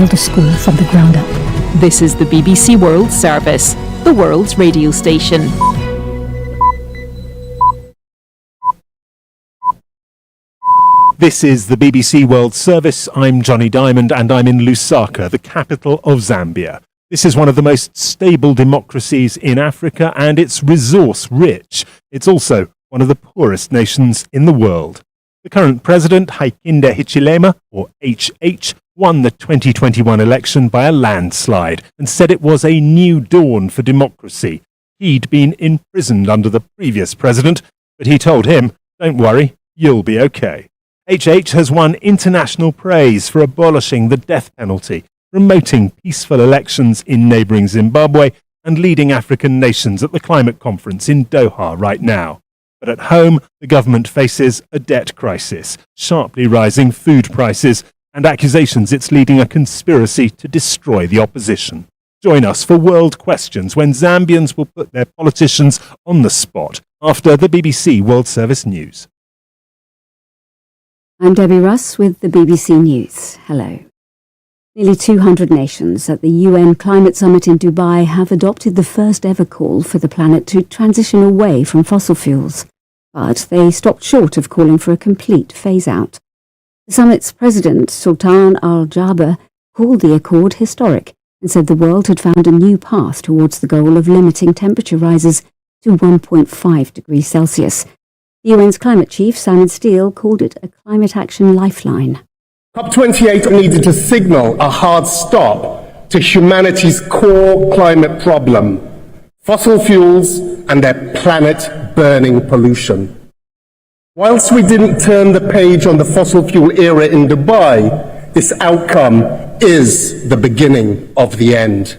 built a school from the ground up. This is the BBC World Service, the world's radio station. This is the BBC World Service. I'm Johnny Diamond and I'm in Lusaka, the capital of Zambia. This is one of the most stable democracies in Africa and it's resource rich. It's also one of the poorest nations in the world. The current president, Hakainde Hichilema, or HH, won the 2021 election by a landslide and said it was a new dawn for democracy. He'd been imprisoned under the previous president, but he told him, "Don't worry, you'll be okay." HH has won international praise for abolishing the death penalty, promoting peaceful elections in neighbouring Zimbabwe and leading African nations at the climate conference in Doha right now. But at home, the government faces a debt crisis, sharply rising food prices, and accusations it's leading a conspiracy to destroy the opposition. Join us for World Questions when Zambians will put their politicians on the spot after the BBC World Service News. I'm Debbie Russ with the BBC News. Hello. Nearly 200 nations at the UN Climate Summit in Dubai have adopted the first ever call for the planet to transition away from fossil fuels. But they stopped short of calling for a complete phase-out. The summit's president, Sultan Al-Jaber, called the accord historic and said the world had found a new path towards the goal of limiting temperature rises to 1.5 degrees Celsius. The UN's climate chief, Simon Steele, called it a climate action lifeline. COP28 needed to signal a hard stop to humanity's core climate problem, fossil fuels and their planet-burning pollution. Whilst we didn't turn the page on the fossil fuel era in Dubai, this outcome is the beginning of the end.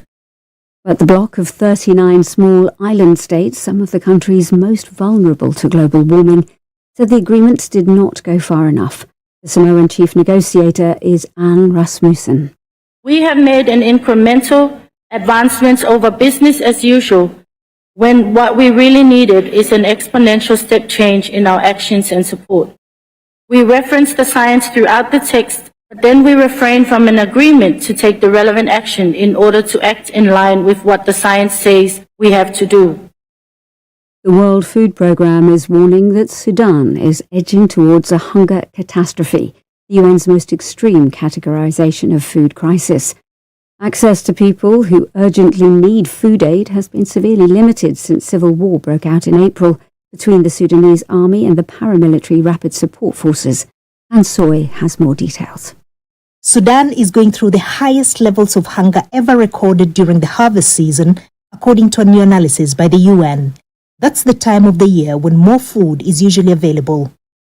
But the bloc of 39 small island states, some of the countries most vulnerable to global warming, said the agreement did not go far enough. The Samoan chief negotiator is Anne Rasmussen. We have made an incremental advancements over business as usual, when what we really needed is an exponential step change in our actions and support. We reference the science throughout the text, but then we refrain from an agreement to take the relevant action in order to act in line with what the science says we have to do. The World Food Programme is warning that Sudan is edging towards a hunger catastrophe, the UN's most extreme categorization of food crisis. Access to people who urgently need food aid has been severely limited since civil war broke out in April between the Sudanese army and the paramilitary rapid support forces. And Soy has more details. Sudan is going through the highest levels of hunger ever recorded during the harvest season, according to a new analysis by the UN. That's the time of the year when more food is usually available.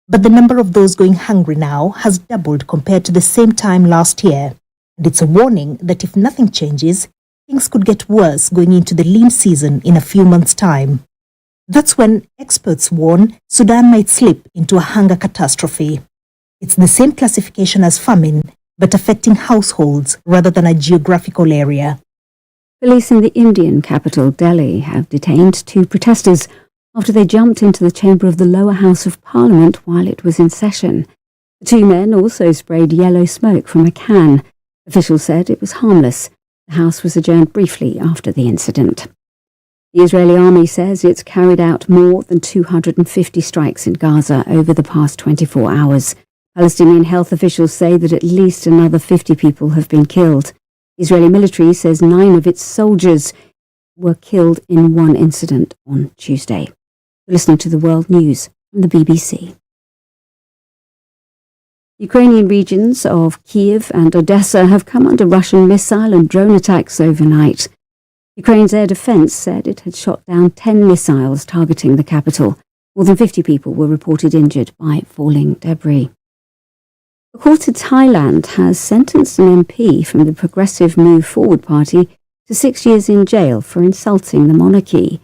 But the number of those going hungry now has doubled compared to the same time last year. And it's a warning that if nothing changes, things could get worse going into the lean season in a few months' time. That's when experts warn Sudan might slip into a hunger catastrophe. It's the same classification as famine, but affecting households rather than a geographical area. Police in the Indian capital, Delhi, have detained 2 protesters after they jumped into the chamber of the lower house of Parliament while it was in session. The 2 men also sprayed yellow smoke from a can. Officials said it was harmless. The house was adjourned briefly after the incident. The Israeli army says it's carried out more than 250 strikes in Gaza over the past 24 hours. Palestinian health officials say that at least another 50 people have been killed. The Israeli military says 9 of its soldiers were killed in one incident on Tuesday. You're listening to the World News from the BBC. Ukrainian regions of Kiev and Odessa have come under Russian missile and drone attacks overnight. Ukraine's air defense said it had shot down 10 missiles targeting the capital. More than 50 people were reported injured by falling debris. A court in Thailand has sentenced an MP from the Progressive Move Forward Party to 6 years in jail for insulting the monarchy.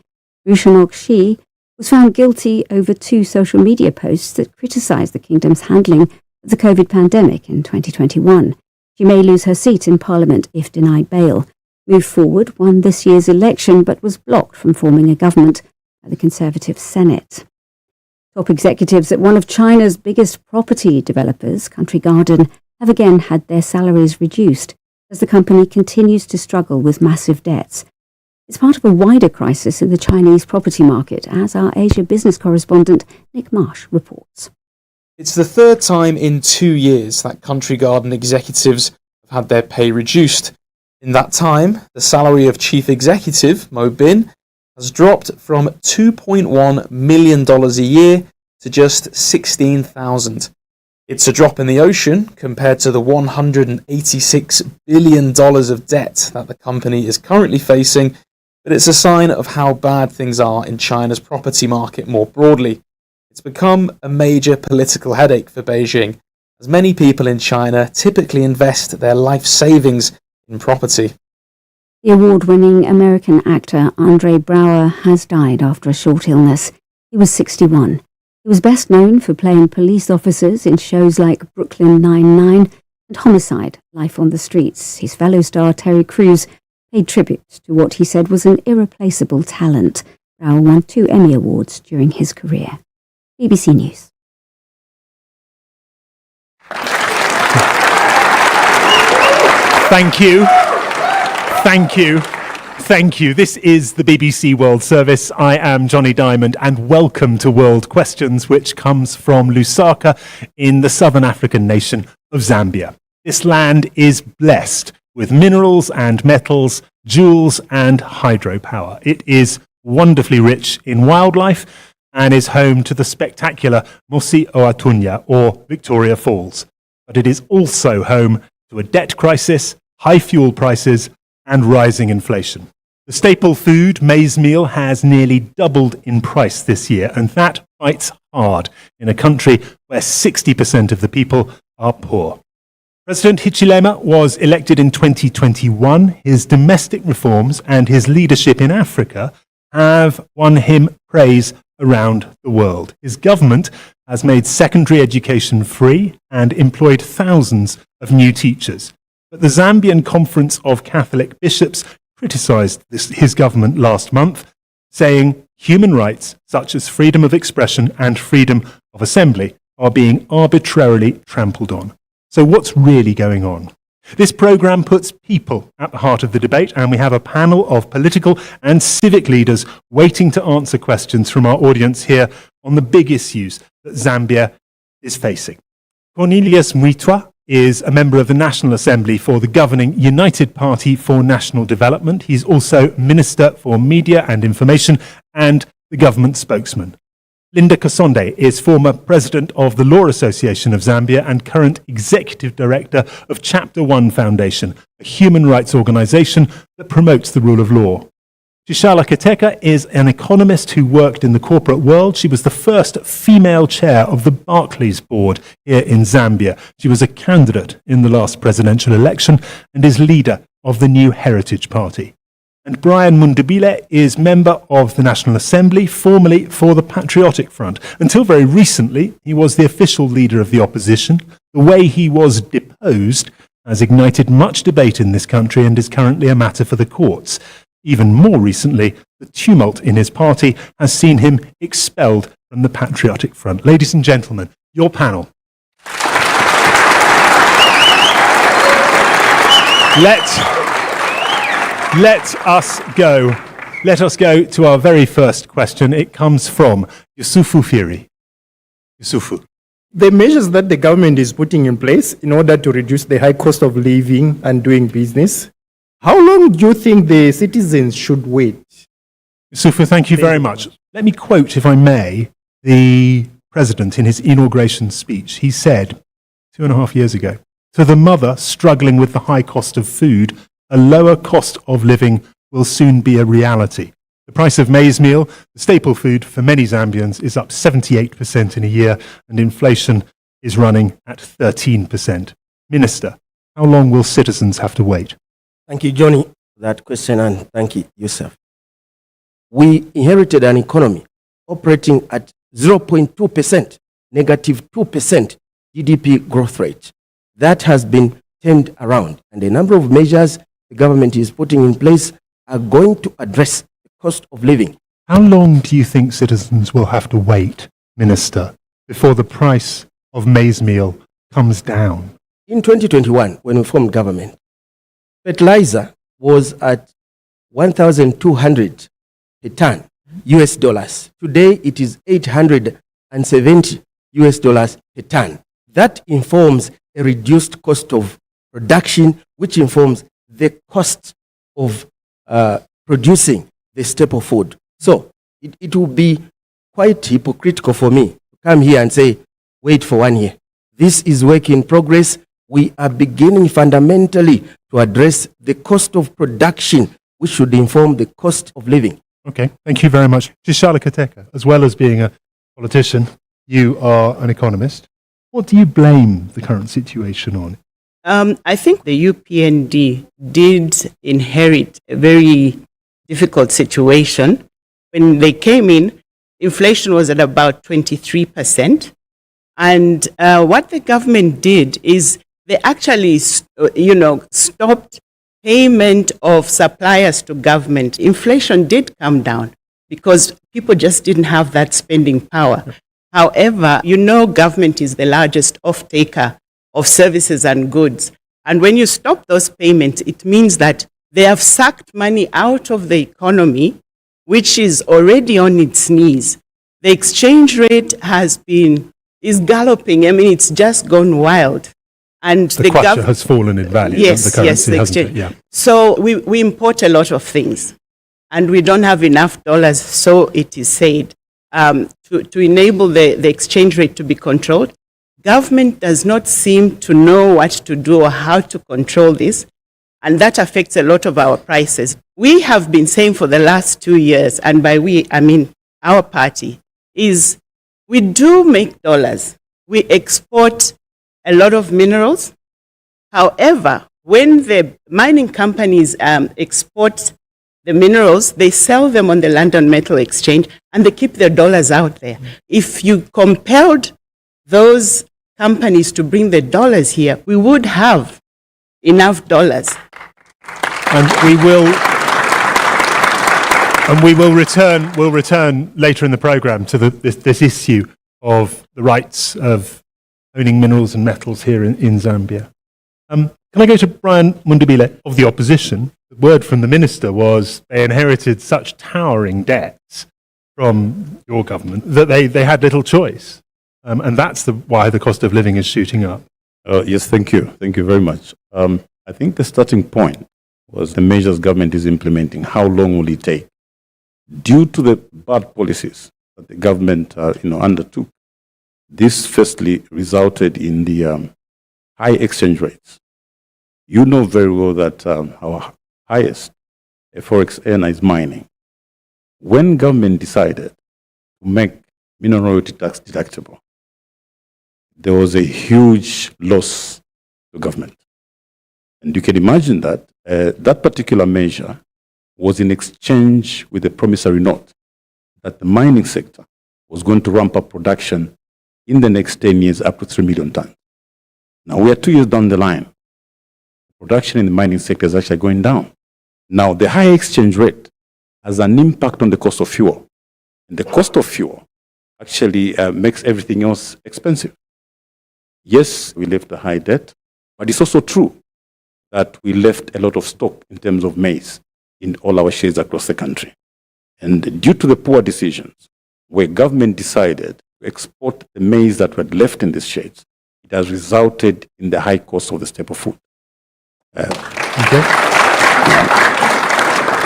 Rushanok Shi was found guilty over 2 social media posts that criticised the kingdom's handling of the COVID pandemic in 2021. She may lose her seat in Parliament if denied bail. Move Forward won this year's election but was blocked from forming a government by the Conservative Senate. Top executives at one of China's biggest property developers, Country Garden, have again had their salaries reduced as the company continues to struggle with massive debts. It's part of a wider crisis in the Chinese property market, as our Asia business correspondent Nick Marsh reports. It's the third time in 2 years that Country Garden executives have had their pay reduced. In that time, the salary of chief executive, Mo Bin, has dropped from $2.1 million a year to just $16,000. It's a drop in the ocean compared to the $186 billion of debt that the company is currently facing, but it's a sign of how bad things are in China's property market more broadly. It's become a major political headache for Beijing, as many people in China typically invest their life savings in property. The award-winning American actor Andre Braugher has died after a short illness. He was 61. He was best known for playing police officers in shows like Brooklyn Nine-Nine and Homicide: Life on the Streets. His fellow star Terry Crews paid tribute to what he said was an irreplaceable talent. Braugher won 2 Emmy Awards during his career. BBC News. Thank you. Thank you. Thank you. This is the BBC World Service. I am Johnny Diamond, and welcome to World Questions, which comes from Lusaka in the southern African nation of Zambia. This land is blessed with minerals and metals, jewels and hydropower. It is wonderfully rich in wildlife and is home to the spectacular Mosi Oatunya, or Victoria Falls. But it is also home to a debt crisis, high fuel prices and rising inflation. The staple food, maize meal, has nearly doubled in price this year, and that bites hard in a country where 60% of the people are poor. President Hichilema was elected in 2021. His domestic reforms and his leadership in Africa have won him praise around the world. His government has made secondary education free and employed thousands of new teachers. But the Zambian Conference of Catholic Bishops criticised his government last month, saying human rights such as freedom of expression and freedom of assembly are being arbitrarily trampled on. So what's really going on? This programme puts people at the heart of the debate, and we have a panel of political and civic leaders waiting to answer questions from our audience here on the big issues that Zambia is facing. Cornelius Mwitwa is a member of the National Assembly for the governing United Party for National Development. He's also Minister for Media and Information and the government spokesman. Linda Kasonde is former president of the Law Association of Zambia and current executive director of Chapter 1 Foundation, a human rights organisation that promotes the rule of law. Shishala Kateka is an economist who worked in the corporate world. She was the first female chair of the Barclays board here in Zambia. She was a candidate in the last presidential election and is leader of the New Heritage Party. And Brian Mundubile is member of the National Assembly, formerly for the Patriotic Front. Until very recently, he was the official leader of the opposition. The way he was deposed has ignited much debate in this country and is currently a matter for the courts. Even more recently, the tumult in his party has seen him expelled from the Patriotic Front. Ladies and gentlemen, your panel. Let us go to our very first question. It comes from Yusufu Firi. Yusufu. The measures that the government is putting in place in order to reduce the high cost of living and doing business, how long do you think the citizens should wait? Yusufu, thank you very much. Let me quote, if I may, the president in his inauguration speech. He said 2.5 years ago, to the mother struggling with the high cost of food, a lower cost of living will soon be a reality. The price of maize meal, the staple food for many Zambians, is up 78% in a year, and inflation is running at 13%. Minister, how long will citizens have to wait? Thank you, Johnny, for that question, and thank you, Yusuf. We inherited an economy operating at 0.2%, negative 2% GDP growth rate. That has been turned around, and a number of measures the government is putting in place are going to address the cost of living. How long do you think citizens will have to wait, Minister, before the price of maize meal comes down? In 2021, when we formed government, fertilizer was at 1,200 per ton, US dollars. Today it is 870 US dollars per ton. That informs a reduced cost of production, which informs the cost of producing the staple food. So it will be quite hypocritical for me to come here and say, wait for 1 year. This is work in progress. We are beginning fundamentally to address the cost of production, which should inform the cost of living. Okay, thank you very much. Jishala Kateka, as well as being a politician, you are an economist. What do you blame the current situation on? I think the UPND did inherit a very difficult situation. When they came in, inflation was at about 23%. And what the government did is they actually, stopped payment of suppliers to government. Inflation did come down because people just didn't have that spending power. However, government is the largest off-taker of services and goods. And when you stop those payments, it means that they have sucked money out of the economy, which is already on its knees. The exchange rate is galloping. I mean, it's just gone wild. And the kwacha has fallen in value. Yes, the currency, the hasn't exchange. it? Yeah. So we import a lot of things, and we don't have enough dollars, so it is said, to enable the exchange rate to be controlled. Government does not seem to know what to do or how to control this, and that affects a lot of our prices. We have been saying for the last 2 years, and by we, I mean our party, is we do make dollars. We export a lot of minerals. However, when the mining companies export the minerals, they sell them on the London Metal Exchange and they keep their dollars out there. If you compelled those companies to bring the dollars here, we would have enough dollars. And we will return later in the programme to this issue of the rights of owning minerals and metals here in Zambia. Can I go to Brian Mundubile of the opposition? The word from the minister was they inherited such towering debts from your government that they had little choice. And that's why the cost of living is shooting up. Yes, thank you. Thank you very much. I think the starting point was the measures government is implementing. How long will it take? Due to the bad policies that the government undertook, this firstly resulted in the high exchange rates. You know very well that our highest forex earner is mining. When government decided to make mineral royalty tax deductible, there was a huge loss to government. And you can imagine that that particular measure was in exchange with a promissory note that the mining sector was going to ramp up production in the next 10 years up to 3 million tons. Now we are 2 years down the line. Production in the mining sector is actually going down. Now the high exchange rate has an impact on the cost of fuel. And the cost of fuel actually makes everything else expensive. Yes, we left a high debt, but it's also true that we left a lot of stock in terms of maize in all our shades across the country. And due to the poor decisions, where government decided to export the maize that were left in these shades, it has resulted in the high cost of the staple food. Okay.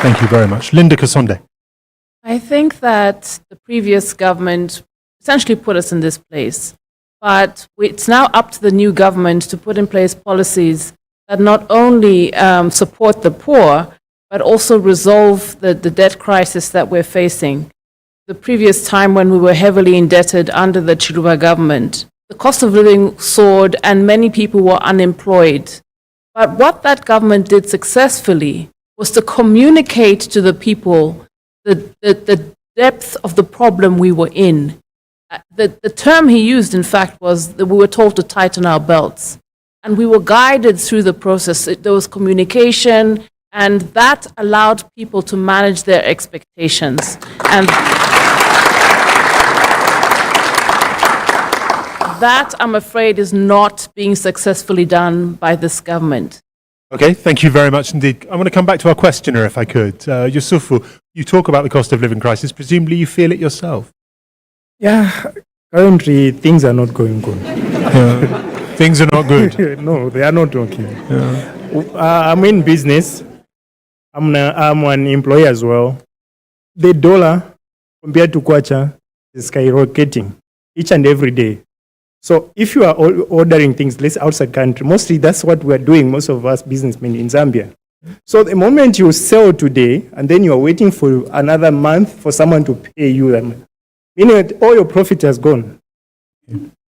Thank you very much. Linda Kasonde. I think that the previous government essentially put us in this place. But it's now up to the new government to put in place policies that not only support the poor, but also resolve the debt crisis that we're facing. The previous time when we were heavily indebted under the Chiluba government, the cost of living soared and many people were unemployed. But what that government did successfully was to communicate to the people the depth of the problem we were in. The term he used, in fact, was that we were told to tighten our belts. And we were guided through the process. There was communication, and that allowed people to manage their expectations. And that, I'm afraid, is not being successfully done by this government. Okay, thank you very much indeed. I want to come back to our questioner, if I could. Yusufu, you talk about the cost of living crisis. Presumably you feel it yourself. Yeah, currently things are not going good. Things are not good. No, they are not okay. I'm in business. I'm an employee as well. The dollar compared to kwacha is skyrocketing each and every day. So if you are ordering things, let's say outside country, mostly that's what we're doing, most of us businessmen in Zambia. So the moment you sell today, and then you're waiting for another month for someone to pay you, meaning that all your profit has gone.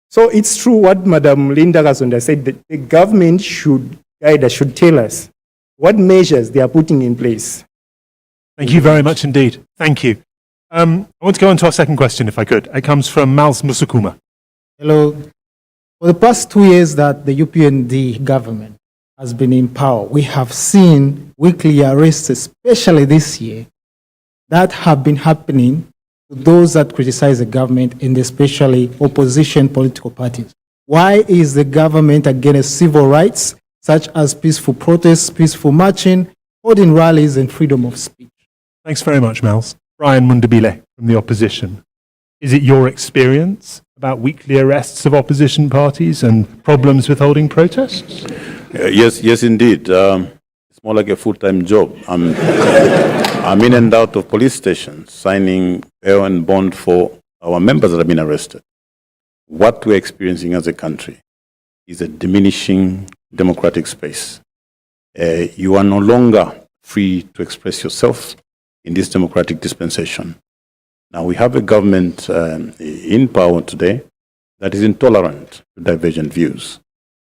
So it's true what Madam Linda Kasonda said, that the government should guide us, should tell us what measures they are putting in place. Thank you very much indeed. Thank you. I want to go on to our second question, if I could. It comes from Miles Musukuma. Hello. For the past 2 years that the UPND government has been in power, we have seen weekly arrests, especially this year, that have been happening to those that criticize the government and especially opposition political parties. Why is the government against civil rights, such as peaceful protests, peaceful marching, holding rallies, and freedom of speech? Thanks very much, Miles. Brian Mundabile from the opposition. Is it your experience about weekly arrests of opposition parties and problems with holding protests? Yes, indeed. It's more like a full-time job. I'm in and out of police stations, signing bail and bond for our members that have been arrested. What we're experiencing as a country is a diminishing democratic space. You are no longer free to express yourself in this democratic dispensation. Now, we have a government in power today that is intolerant to divergent views.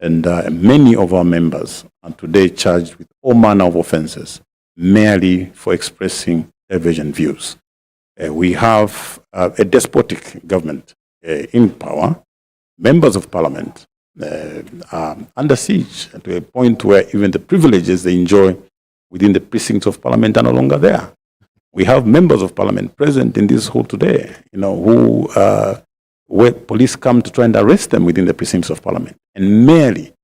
And many of our members are today charged with all manner of offenses merely for expressing divergent views. We have a despotic government in power. Members of parliament are under siege to a point where even the privileges they enjoy within the precincts of parliament are no longer there. We have members of parliament present in this hall today, where police come to try and arrest them within the precincts of parliament, and merely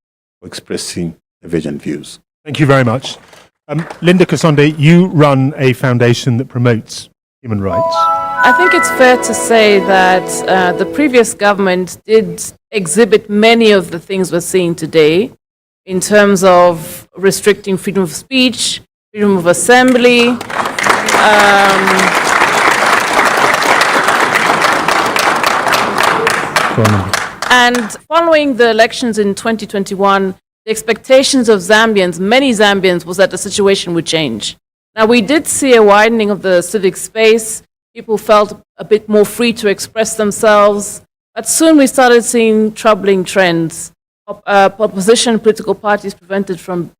for expressing divergent views. Thank you very much. Linda Kasonde, you run a foundation that promotes human rights. I think it's fair to say that the previous government did exhibit many of the things we're seeing today in terms of restricting freedom of speech, freedom of assembly. And following the elections in 2021, the expectations of Zambians, many Zambians, was that the situation would change. Now, we did see a widening of the civic space. People felt a bit more free to express themselves. But soon we started seeing troubling trends. Opposition political parties prevented from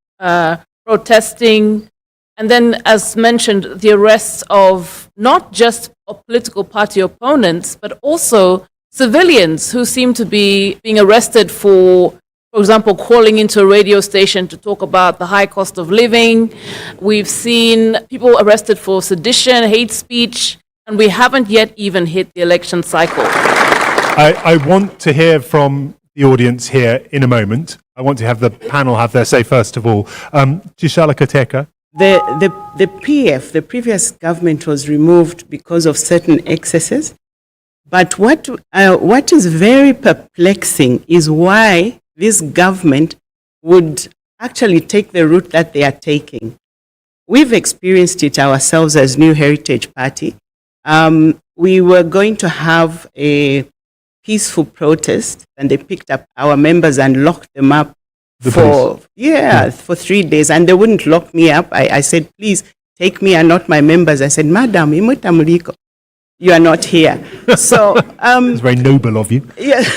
protesting. And then, as mentioned, the arrests of not just political party opponents, but also civilians who seem to be being arrested for example, calling into a radio station to talk about the high cost of living. We've seen people arrested for sedition, hate speech, and we haven't yet even hit the election cycle. I want to hear from the audience here in a moment. I want to have the panel have their say first of all. Chishala Kateka. The PF, the previous government, was removed because of certain excesses. But what is very perplexing is why this government would actually take the route that they are taking. We've experienced it ourselves as New Heritage Party. We were going to have a peaceful protest, and they picked up our members and locked them up for 3 days, and they wouldn't lock me up. I said, please take me and not my members. I said, Madam, you are not here. So it's very noble of you. Yes,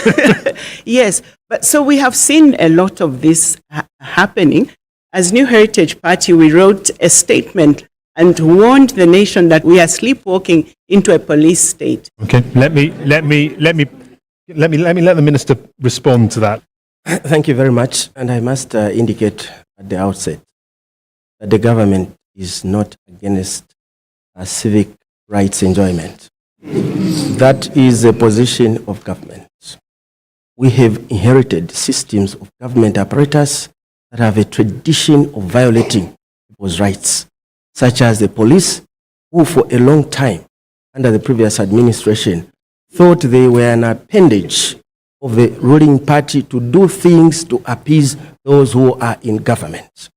yes. But so we have seen a lot of this happening. As New Heritage Party, we wrote a statement and warned the nation that we are sleepwalking into a police state. Okay, let me let the minister respond to that. Thank you very much. And I must indicate at the outset that the government is not against civic rights enjoyment. That is a position of government. We have inherited systems of government apparatus that have a tradition of violating people's rights, such as the police, who for a long time, under the previous administration, thought they were an appendage of the ruling party to do things to appease those who are in government.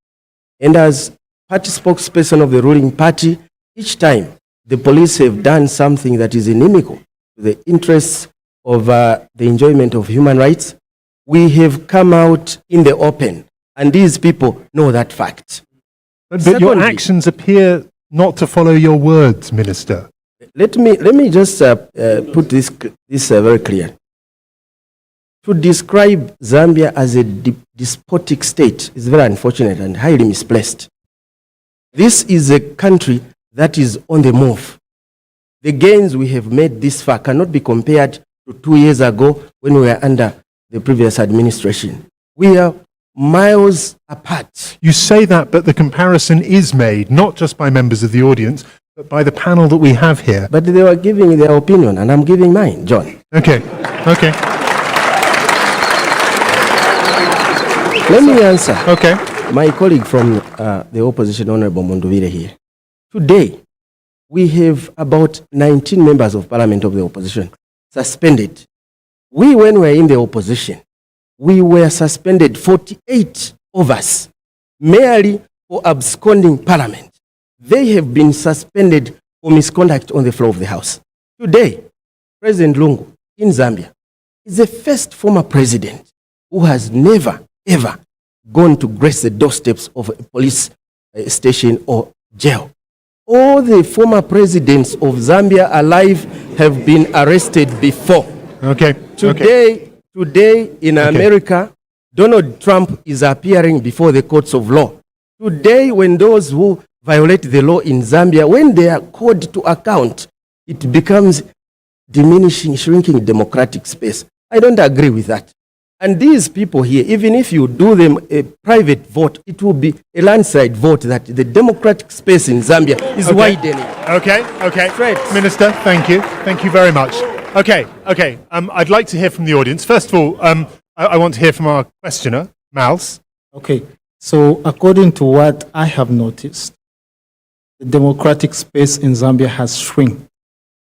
And as party spokesperson of the ruling party, each time the police have done something that is inimical to the interests of the enjoyment of human rights, we have come out in the open, and these people know that fact. But your Secondly, actions appear not to follow your words, Minister. Let me just put this very clear. To describe Zambia as a despotic state is very unfortunate and highly misplaced. This is a country that is on the move. The gains we have made this far cannot be compared to 2 years ago when we were under the previous administration. We are miles apart. You say that, but the comparison is made not just by members of the audience, but by the panel that we have here. But they were giving their opinion, and I'm giving mine, John. Okay. Let me answer. Okay. My colleague from the opposition, Honorable Monduvire here. Today, we have about 19 members of parliament of the opposition suspended. We, when we were in the opposition, we were suspended, 48 of us, merely for absconding parliament. They have been suspended for misconduct on the floor of the House. Today, President Lungu in Zambia is the first former president who has never, ever gone to grace the doorsteps of a police station or jail. All the former presidents of Zambia alive have been arrested before. Okay. Today in America, Donald Trump is appearing before the courts of law. Today, when those who violate the law in Zambia, when they are called to account, it becomes diminishing, shrinking democratic space. I don't agree with that. And these people here, even if you do them a private vote, it will be a landslide vote that the democratic space in Zambia is widening. Okay. Minister, thank you. Thank you very much. Okay. I'd like to hear from the audience. First of all, I want to hear from our questioner, Mals. Okay, so according to what I have noticed, the democratic space in Zambia has shrunk.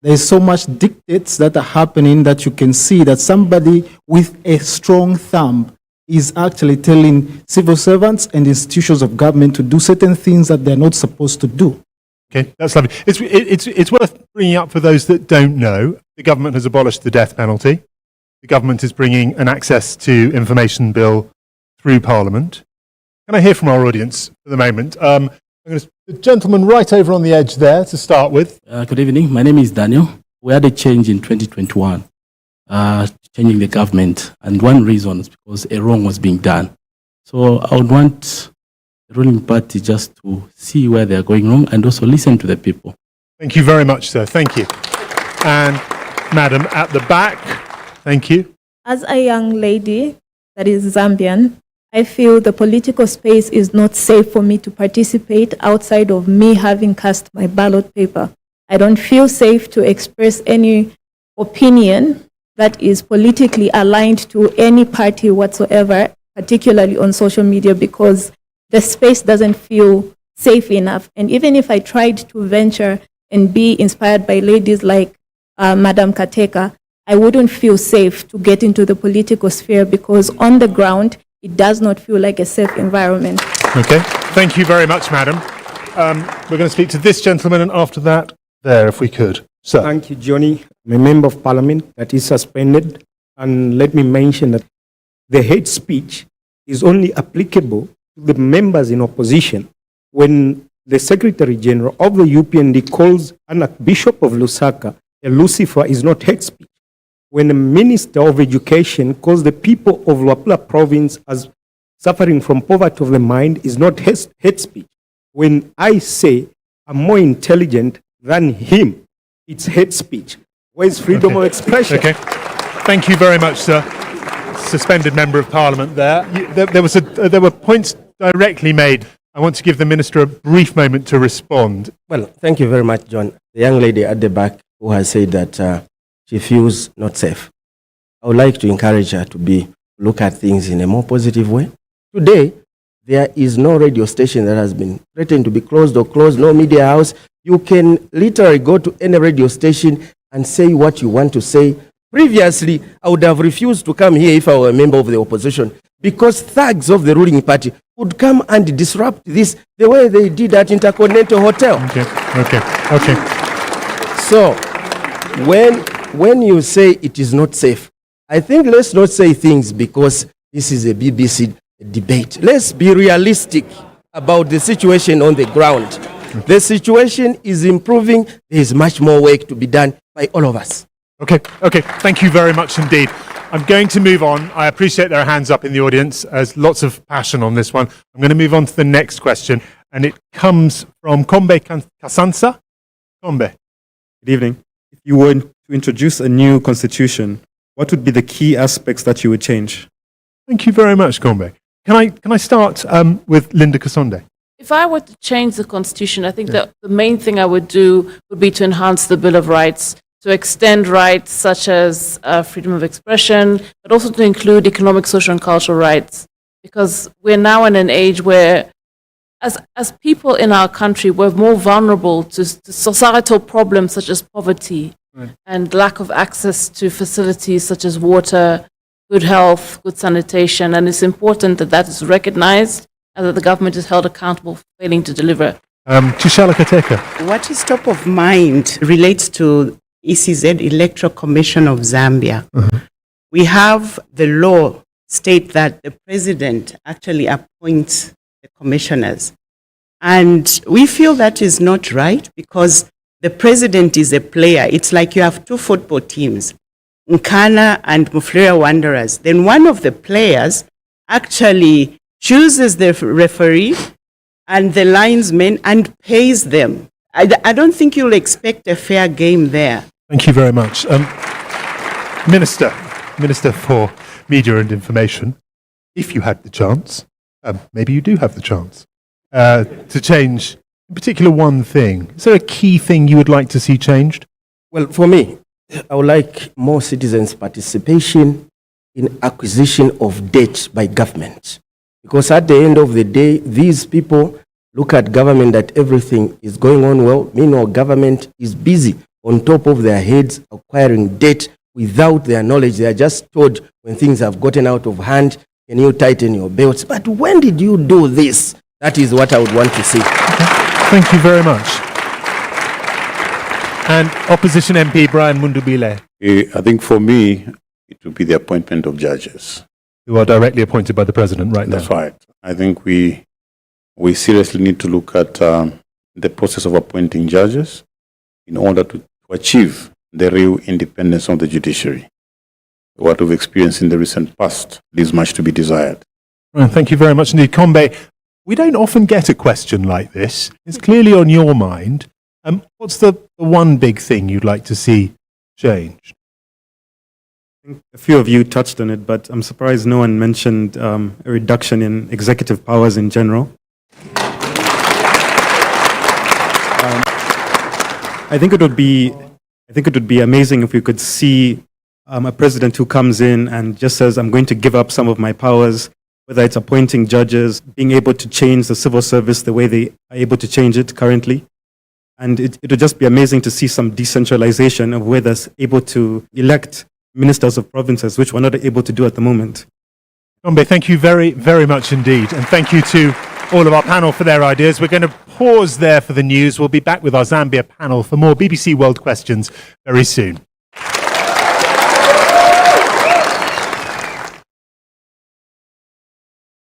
There is so much dictates that are happening that you can see that somebody with a strong thumb is actually telling civil servants and institutions of government to do certain things that they're not supposed to do. Okay, that's lovely. It's worth bringing up for those that don't know. The government has abolished the death penalty. The government is bringing an access to information bill through Parliament. Can I hear from our audience for the moment? The gentleman right over on the edge there to start with. Good evening. My name is Daniel. We had a change in 2021, changing the government. And one reason is because a wrong was being done. So I would want the ruling party just to see where they are going wrong and also listen to the people. Thank you very much, sir. Thank you. And madam at the back, thank you. As a young lady that is Zambian, I feel the political space is not safe for me to participate outside of me having cast my ballot paper. I don't feel safe to express any opinion that is politically aligned to any party whatsoever, particularly on social media, because the space doesn't feel safe enough. And even if I tried to venture and be inspired by ladies like Madam Kateka, I wouldn't feel safe to get into the political sphere because on the ground, it does not feel like a safe environment. Okay, thank you very much, madam. We're going to speak to this gentleman and after that, there, if we could. Sir. Thank you, Johnny. I'm a member of parliament that is suspended. And let me mention that the hate speech is only applicable to the members in opposition when the Secretary General of the UPND calls an Bishop of Lusaka a Lucifer is not hate speech. When the Minister of Education calls the people of Luapula province as suffering from poverty of the mind is not hate speech. When I say I'm more intelligent than him, it's hate speech. Where's freedom of expression? Okay. Thank you very much, sir. Suspended member of parliament there. There were points directly made. I want to give the minister a brief moment to respond. Well, thank you very much, John. The young lady at the back who has said that she feels not safe. I would like to encourage her to look at things in a more positive way. Today, there is no radio station that has been threatened to be closed or closed, no media house. You can literally go to any radio station and say what you want to say. Previously, I would have refused to come here if I were a member of the opposition, because thugs of the ruling party would come and disrupt this the way they did at Intercontinental Hotel. Okay. So, when you say it is not safe, I think let's not say things because this is a BBC debate. Let's be realistic about the situation on the ground. The situation is improving. There is much more work to be done by all of us. Okay. Thank you very much indeed. I'm going to move on. I appreciate there are hands up in the audience. There's lots of passion on this one. I'm going to move on to the next question, and it comes from Kombe Kasansa. Kombe. Good evening. If you were to introduce a new constitution, what would be the key aspects that you would change? Thank you very much, Kombe. Can I start with Linda Kasonde? If I were to change the constitution, I think that the main thing I would do would be to enhance the Bill of Rights, to extend rights such as freedom of expression, but also to include economic, social, and cultural rights. Because we're now in an age where, as people in our country, we're more vulnerable to societal problems such as poverty and lack of access to facilities such as water, good health, good sanitation. And it's important that that is recognized and that the government is held accountable for failing to deliver. Tishala Kateka. What is top of mind relates to ECZ, Electoral Commission of Zambia. We have the law state that the president actually appoints the commissioners. And we feel that is not right because the president is a player. It's like you have two football teams, Nkana and Mufulira Wanderers. Then one of the players actually chooses the referee and the linesmen and pays them. I don't think you'll expect a fair game there. Thank you very much. Minister for Media and Information, if you had the chance, maybe you do have the chance, to change in particular one thing. Is there a key thing you would like to see changed? Well, for me, I would like more citizens' participation in acquisition of debt by government. Because at the end of the day, these people look at government that everything is going on well. Meanwhile, government is busy on top of their heads acquiring debt without their knowledge. They are just told when things have gotten out of hand, can you tighten your belts? But when did you do this? That is what I would want to see. Okay. Thank you very much. And Opposition MP Brian Mundubile. I think for me, it would be the appointment of judges. Who are directly appointed by the president right now. That's right. I think we seriously need to look at the process of appointing judges in order to achieve the real independence of the judiciary. What we've experienced in the recent past leaves much to be desired. Well, thank you very much indeed. Kombe, we don't often get a question like this. It's clearly on your mind. What's the one big thing you'd like to see changed? I think a few of you touched on it, but I'm surprised no one mentioned a reduction in executive powers in general. I think it would be amazing if we could see a president who comes in and just says, I'm going to give up some of my powers, whether it's appointing judges, being able to change the civil service the way they are able to change it currently. And it would just be amazing to see some decentralization of where they're able to elect ministers of provinces, which we're not able to do at the moment. Kombe, thank you very, very much indeed. And thank you to all of our panel for their ideas. We're going to pause there for the news. We'll be back with our Zambia panel for more BBC World Questions very soon.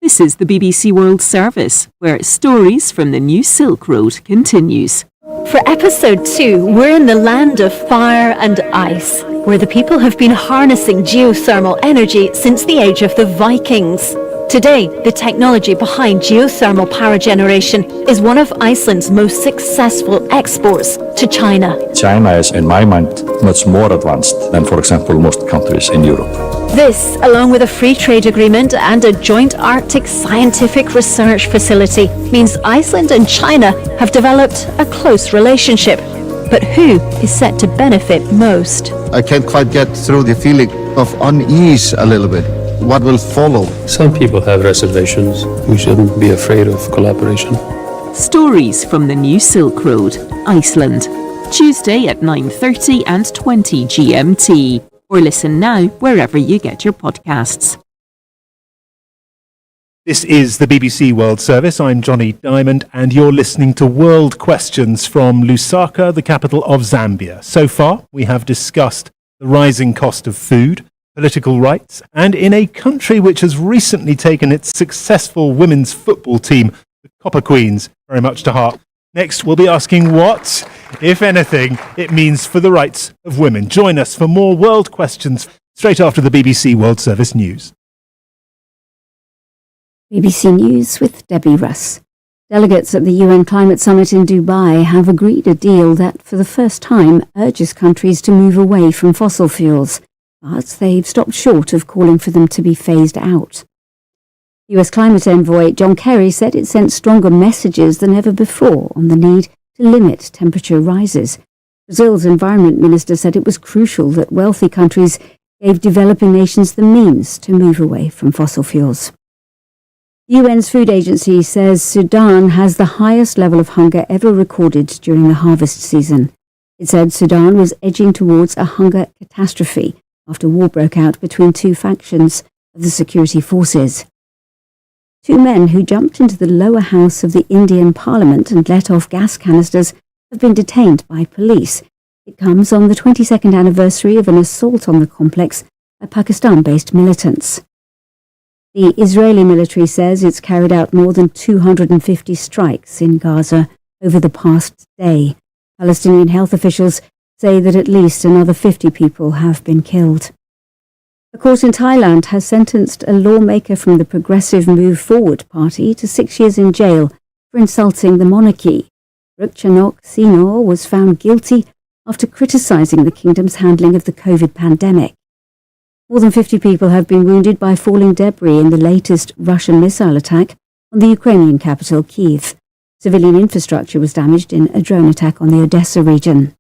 This is the BBC World Service, where Stories from the New Silk Road continues. For episode 2, we're in the land of fire and ice, where the people have been harnessing geothermal energy since the age of the Vikings. Today, the technology behind geothermal power generation is one of Iceland's most successful exports to China. China is, in my mind, much more advanced than, for example, most countries in Europe. This, along with a free trade agreement and a joint Arctic scientific research facility, means Iceland and China have developed a close relationship. But who is set to benefit most? I can't quite get through the feeling of unease a little bit. what will follow? Some people have reservations. We shouldn't be afraid of collaboration. Stories from the New Silk Road, Iceland. Tuesday at 9:30 and 20 GMT. Or listen now wherever you get your podcasts. This is the BBC World Service. I'm Johnny Diamond, and you're listening to World Questions from Lusaka, the capital of Zambia. So far, we have discussed the rising cost of food, political rights, and in a country which has recently taken its successful women's football team, the Copper Queens, very much to heart. Next, we'll be asking what, if anything, it means for the rights of women. Join us for more World Questions straight after the BBC World Service news. BBC News with Debbie Russ. Delegates at the UN Climate Summit in Dubai have agreed a deal that, for the first time, urges countries to move away from fossil fuels, but they've stopped short of calling for them to be phased out. US climate envoy John Kerry said it sent stronger messages than ever before on the need to limit temperature rises. Brazil's environment minister said it was crucial that wealthy countries gave developing nations the means to move away from fossil fuels. The UN's Food Agency says Sudan has the highest level of hunger ever recorded during the harvest season. It said Sudan was edging towards a hunger catastrophe after war broke out between two factions of the security forces. Two men who jumped into the lower house of the Indian Parliament and let off gas canisters have been detained by police. It comes on the 22nd anniversary of an assault on the complex by Pakistan-based militants. The Israeli military says it's carried out more than 250 strikes in Gaza over the past day. Palestinian health officials say that at least another 50 people have been killed. A court in Thailand has sentenced a lawmaker from the Progressive Move Forward party to 6 years in jail for insulting the monarchy. Rukchanok Sinor was found guilty after criticising the kingdom's handling of the COVID pandemic. More than 50 people have been wounded by falling debris in the latest Russian missile attack on the Ukrainian capital, Kyiv. Civilian infrastructure was damaged in a drone attack on the Odessa region.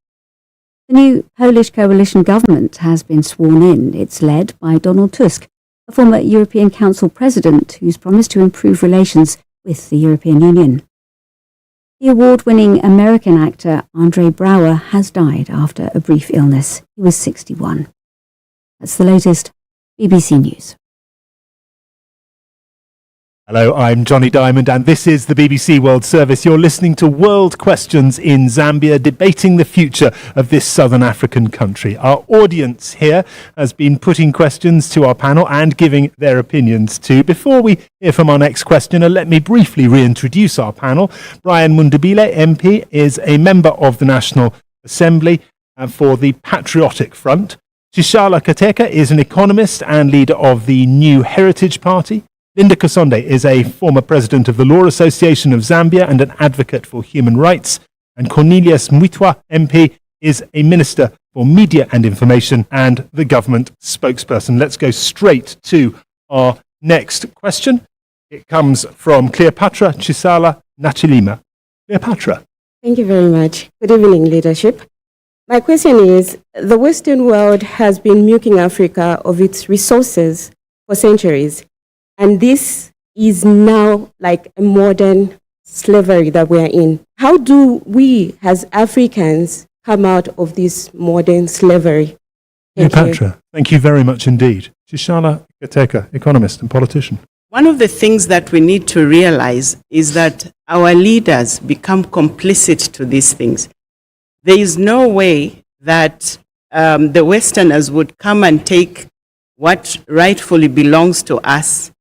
The new Polish coalition government has been sworn in. It's led by Donald Tusk, a former European Council president who's promised to improve relations with the European Union. The award-winning American actor Andre Braugher has died after a brief illness. He was 61. That's the latest BBC News. Hello, I'm Johnny Diamond, and this is the BBC World Service. You're listening to World Questions in Zambia, debating the future of this southern African country. Our audience here has been putting questions to our panel and giving their opinions too. Before we hear from our next questioner, let me briefly reintroduce our panel. Brian Mundabile, MP, is a member of the National Assembly for the Patriotic Front. Chishala Kateka is an economist and leader of the New Heritage Party. Linda Kasonde is a former president of the Law Association of Zambia and an advocate for human rights. And Cornelius Mwitwa, MP, is a minister for media and information and the government spokesperson. Let's go straight to our next question. It comes from Cleopatra Chisala Nachilima. Cleopatra. Thank you very much. Good evening, leadership. My question is, the Western world has been milking Africa of its resources for centuries, and this is now like a modern slavery that we are in. How do we, as Africans, come out of this modern slavery? Cleopatra, thank you very much indeed. Chishala Kateka, economist and politician. One of the things that we need to realize is that our leaders become complicit to these things. There is no way that the Westerners would come and take what rightfully belongs to us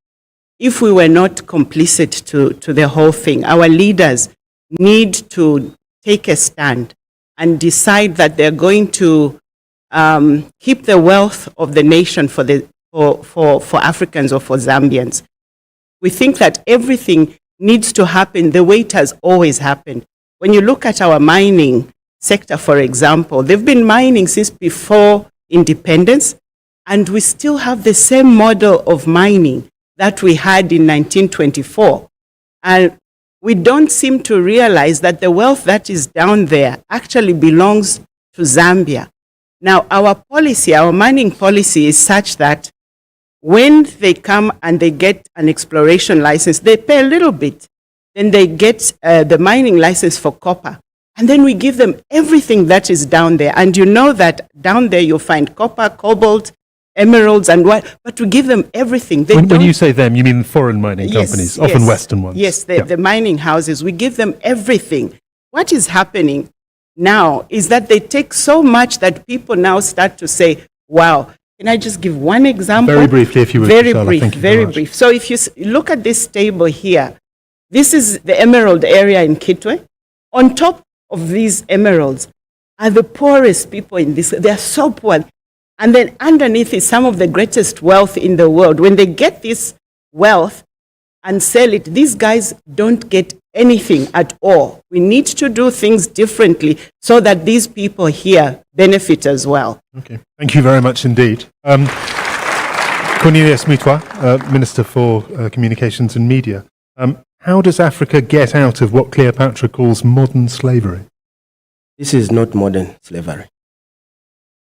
if we were not complicit to the whole thing. Our leaders need to take a stand and decide that they're going to keep the wealth of the nation for Africans or for Zambians. We think that everything needs to happen the way it has always happened. When you look at our mining sector, for example, they've been mining since before independence, and we still have the same model of mining that we had in 1924. And we don't seem to realize that the wealth that is down there actually belongs to Zambia. Now, our policy, our mining policy is such that when they come and they get an exploration license, they pay a little bit. Then they get the mining license for copper. And then we give them everything that is down there. And you know that down there you'll find copper, cobalt, emeralds, and what, but we give them everything. When you say them, you mean foreign mining companies, often Western ones? Yes, the mining houses. We give them everything. What is happening now is that they take so much that people now start to say, wow. Can I just give one example? Very briefly, if you would. Very Charlotte. brief, Thank you very brief. So if you look at this table here, this is the emerald area in Kitwe. On top of these emeralds are the poorest people in this. They are so poor. And then underneath is some of the greatest wealth in the world. When they get this wealth and sell it, these guys don't get anything at all. We need to do things differently so that these people here benefit as well. Okay, thank you very much indeed. Cornelius Mutwa, Minister for Communications and Media. How does Africa get out of what Cleopatra calls modern slavery? This is not modern slavery.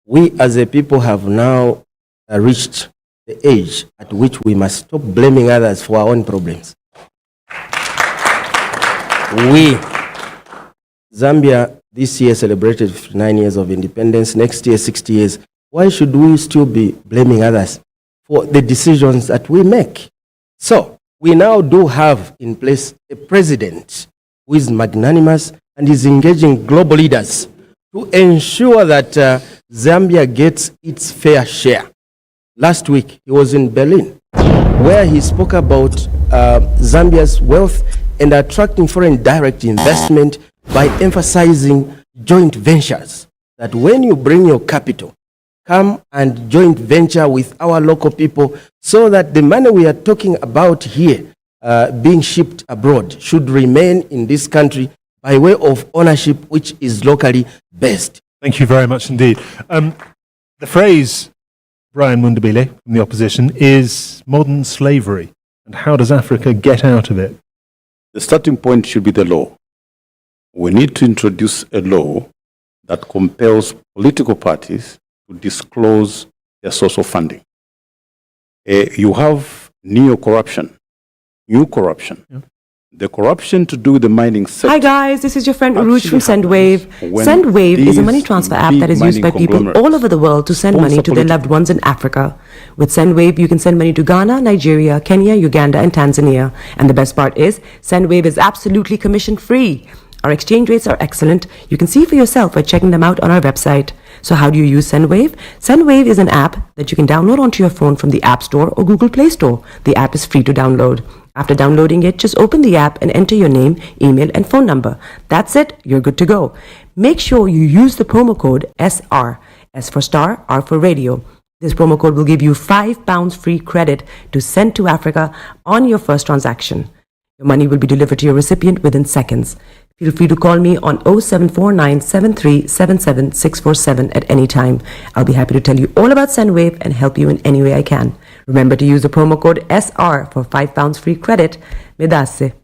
We as a people have now reached the age at which we must stop blaming others for our own problems. Zambia this year celebrated 59 years of independence, next year 60 years. Why should we still be blaming others for the decisions that we make? So, we now do have in place a president who is magnanimous and is engaging global leaders to ensure that Zambia gets its fair share. Last week, he was in Berlin, where he spoke about Zambia's wealth and attracting foreign direct investment by emphasizing joint ventures. That when you bring your capital, come and joint venture with our local people so that the money we are talking about here being shipped abroad should remain in this country by way of ownership which is locally based. Thank you very much indeed. The phrase, Brian Mundabile from the opposition, is modern slavery. And how does Africa get out of it? The starting point should be the law. We need to introduce a law that compels political parties to disclose their source of funding. You have neo-corruption, new corruption. Yeah. The corruption to do with the mining sector. Hi guys, this is your friend Uruj from SendWave. SendWave is a money transfer app that is used by people all over the world to send money to their loved ones in Africa. With SendWave, you can send money to Ghana, Nigeria, Kenya, Uganda, and Tanzania. And the best part is, SendWave is absolutely commission-free. Our exchange rates are excellent. You can see for yourself by checking them out on our website. So how do you use SendWave? SendWave is an app that you can download onto your phone from the App Store or Google Play Store. The app is free to download. After downloading it, just open the app and enter your name, email, and phone number. That's it. You're good to go. Make sure you use the promo code SR. S for Star, R for Radio. This promo code will give you £5 free credit to send to Africa on your first transaction. Your money will be delivered to your recipient within seconds. Feel free to call me on 0749 7377 647 at any time. I'll be happy to tell you all about SendWave and help you in any way I can. Remember to use the promo code SR for £5 free credit. Medase.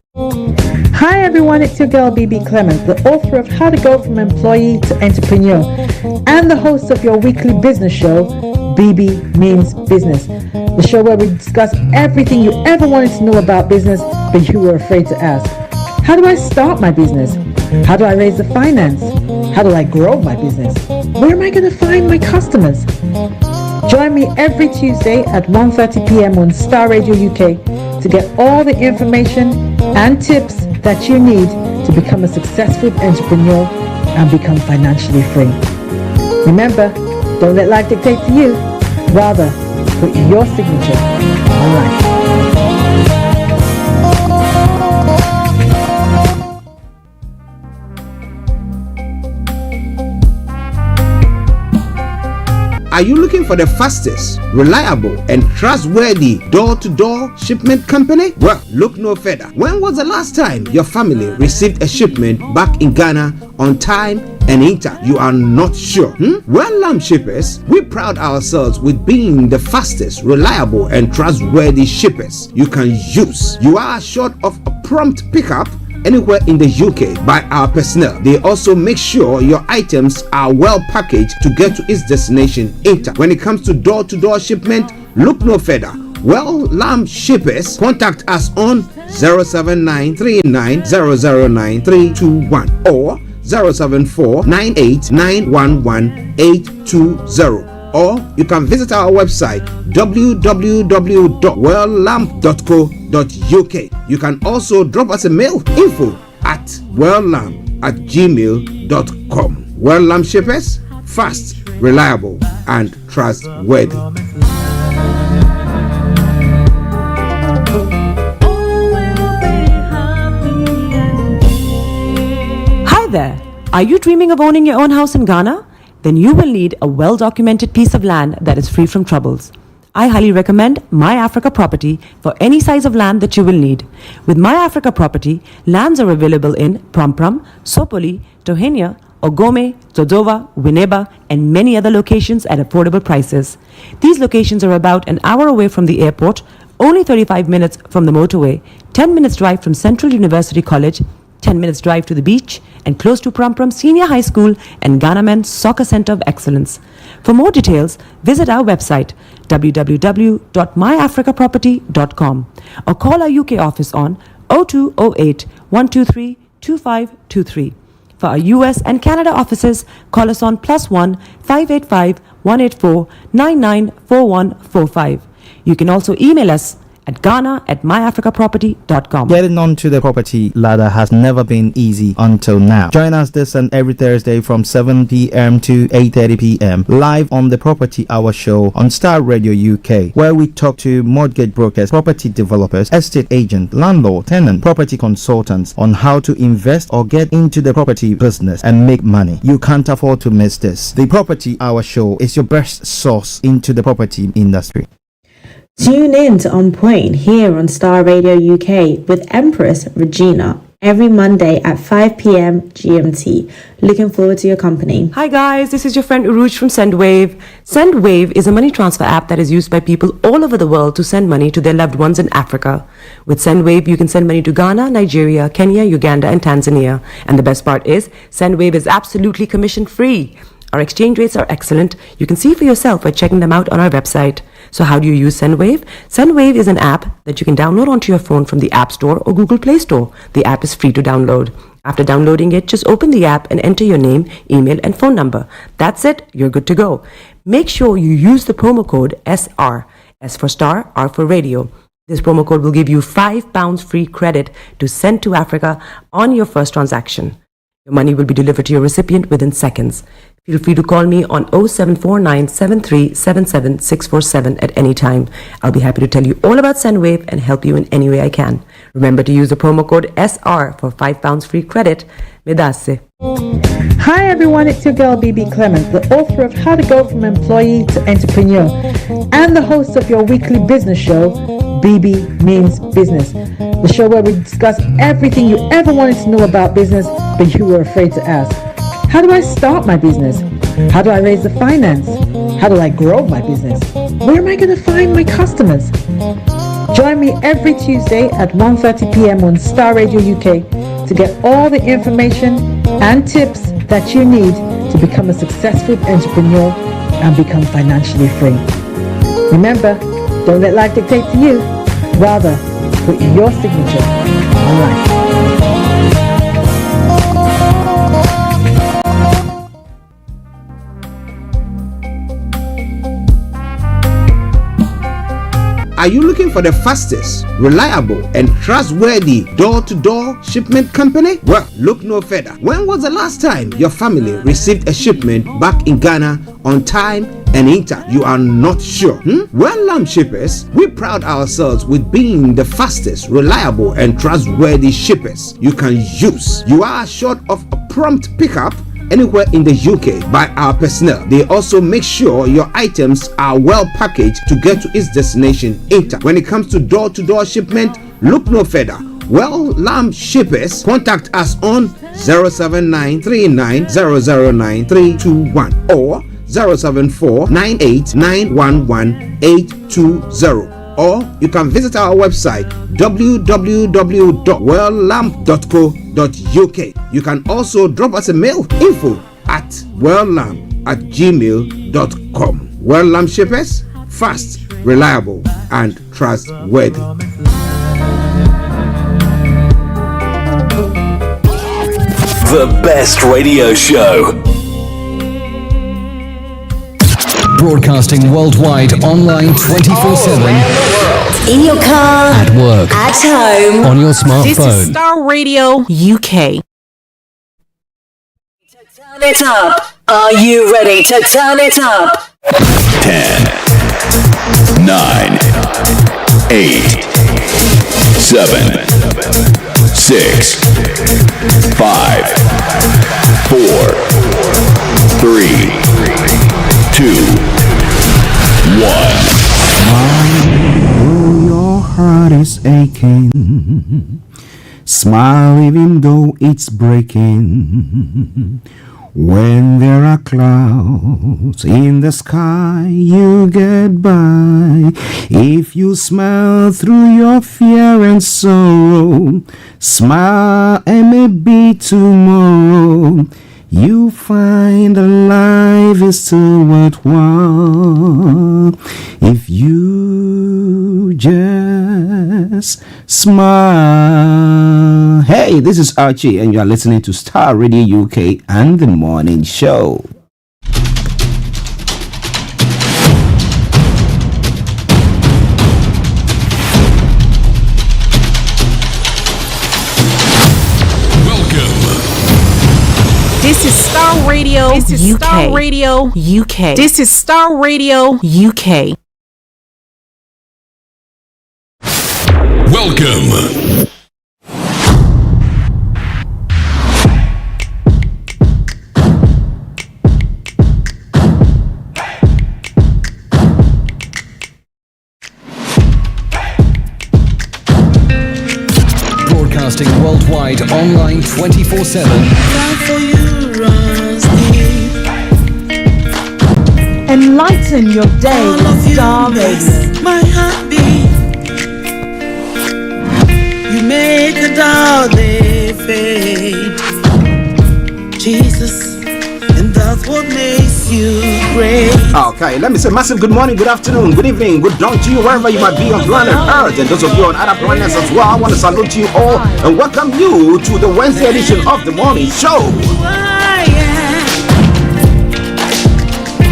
Hi everyone, it's your girl BB Clement, the author of How to Go From Employee to Entrepreneur and the host of your weekly business show, BB Means Business, the show where we discuss everything you ever wanted to know about business but you were afraid to ask. How do I start my business? How do I raise the finance? How do I grow my business? Where am I going to find my customers? Join me every Tuesday at 1:30 p.m. on Starr Radio UK to get all the information and tips that you need to become a successful entrepreneur and become financially free. Remember, don't let life dictate to you. Rather, put your signature on life. Are you looking for the fastest, reliable, and trustworthy door-to-door shipment company? Well, look no further. When was the last time your family received a shipment back in Ghana on time and in time? You are not sure? Well, Lamb Shippers, we pride ourselves with being the fastest, reliable, and trustworthy shippers you can use. You are assured of a prompt pickup anywhere in the UK by our personnel. They also make sure your items are well packaged to get to its destination in time. When it comes to door-to-door shipment, look no further. Well Lamb Shippers, contact us on 07939009321 or 07498911820, or you can visit our website www.welllamp.co.uk. You can also drop us a mail, info@welllamp@gmail.com. Well Lamb Shippers, fast, reliable, and trustworthy. Hi there. Are you dreaming of owning your own house in Ghana? Then you will need a well-documented piece of land that is free from troubles. I highly recommend My Africa Property for any size of land that you will need. With My Africa Property, lands are available in Pram, Sopoli, Tohenia, Ogome, Dodova, Winneba, and many other locations at affordable prices. These locations are about an hour away from the airport, only 35 minutes from the motorway, 10 minutes drive from Central University College, 10 minutes drive to the beach, and close to Pram Senior High School and Ghana Men's Soccer Center of Excellence. For more details, visit our website www.myafricaproperty.com or call our UK office on 0208 123 2523. For our US and Canada offices, call us on +1 585 184 994145. You can also email us at ghana@myafricaproperty.com. Getting onto the property ladder has never been easy until now. Join us this and every Thursday from 7 p.m. to 8:30 p.m. live on the Property Hour Show on Starr Radio UK, where we talk to mortgage brokers, property developers, estate agents, landlord, tenant, property consultants on how to invest or get into the property business and make money. You can't afford to miss this. The Property Hour Show is your best source into the property industry. Tune in to On Point here on Starr Radio UK with Empress Regina every Monday at 5 p.m. GMT. Looking forward to your company. Hi guys, this is your friend Uruj from SendWave. SendWave is a money transfer app that is used by people all over the world to send money to their loved ones in Africa. With SendWave, you can send money to Ghana, Nigeria, Kenya, Uganda, and Tanzania. And the best part is, SendWave is absolutely commission free. Our exchange rates are excellent. You can see for yourself by checking them out on our website. So how do you use SendWave? SendWave is an app that you can download onto your phone from the App Store or Google Play Store. The app is free to download. After downloading it, just open the app and enter your name, email, and phone number. That's it. You're good to go. Make sure you use the promo code SR. S for Star, R for Radio. This promo code will give you £5 free credit to send to Africa on your first transaction. Your money will be delivered to your recipient within seconds. Feel free to call me on 0749 7377 647 at any time. I'll be happy to tell you all about SendWave and help you in any way I can. Remember to use the promo code SR for £5 free credit. Medasse. Hi everyone, it's your girl BB Clement, the author of How to Go From Employee to Entrepreneur and the host of your weekly business show, BB Means Business, the show where we discuss everything you ever wanted to know about business but you were afraid to ask. How do I start my business? How do I raise the finance? How do I grow my business? Where am I going to find my customers? Join me every Tuesday at 1:30 p.m. on Starr Radio UK to get all the information and tips that you need to become a successful entrepreneur and become financially free. Remember, don't let life dictate to you. Rather, put your signature on life. Are you looking for the fastest, reliable, and trustworthy door-to-door shipment company? Well, look no further. When was the last time your family received a shipment back in Ghana on time and intact? You are not sure? Well, Lamb Shippers, we pride ourselves with being the fastest, reliable, and trustworthy shippers you can use. You are assured of a prompt pickup anywhere in the UK by our personnel. They also make sure your items are well packaged to get to its destination intact. When it comes to door-to-door shipment, look no further. Well, Lamb Shippers, contact us on 07939009321 or 07498911820. Or you can visit our website www.welllamp.co.uk. You can also drop us a mail, info@welllamp@gmail.com. Well Lamb Shippers, fast, reliable, and trustworthy. The best radio show. Broadcasting worldwide, online 24/7. In your car, At work, at home, on your This is smartphone. Starr Radio UK. Turn it up. Are you ready to turn it up? 10, 9, 8, 7, 6, 5, 4, 3, 2, 1. Though your heart is aching, smile even though it's breaking. When there are clouds in the sky, you get by. If you smile through your fear and sorrow, smile and maybe tomorrow you find that life is still worthwhile if you just smile. Hey, this is Archie, and you are listening to Starr Radio UK and the Morning Show. This is Starr Radio. This is UK. Starr Radio UK. This is Starr Radio UK. Welcome. Broadcasting worldwide, online 24/7. Enlighten your day with Starr Radio. My heartbeat. You make a darling fade, Jesus, and that's what makes you great. Okay, let me say massive good morning, good afternoon, good evening, good dawn to you wherever you might be on planet Earth, and those of you on other planets as well. I want to salute you all and welcome you to the Wednesday edition of the Morning Show.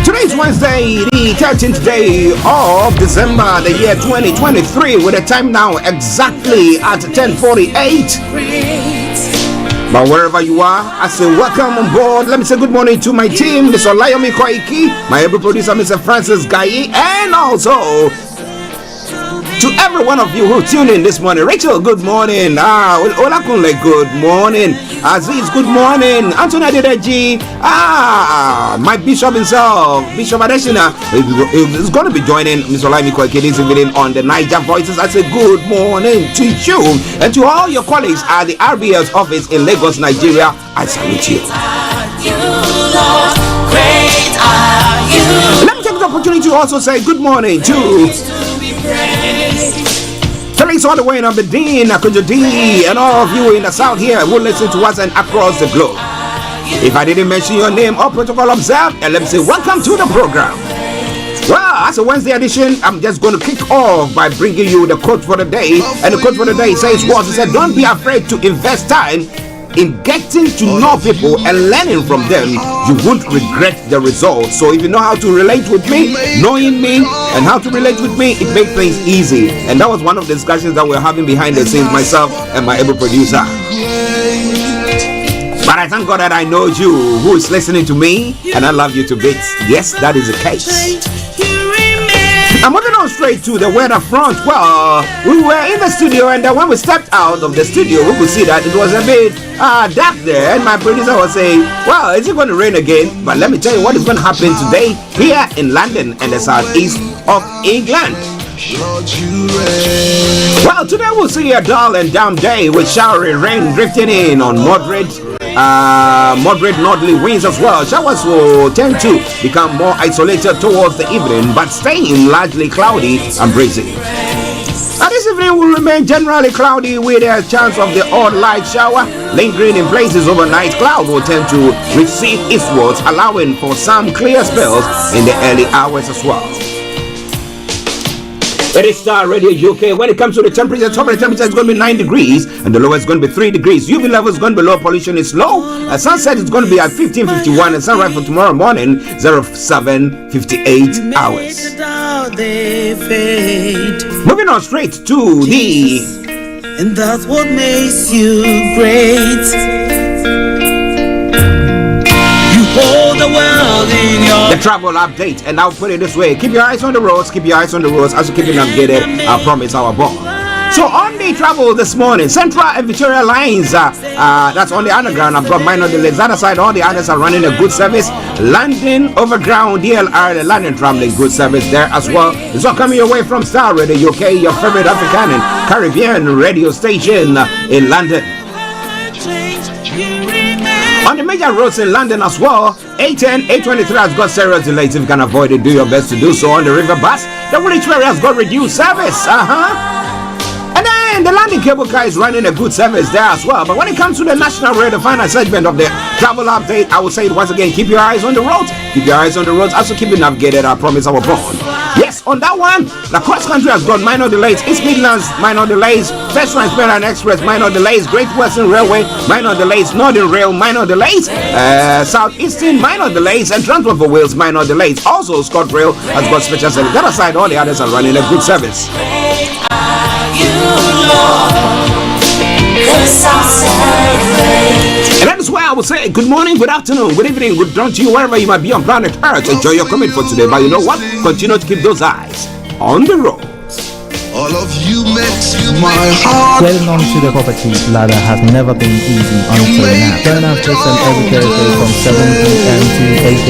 Today's Wednesday, the 13th day of December, the year 2023, with the time now exactly at 10:48. But wherever you are, I say welcome on board. Let me say good morning to my team, Mr. Olayomi Koiki, my able producer, Mr. Francis Gaye, and also to every one of you who tune in this morning. Rachel, good morning. Olakunle, good morning. Aziz, good morning. Anthony Adedeji, my bishop himself, Bishop Adesina, is going to be joining Mr. Olayomi Koiki this evening on the Niger Voices. I say good morning to you and to all your colleagues at the RBS office in Lagos, Nigeria. I salute you. Let me take the opportunity to also say good morning to Felix all the way in Aberdeen, Akunjo D, and all of you in the south here who listen to us and across the globe. If I didn't mention your name or protocol observed, and let me say welcome to the program. Well, as a Wednesday edition, I'm just going to kick off by bringing you the quote for the day. And the quote for the day says what? It said, don't be afraid to invest time in getting to know people and learning from them. You won't regret the results. So if you know how to relate with me, knowing me and how to relate with me, it makes things easy. And that was one of the discussions that we're having behind the scenes, myself and my able producer. But I thank God that I know you who is listening to me, and I love you to bits. Yes, that is the case. I'm moving on straight to the weather front. Well, we were in the studio, and when we stepped out of the studio, we could see that it was a bit dark there. And my producer was saying, well, is it going to rain again? But let me tell you what is going to happen today here in London and the southeast of England. Well, today we'll see a dull and damp day with showery rain drifting in on moderate northerly winds as well. Showers will tend to become more isolated towards the evening, but staying largely cloudy and breezy. Now this evening will remain generally cloudy with a chance of the odd light shower lingering in places overnight. Cloud will tend to recede eastwards, allowing for some clear spells in the early hours as well. It is Starr Radio UK. When it comes to the temperature, top of the temperature is going to be 9 degrees, and the lowest is going to be 3 degrees. UV level is going to be low, pollution is low. Sunset is going to be at 15:51, and sunrise for tomorrow morning 07:58 hours. Moving on straight to and that's what makes you great. Hold the world in your the travel update, and I'll put it this way: keep your eyes on the roads, keep your eyes on the roads as you keep it navigated. I promise our boss. So on the travel this morning, Central and Victoria lines, that's on the underground. I've got minor delays. The other side, all the others are running a good service. London Overground, DLR, the London traveling good service there as well. It's all coming your way from Starr Radio UK, your favorite African and Caribbean radio station in London. On the major roads in London as well, A10, A23 has got serious delays. If you can avoid it, do your best to do so. On the river bus, the Woolwich area has got reduced service. And then the landing cable car is running a good service there as well. But when it comes to the national rail, the final segment of the travel update, I will say it once again: keep your eyes on the roads. Keep your eyes on the roads. Also keep it navigated. I promise our bond. Yes, on that one, the cross country has got minor delays. East Midlands, minor delays. First Transparent Express, minor delays. Great Western Railway, minor delays. Northern Rail, minor delays. Southeastern, minor delays. And Transport for Wales, minor delays. Also, ScotRail has got special service. That aside, all the others are running a good service. And that is why I would say good morning, good afternoon, good evening, good dawn to you wherever you might be on planet Earth. Enjoy your commute for today, but you know what? Continue to keep those eyes on the road. All of you makes my heart. Getting onto the property ladder has never been easy until now. Join us this and every Thursday from 7 p.m. to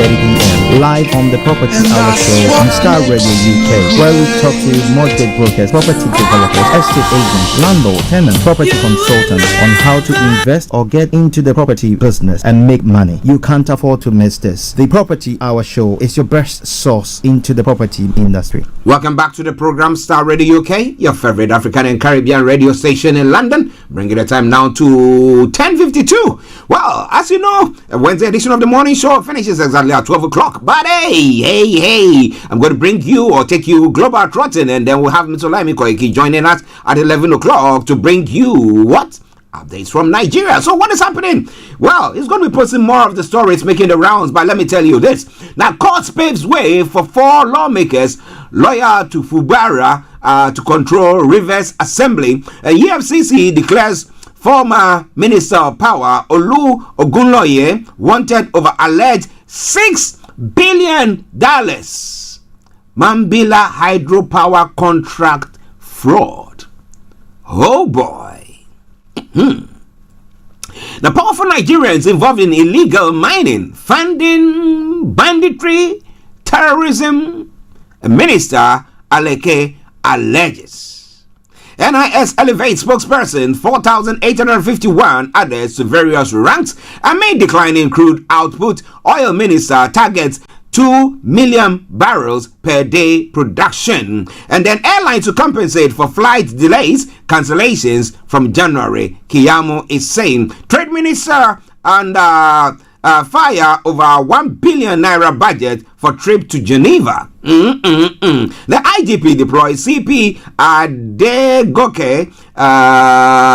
8:30 p.m. live on the Property Hour Show on Starr Radio UK, where we talk to mortgage brokers, property developers, estate agents, landlord, tenant, property consultants on how to invest or get into the property business and make money. You can't afford to miss this. The Property Hour Show is your best source into the property industry. Welcome back to the program Starr Radio UK, your favorite African and Caribbean radio station in London. Bringing the time now to 10:52. Well, as you know, a Wednesday edition of the morning show finishes exactly at 12 o'clock. But hey, I'm going to bring you or take you global trotting, and then we'll have Mr. Olayomi Koiki joining us at 11 o'clock to bring you what? Updates from Nigeria. So what is happening? Well, he's going to be posting more of the stories making the rounds, but let me tell you this. Now, court paves way for 4 lawmakers loyal to Fubara to control Rivers Assembly. EFCC declares former Minister of Power Olu Ogunloye wanted over alleged $6 billion Mambila hydropower contract fraud. Oh boy. The powerful Nigerians involved in illegal mining, funding, banditry, terrorism, Minister Aleke alleges. NIS elevates spokesperson 4,851 others to various ranks amid declining crude output. Oil minister targets 2 million barrels per day production. And then airlines to compensate for flight delays, cancellations from January. Kiyamo is saying trade minister and fire over 1 billion naira budget for trip to Geneva. The IGP deploys CP Adegoke,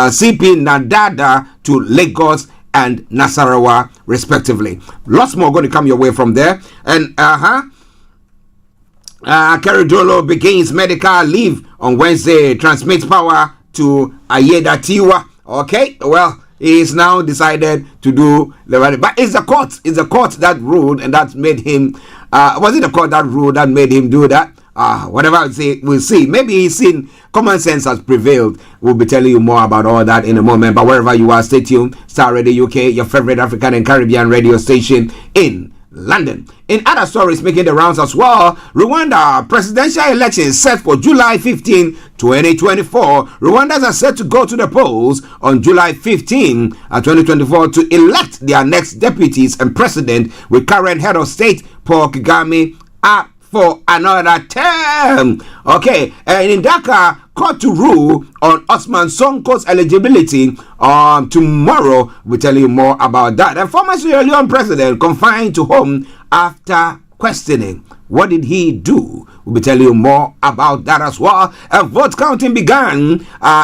CP Nadada to Lagos and Nasarawa respectively. Lots more going to come your way from there. And Keridolo begins medical leave on Wednesday, transmits power to Ayeda Tiwa. Okay, well, he is now decided to do the right, but it's the court that ruled, and that made him was it the court that ruled that made him do that? Whatever I say, we'll see. Maybe he's seen common sense has prevailed. We'll be telling you more about all that in a moment. But wherever you are, stay tuned. Starr Radio UK, your favorite African and Caribbean radio station in London. In other stories making the rounds as well, Rwanda presidential elections set for July 15, 2024. Rwandans are set to go to the polls on July 15, 2024 to elect their next deputies and president, with current head of state Paul Kagame up for another term. Okay, and in Dhaka, court to rule on Osman Sonko's eligibility tomorrow. We'll tell you more about that. And former Sierra Leone president confined to home after questioning. What did he do? We'll be telling you more about that as well. Vote counting began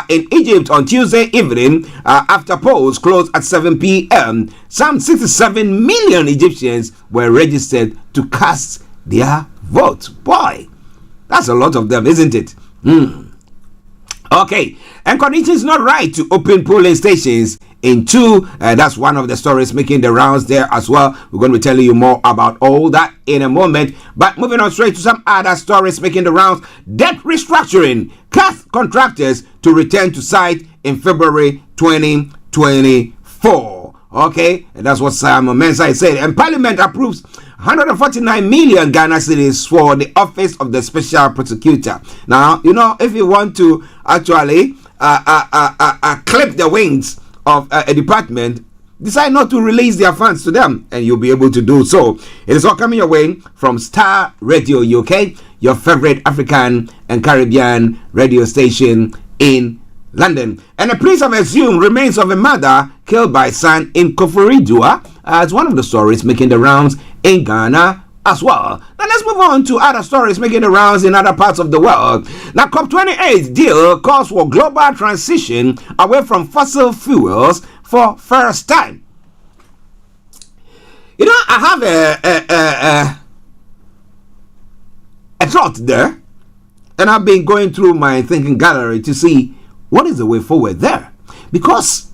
in Egypt on Tuesday evening after polls closed at 7 p.m. Some 67 million Egyptians were registered to cast their vote. Boy, that's a lot of them, isn't it? Okay, and conditions not right to open polling stations in two. That's one of the stories making the rounds there as well. We're going to be telling you more about all that in a moment. But moving on straight to some other stories making the rounds. Debt restructuring casts contractors to return to site in February 2024. Okay, and that's what Simon Mensah said. And Parliament approves 149 million Ghana cedis for the office of the special prosecutor. Now, you know, if you want to actually clip the wings of a department, decide not to release their funds to them, and you'll be able to do so. It is all coming your way from Starr Radio UK, your favorite African and Caribbean radio station in London. And the police have exhumed remains of a mother killed by son in Koforidua as one of the stories making the rounds in Ghana as well. Now let's move on to other stories making the rounds in other parts of the world. Now COP28 deal calls for global transition away from fossil fuels for first time. You know, I have a thought there, and I've been going through my thinking gallery to see what is the way forward there. Because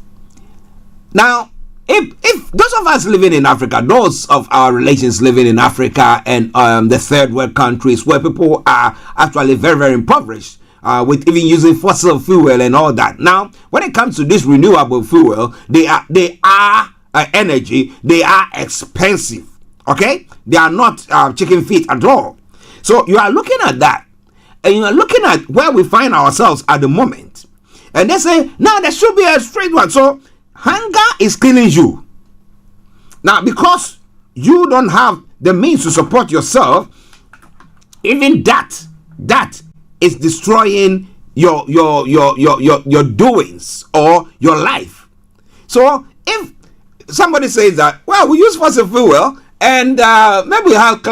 now, if those of us living in Africa, those of our relations living in Africa and the third world countries where people are actually very, very impoverished, with even using fossil fuel and all that. Now, when it comes to this renewable fuel, they are energy, they are expensive. Okay? They are not chicken feet at all. So you are looking at that, and you are looking at where we find ourselves at the moment. And they say, now there should be a straight one. So hunger is killing you. Now, because you don't have the means to support yourself, even that is destroying your doings or your life. So if somebody says that, well, we use fossil fuel and maybe we have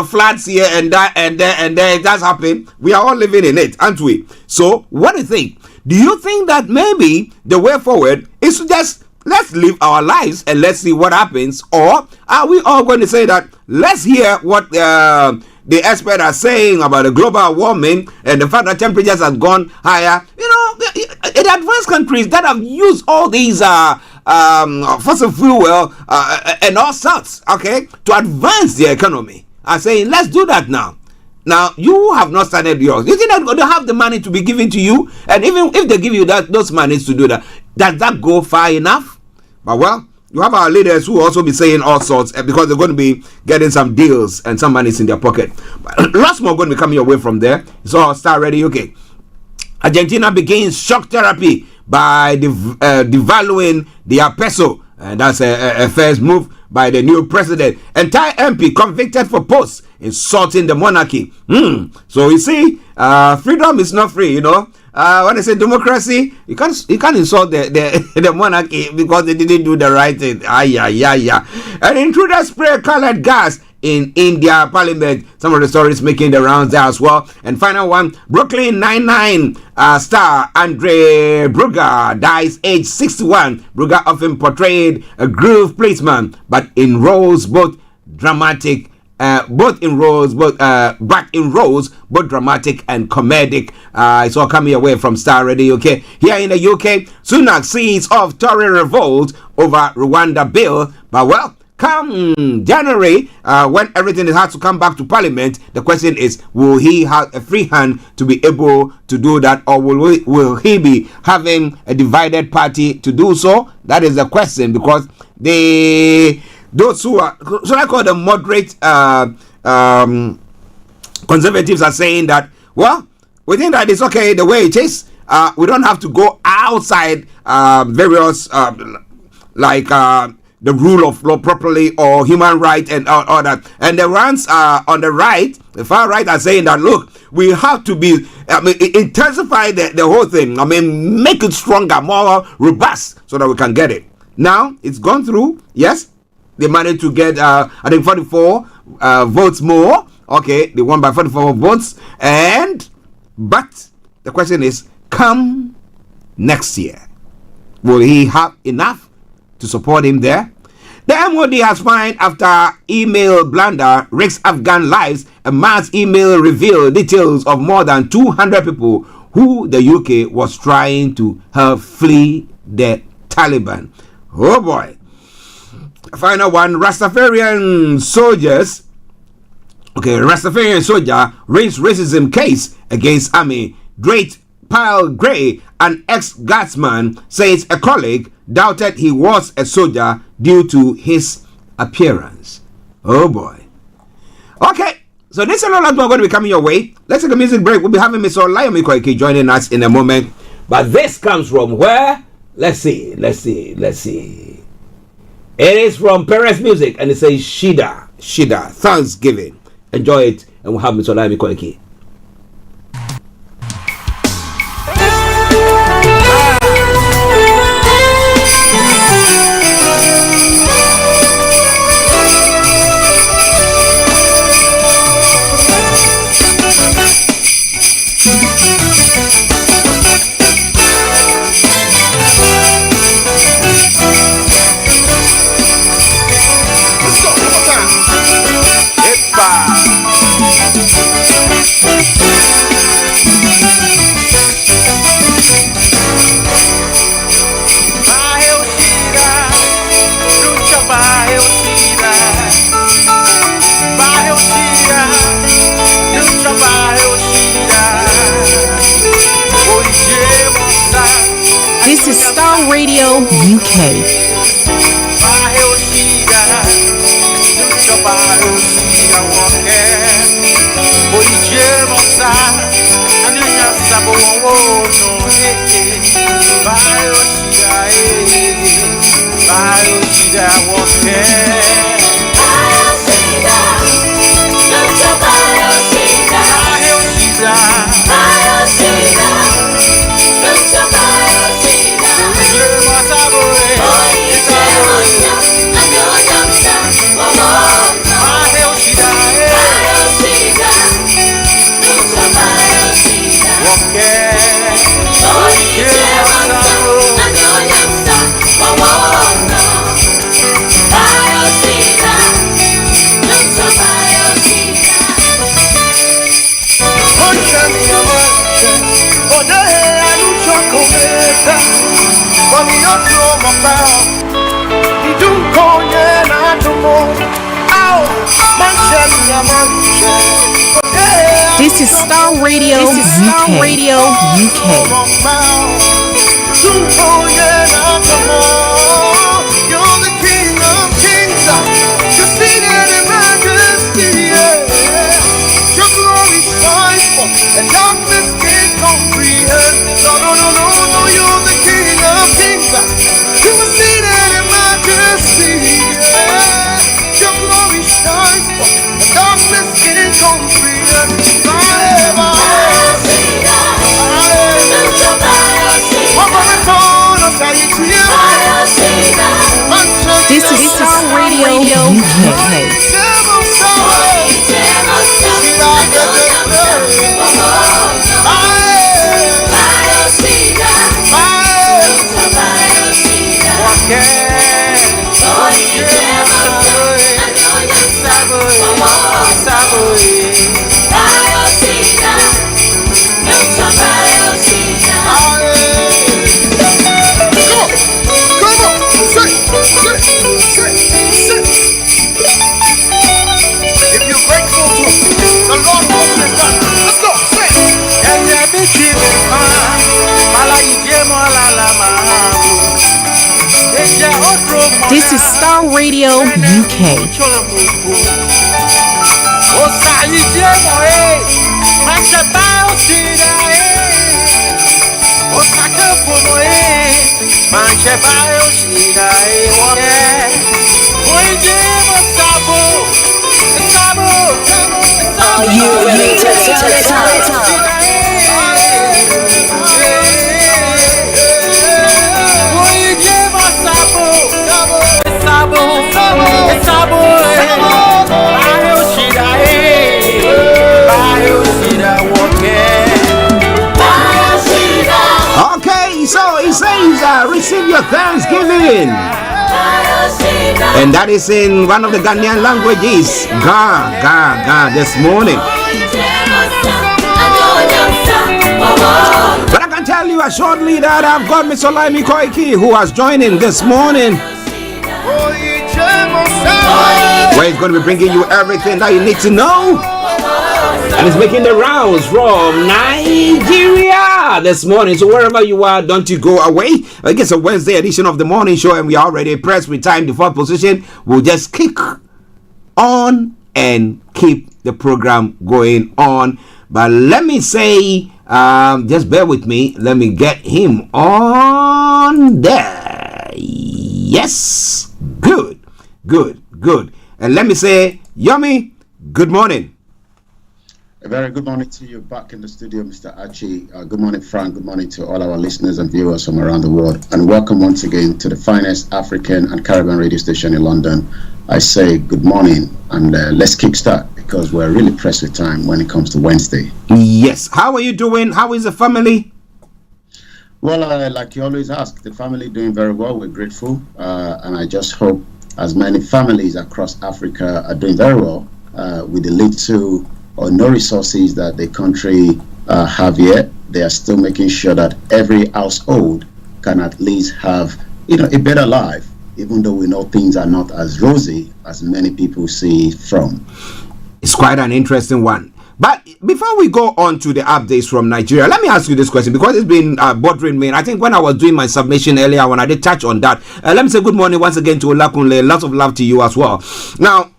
floods here and there and there, it does happen. We are all living in it, aren't we? So what do you think? Do you think that maybe the way forward is to just let's live our lives and let's see what happens? Or are we all going to say that let's hear what the experts are saying about the global warming and the fact that temperatures have gone higher? You know, in advanced countries that have used all these fossil fuel and all sorts, okay, to advance their economy, are saying let's do that now. Now, you have not started yours. You think that they have the money to be given to you? And even if they give you those monies to do that, does that go far enough? But well, you have our leaders who also be saying all sorts because they're going to be getting some deals and some money in their pocket. But lots more going to be coming away from there. It's all Starr Radio UK. Argentina begins shock therapy by devaluing their peso. And that's a first move by the new president. Entire MP convicted for posts insulting the monarchy. So you see, freedom is not free, you know. When I say democracy, you can't insult the monarchy because they didn't do the right thing. And intruder spray colored gas in India Parliament. Some of the stories making the rounds there as well. And final one, Brooklyn Nine-Nine star Andre Brugger dies age 61. Brugger often portrayed a groove policeman, but in roles both dramatic both dramatic and comedic. It's all coming away from Starr Radio UK. Here in the UK, Sunak sees of Tory revolt over Rwanda bill. But well, come January, when everything has to come back to Parliament, the question is, will he have a free hand to be able to do that, or will he be having a divided party to do so? That is the question, because those who are, so I call them moderate conservatives, are saying that, well, we think that it's okay the way it is. We don't have to go outside various the rule of law properly or human rights and all that. And the ones on the right, the far right, are saying that, look, we have to be intensify the whole thing. Make it stronger, more robust, so that we can get it. Now it's gone through. Yes, they managed to get I think 44 votes more. Okay, they won by 44 votes. But the question is, come next year, will he have enough to support him there? The MOD has fined after email blunder risks Afghan lives. A mass email revealed details of more than 200 people who the UK was trying to help flee the Taliban. Oh boy. Final one, Rastafarian soldier raised racism case against army. Great Pile Gray, an ex-guardsman, says a colleague doubted he was a soldier due to his appearance. Oh boy. Okay, so this is a lot more going to be coming your way. Let's take a music break. We'll be having Mr. Olayomi Koiki joining us in a moment. But this comes from where? Let's see. It is from Perez Music and it says Shida, Thanksgiving. Enjoy it and we'll have Mr. Olayomi Koiki. This is Starr Radio UK. This is Starr Radio UK. You're the King of Kings. You're seated in majesty. Your glory shines forth, and darkness can't comprehend. No, you're the King of Kings. You are seated in majesty. Your glory shines forth, and darkness can't comprehend. This is Starr Radio UK. This is Starr Radio UK. Are you ready to he says, receive your thanksgiving. And that is in one of the Ghanaian languages. Ga this morning. But I can tell you shortly that I've got Mr. Olayomi Koiki, who has joined in this morning, where he's going to be bringing you everything that you need to know. And it's making the rounds from Nigeria this morning. So wherever you are, don't you go away. I guess a Wednesday edition of the morning show, and we are already pressed with time. The fourth position. We'll just kick on and keep the program going on. But let me say, just bear with me. Let me get him on there. Yes. Good. And let me say, Yomi, good morning. A very good morning to you back in the studio, Mr. Archie. Good morning, Frank. Good morning to all our listeners and viewers from around the world. And welcome once again to the finest African and Caribbean radio station in London. I say good morning, and let's kickstart because we're really pressed with time when it comes to Wednesday. Yes. How are you doing? How is the family? Well, like you always ask, the family doing very well. We're grateful. And I just hope as many families across Africa are doing very well with the little or no resources that the country have yet. They are still making sure that every household can at least have, a better life, even though we know things are not as rosy as many people see from. It's quite an interesting one. But before we go on to the updates from Nigeria, let me ask you this question because it's been bothering me. And I think when I was doing my submission earlier, when I did touch on that, let me say good morning once again to Olakunle. Lots of love to you as well. Now,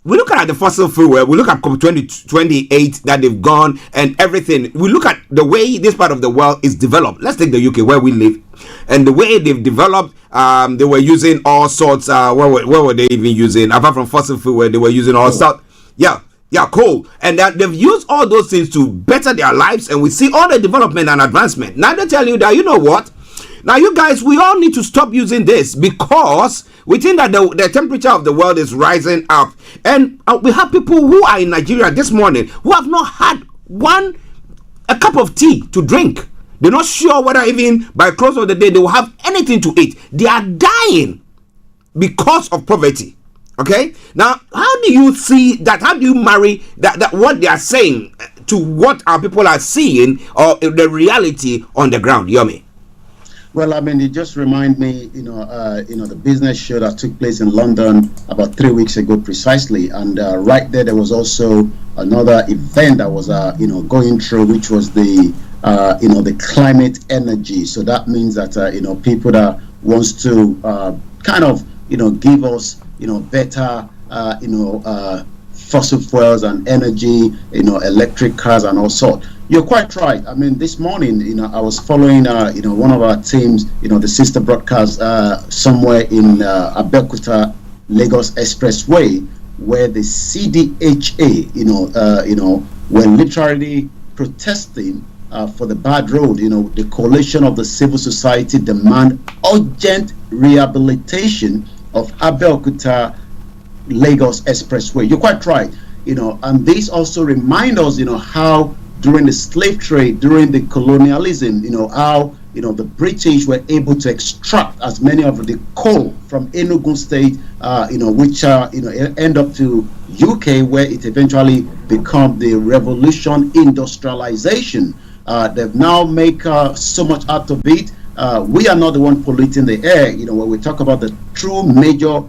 we look at the fossil fuel, we look at COP28 that they've gone and everything. We look at the way this part of the world is developed. Let's take the UK where we live. And the way they've developed, they were using all sorts, what were they even using? Apart from fossil fuel, they were using all sorts. Coal. And that they've used all those things to better their lives. And we see all the development and advancement. Now they tell you that, you know what? Now, you guys, we all need to stop using this because we think that the temperature of the world is rising up. And we have people who are in Nigeria this morning who have not had a cup of tea to drink. They're not sure whether even by close of the day they will have anything to eat. They are dying because of poverty. Okay? Now, how do you see that? How do you marry that what they are saying to what our people are seeing or the reality on the ground, Yomi? Well, I mean, it just reminds me, the business show that took place in London about 3 weeks ago precisely. And right there was also another event that was, going through, which was the climate energy. So that means that, people that wants to give us, better, fossil fuels and energy, electric cars and all sorts. You're quite right. I mean, this morning, I was following, one of our teams, the sister broadcast somewhere in Abeokuta, Lagos Expressway, where the CDHA, were literally protesting for the bad road. The coalition of the civil society demand urgent rehabilitation of Abeokuta, Lagos Expressway. You're quite right. And this also reminds us, how during the slave trade, during the colonialism, how the British were able to extract as many of the coal from Enugu State, which end up to UK, where it eventually become the revolution industrialization. They've now make so much out of it. We are not the one polluting the air. When we talk about the true major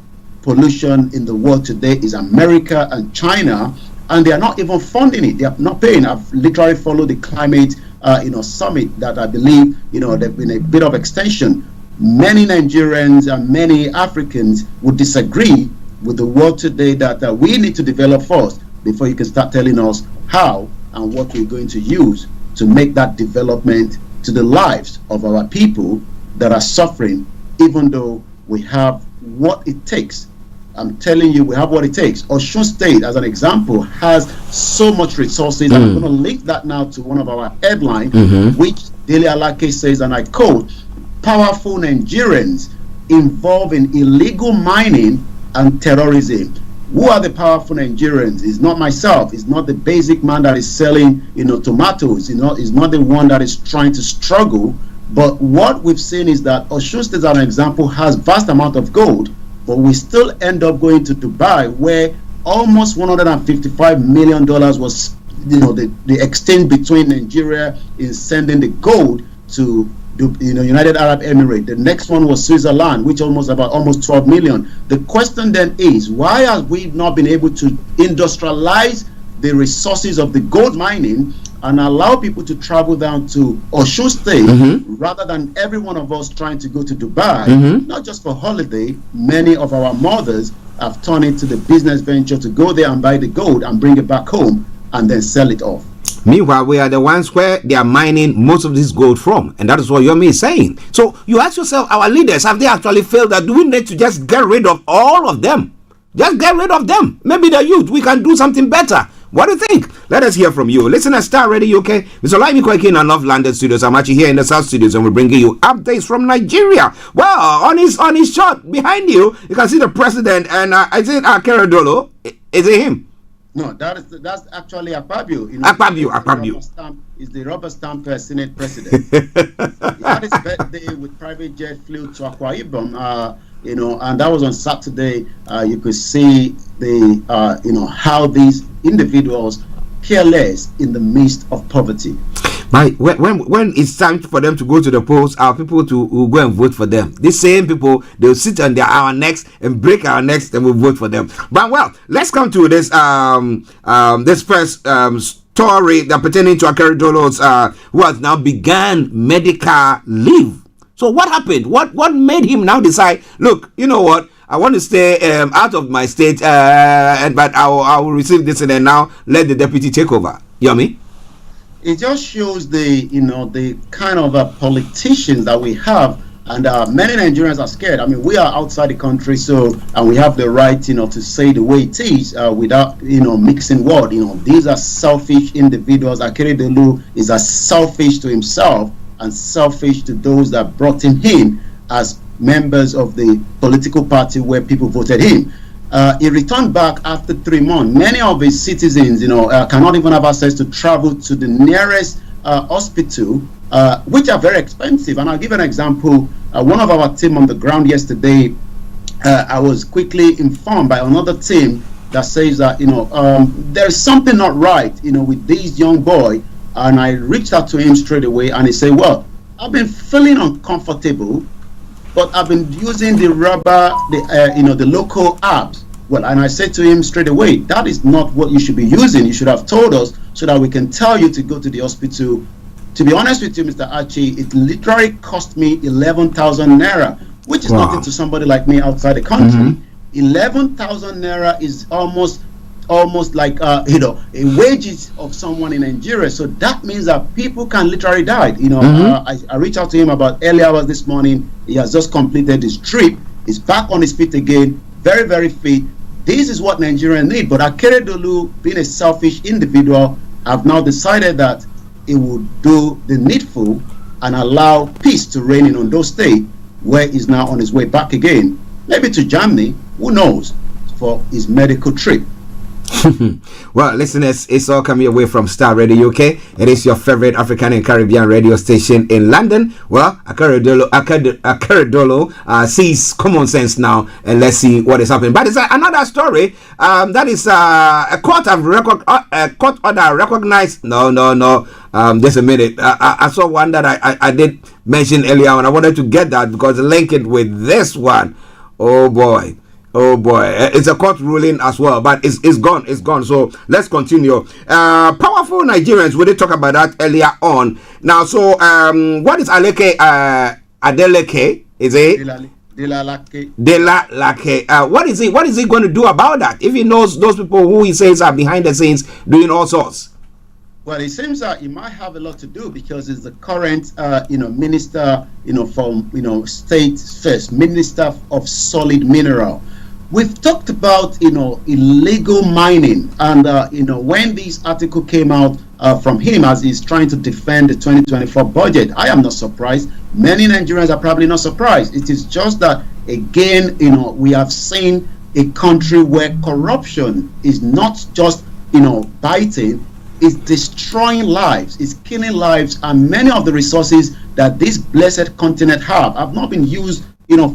pollution in the world today is America and China. And they are not even funding it. They are not paying. I've literally followed the climate, summit that I believe, there've been a bit of extension. Many Nigerians and many Africans would disagree with the world today that we need to develop first before you can start telling us how and what we're going to use to make that development to the lives of our people that are suffering, even though we have what it takes. I'm telling you, we have what it takes. Osun State, as an example, has so much resources. And I'm going to link that now to one of our headlines, which Dele Alake says, and I quote, powerful Nigerians involved in illegal mining and terrorism. Who are the powerful Nigerians? It's not myself. It's not the basic man that is selling, tomatoes. It's not the one that is trying to struggle But what we've seen is that Osun State, as an example, has vast amount of gold, but we still end up going to Dubai, where almost $155 million was, the exchange between Nigeria in sending the gold to United Arab Emirates. The next one was Switzerland, which almost 12 million. The question then is, why have we not been able to industrialize the resources of the gold mining and allow people to travel down to Osun State rather than every one of us trying to go to Dubai, not just for holiday? Many of our mothers have turned it to the business venture to go there and buy the gold and bring it back home and then sell it off. Meanwhile, we are the ones where they are mining most of this gold from, and that is what Yomi is saying. So you ask yourself, our leaders, have they actually failed? That do we need to just get rid of all of them? Just get rid of them. Maybe the youth, we can do something better. What do you think? Let us hear from you. Listen to Starr Radio UK. Mr. Olayomi, Koiki in our North London studios. I'm actually here in the South studios, and we're bringing you updates from Nigeria. Well, on his shot behind you, you can see the president, and I said Akeredolu. Is it him? No, that's actually Akpabio. Akpabio. Is the rubber stamp Senate president. He had his birthday with private jet, flew to Akwa Ibom. And that was on Saturday. You could see the how these individuals care less in the midst of poverty. When it's time for them to go to the polls, our people will go and vote for them. These same people, they'll sit on our necks and break our necks, and we'll vote for them. But well, let's come to this this first story that pertaining to Akeredolu's who has now began medical leave. So what happened? What made him now decide, look, you know what, I want to stay out of my state, but I will receive this, and then now let the deputy take over? Yomi? It just shows the kind of politicians that we have, and many Nigerians are scared. I mean, we are outside the country, and we have the right, to say the way it is without, mixing words. These are selfish individuals. Akeredolu is as selfish to himself and selfish to those that brought him in as members of the political party where people voted him. He returned back after 3 months. Many of his citizens, cannot even have access to travel to the nearest hospital, which are very expensive. And I'll give an example. One of our team on the ground yesterday, I was quickly informed by another team that says that, there's something not right, with this young boy. And I reached out to him straight away, and he said, well, I've been feeling uncomfortable, but I've been using the the local apps. Well, and I said to him straight away, that is not what you should be using. You should have told us so that we can tell you to go to the hospital. To be honest with you, Mr. Archie, it literally cost me 11,000 naira, which is nothing to somebody like me outside the country. 11,000 naira is almost like a wages of someone in Nigeria. So that means that people can literally die. I reached out to him about early hours this morning. He has just completed his trip. He's back on his feet again, very, very fit. This is what Nigeria need. But Akeredolu, being a selfish individual, have now decided that he will do the needful and allow peace to reign in Ondo State, where he's now on his way back again, maybe to Germany, who knows, for his medical trip. Well, listeners, it's all coming away from Starr Radio UK. It is your favorite African and Caribbean radio station in London. Well, Akeredolu sees common sense now, and let's see what is happening. But it's another story. That is a court order recognized. No. Just a minute. I saw one that I did mention earlier, and I wanted to get that because link it with this one. Oh boy, it's a court ruling as well, but it's gone. So let's continue. Powerful Nigerians, we did talk about that earlier on. Now, so what is Adeleke? Is it Delalake? What is he going to do about that if he knows those people who he says are behind the scenes doing all sorts? Well, it seems that he might have a lot to do because he's the current, minister, from, state first, minister of solid mineral. We've talked about, illegal mining, and, when this article came out from him as he's trying to defend the 2024 budget, I am not surprised. Many Nigerians are probably not surprised. It is just that, again, we have seen a country where corruption is not just, biting. is destroying lives, is killing lives, and many of the resources that this blessed continent have not been used,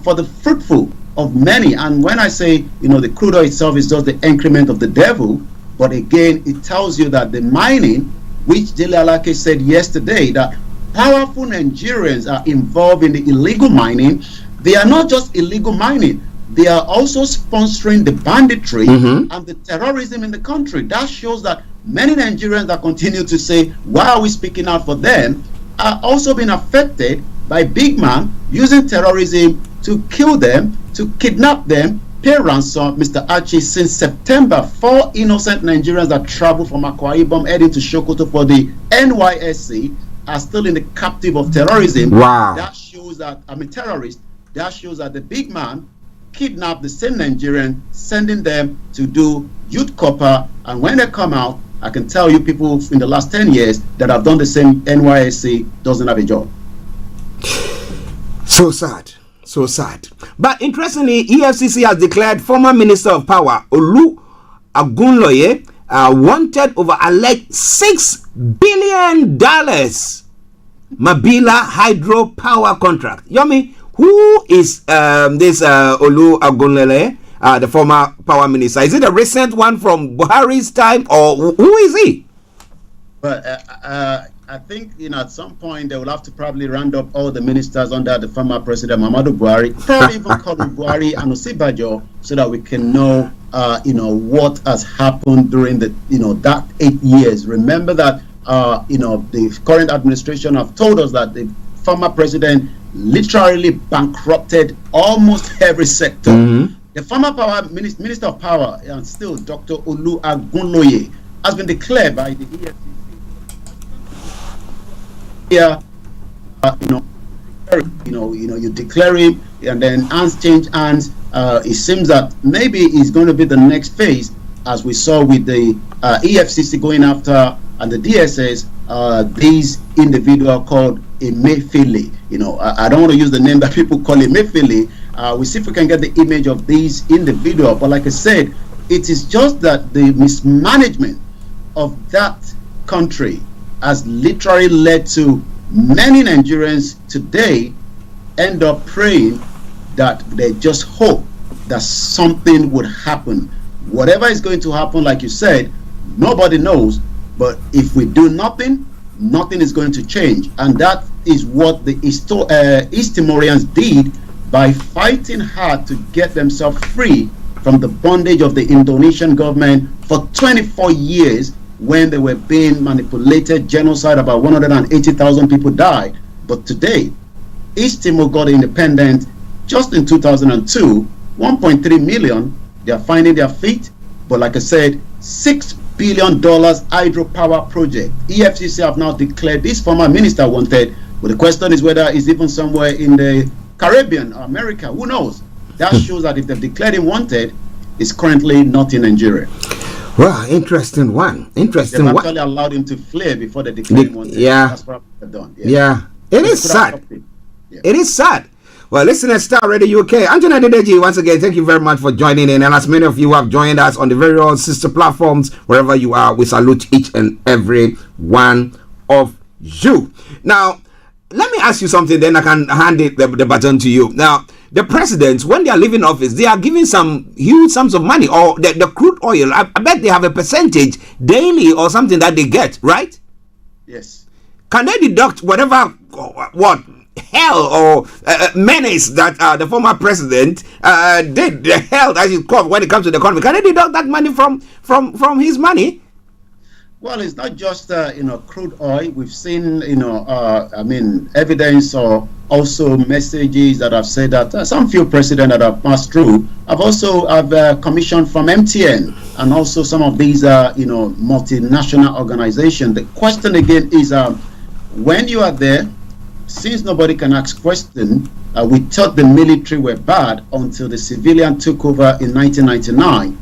for the fruitful of many. And when I say, the crude oil itself is just the increment of the devil, but again, it tells you that the mining, which Dele Alake said yesterday, that powerful Nigerians are involved in the illegal mining. They are not just illegal mining, they are also sponsoring the banditry and the terrorism in the country. That shows that many Nigerians that continue to say, why are we speaking out for them, are also being affected by big man using terrorism to kill them, to kidnap them, pay ransom. Mr. Archie, since September, 4 innocent Nigerians that traveled from Akwa Ibom heading to Sokoto for the NYSC are still in the captive of terrorism. Wow. That shows that, terrorists, that shows that the big man kidnapped the same Nigerian, sending them to do youth copper, and when they come out, I can tell you people in the last 10 years that have done the same NYSC doesn't have a job. So sad. So sad. But interestingly, EFCC has declared former Minister of Power Olayomi wanted over alleged $6 billion Mabila hydro power contract. Yomi, who is this Olayomi, the former power minister? Is it a recent one from Buhari's time, or who is he? But I think, at some point they will have to probably round up all the ministers under the former president Muhammadu Buhari, probably even call them Buhari and Osibajo, so that we can know, what has happened during the, that 8 years. Remember that, the current administration have told us that the former president literally bankrupted almost every sector. The former minister of power, and still Dr. Olayomi, has been declared by the EFCC. You declare him, and then hands change hands. It seems that maybe it's going to be the next phase, as we saw with the EFCC going after and the DSS, these individual called Emefiele. I don't want to use the name that people call Emefiele. We see if we can get the image of these individuals. But like I said, it is just that the mismanagement of that country has literally led to many Nigerians today end up praying that they just hope that something would happen. Whatever is going to happen, like you said, nobody knows. But if we do nothing, nothing is going to change. And that is what the East Timorians did by fighting hard to get themselves free from the bondage of the Indonesian government for 24 years, when they were being manipulated, genocide, about 180,000 people died. But today, East Timor got independent just in 2002, 1.3 million, they are finding their feet. But like I said, $6 billion hydropower project. EFCC have now declared this former minister wanted, but the question is whether he's even somewhere in the Caribbean or America, who knows? That shows that if they've declared him wanted, he's currently not in Nigeria. Well, interesting one. Interesting They've one. actually allowed him to flee before they declared him wanted. Yeah. That's what they've done. Yeah. It is sad. It is sad. Well, listen at Starr Radio UK. Anthony Adedeji, once again, thank you very much for joining in. And as many of you have joined us on the various sister platforms, wherever you are, we salute each and every one of you. Now, let me ask you something, then I can hand the baton to you. Now, the presidents, when they are leaving office, they are giving some huge sums of money, or the crude oil. I bet they have a percentage daily or something that they get, right? Yes. Can they deduct whatever, hell or menace that the former president did, the hell that is called when it comes to the economy? Can they deduct that money from his money? Well, it's not just crude oil. We've seen evidence or also messages that have said that some few presidents that have passed through have also commissioned from MTN and also some of these multinational organizations. The question again is when you are there, since nobody can ask questions, we thought the military were bad until the civilian took over in 1999.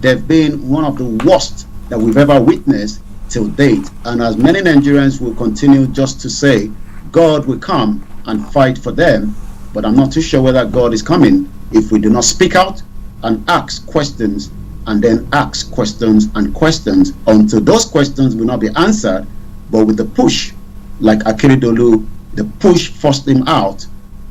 They've been one of the worst that we've ever witnessed till date. And as many Nigerians will continue just to say, God will come and fight for them. But I'm not too sure whether God is coming if we do not speak out and ask questions and then ask questions and questions until those questions will not be answered. But with the push, like Akeredolu, the push forced him out.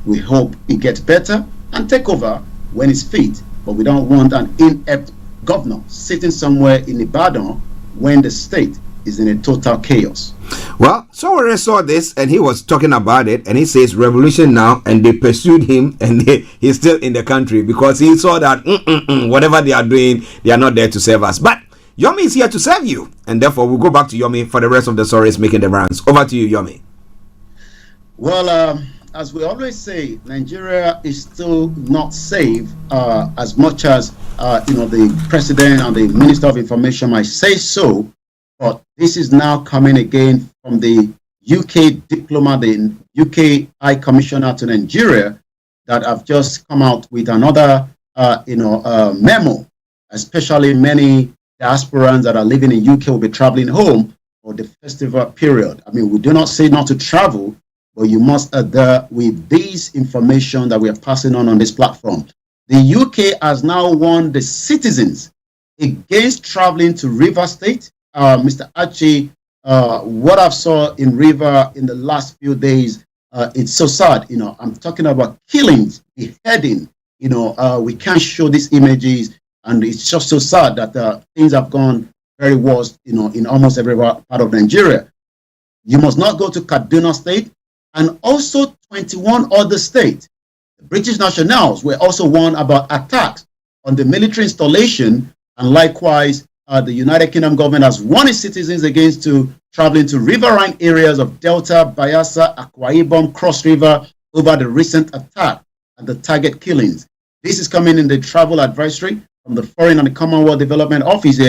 We hope he gets better and take over when he's fit. But we don't want an inept governor sitting somewhere in Ibadan when the state is in a total chaos. Well, Sowore saw this and he was talking about it, and he says revolution now, and they pursued him, and he's still in the country because he saw that whatever they are doing, they are not there to serve us. But Yomi is here to serve you, and therefore we'll go back to Yomi for the rest of the stories making the rounds. Over to you, Yomi. Well, as we always say, Nigeria is still not safe as much as the president and the minister of information might say so. But this is now coming again from the UK diplomat, the UK High Commissioner to Nigeria, that have just come out with another, memo. Especially many diasporans that are living in UK will be traveling home for the festival period. I mean, we do not say not to travel, but you must adhere with this information that we are passing on this platform. The UK has now warned the citizens against traveling to River State. Mr. Archie, what I've saw in River in the last few days, it's so sad. I'm talking about killings, beheading. We can't show these images, and it's just so sad that things have gone very worse, in almost every part of Nigeria. You must not go to Kaduna State, and also 21 other states. The British nationals were also warned about attacks on the military installation, and likewise, the United Kingdom government has warned its citizens against traveling to riverine areas of Delta, Bayelsa, Akwa Ibom, Cross River over the recent attack and the target killings. This is coming in the travel advisory from the Foreign and the Commonwealth Development Office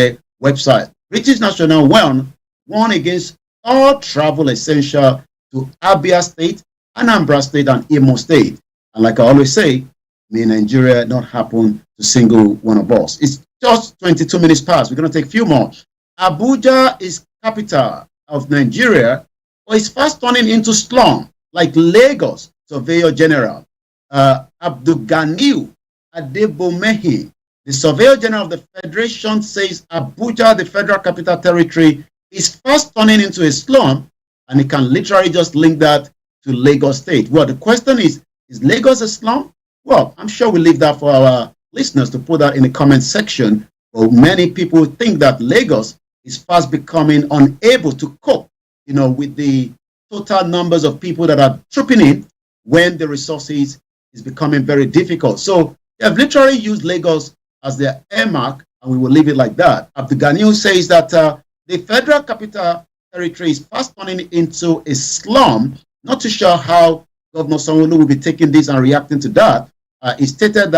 website. British national warn against all travel essential to Abia State, Anambra State, and Imo State. And like I always say, may Nigeria not happen to single one of us. It's just 22 minutes past. We're going to take a few more. Abuja is capital of Nigeria, but it's fast turning into slum, like Lagos Surveyor General Abdulganiu Adebomehi, the Surveyor General of the Federation, says Abuja, the Federal Capital Territory, is fast turning into a slum, and it can literally just link that to Lagos State. Well, the question is Lagos a slum? Well, I'm sure we'll leave that for our listeners to put that in the comment section. But many people think that Lagos is fast becoming unable to cope, with the total numbers of people that are trooping in when the resources is becoming very difficult. So they have literally used Lagos as their earmark, and we will leave it like that. Abdulganiu says that the Federal Capital Territory is fast turning into a slum. Not too sure how Governor Sanwo-Olu will be taking this and reacting to that. He stated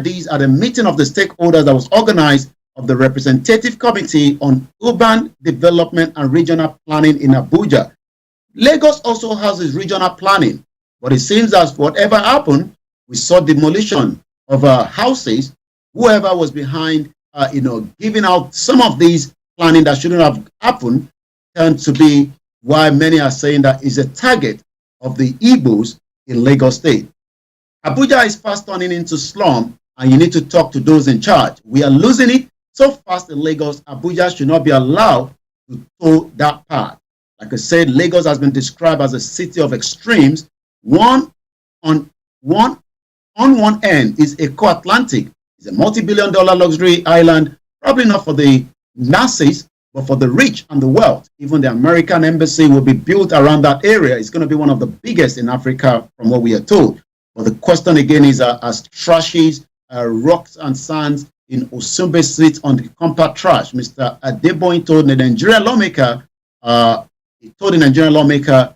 these at a meeting of the stakeholders that was organized of the Representative Committee on Urban Development and Regional Planning in Abuja. Lagos also has its regional planning, but it seems that whatever happened, we saw demolition of houses. Whoever was behind, giving out some of these planning that shouldn't have happened, turned to be why many are saying that is a target of the Igbos in Lagos State. Abuja is fast turning into slum, and you need to talk to those in charge. We are losing it so fast in Lagos. Abuja should not be allowed to toe that path. Like I said, Lagos has been described as a city of extremes. On one end is Eko Atlantic. It's a multi-billion-dollar luxury island, probably not for the masses, but for the rich and the wealth. Even the American embassy will be built around that area. It's going to be one of the biggest in Africa, from what we are told. But the question again is, as trashes, rocks and sands in Osumbe Street on the compact trash, Mr. Adeboyin told the Nigerian lawmaker,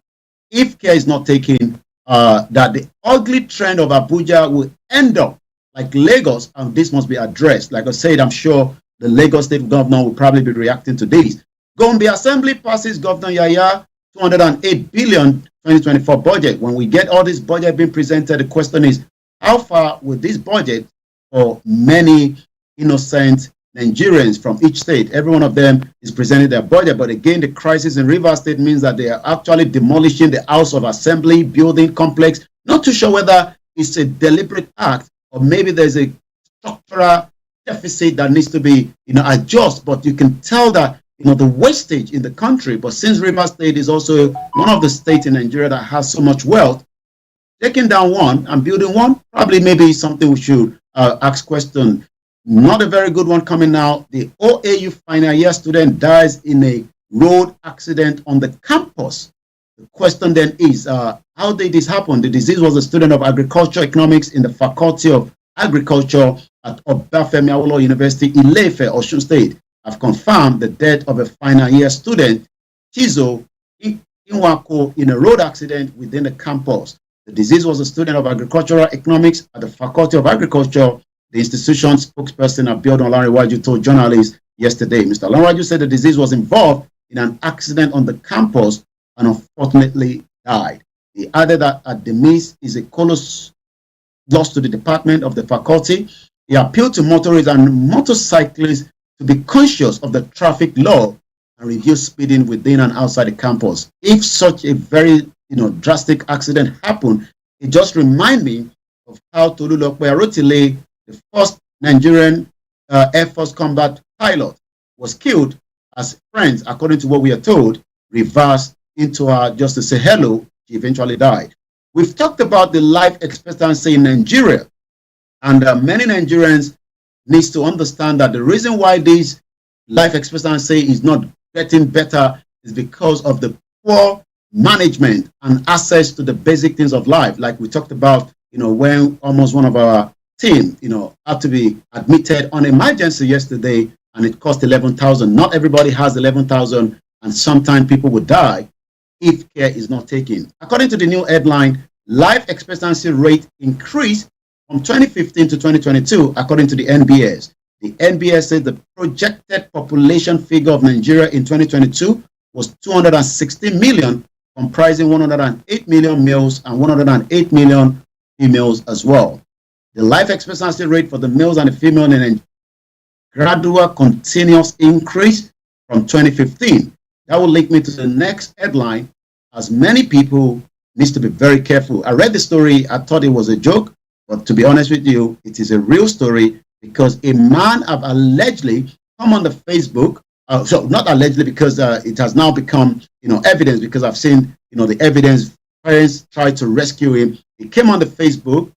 if care is not taken, that the ugly trend of Abuja will end up like Lagos, and this must be addressed. Like I said, I'm sure the Lagos State Governor will probably be reacting to this. Gombe Assembly passes Governor Yaya 208 billion 2024 budget. When we get all this budget being presented, the question is, how far will this budget for many innocent Nigerians from each state? Every one of them is presenting their budget, but again, the crisis in Rivers State means that they are actually demolishing the House of Assembly building complex. Not too sure whether it's a deliberate act or maybe there's a structural deficit that needs to be, adjusted, but you can tell that, the wastage in the country. But since Rivers State is also one of the states in Nigeria that has so much wealth, taking down one and building one, probably maybe something we should ask question. Not a very good one coming now. The OAU final year student dies in a road accident on the campus. The question then is, how did this happen? The deceased was a student of agriculture economics in the Faculty of Agriculture at Obafemi Awolowo University, Ile-Ife, Osun State. Have confirmed the death of a final year student, Chizo Inwako, in a road accident within the campus. The deceased was a student of agricultural economics at the Faculty of Agriculture. The institution's spokesperson, Abiodun Olanrewaju, told journalists yesterday. Mr. Olanrewaju said the deceased was involved in an accident on the campus and unfortunately died. He added that at the miss is a colossal loss to the department of the faculty. He appealed to motorists and motorcyclists to be conscious of the traffic law and reduce speeding within and outside the campus. If such a very drastic accident happened, it just reminds me of how Tolulokpe Arotile, the first Nigerian Air Force combat pilot, was killed as friends, according to what we are told, reversed into her just to say hello. She eventually died. We've talked about the life expectancy in Nigeria, and many Nigerians needs to understand that the reason why this life expectancy is not getting better is because of the poor management and access to the basic things of life. Like we talked about, when almost one of our team, had to be admitted on emergency yesterday, and it cost 11,000. Not everybody has 11,000, and sometimes people would die if care is not taken. According to the new headline, life expectancy rate increased from 2015 to 2022, according to the NBS. The NBS said the projected population figure of Nigeria in 2022 was 260 million, comprising 108 million males and 108 million females as well. The life expectancy rate for the males and the females in a gradual continuous increase from 2015. That will link me to the next headline, as many people need to be very careful. I read the story, I thought it was a joke, but to be honest with you, it is a real story, because a man have allegedly come on the Facebook, so not allegedly, because it has now become, evidence, because I've seen, the evidence. Parents tried to rescue him. He came on the Facebook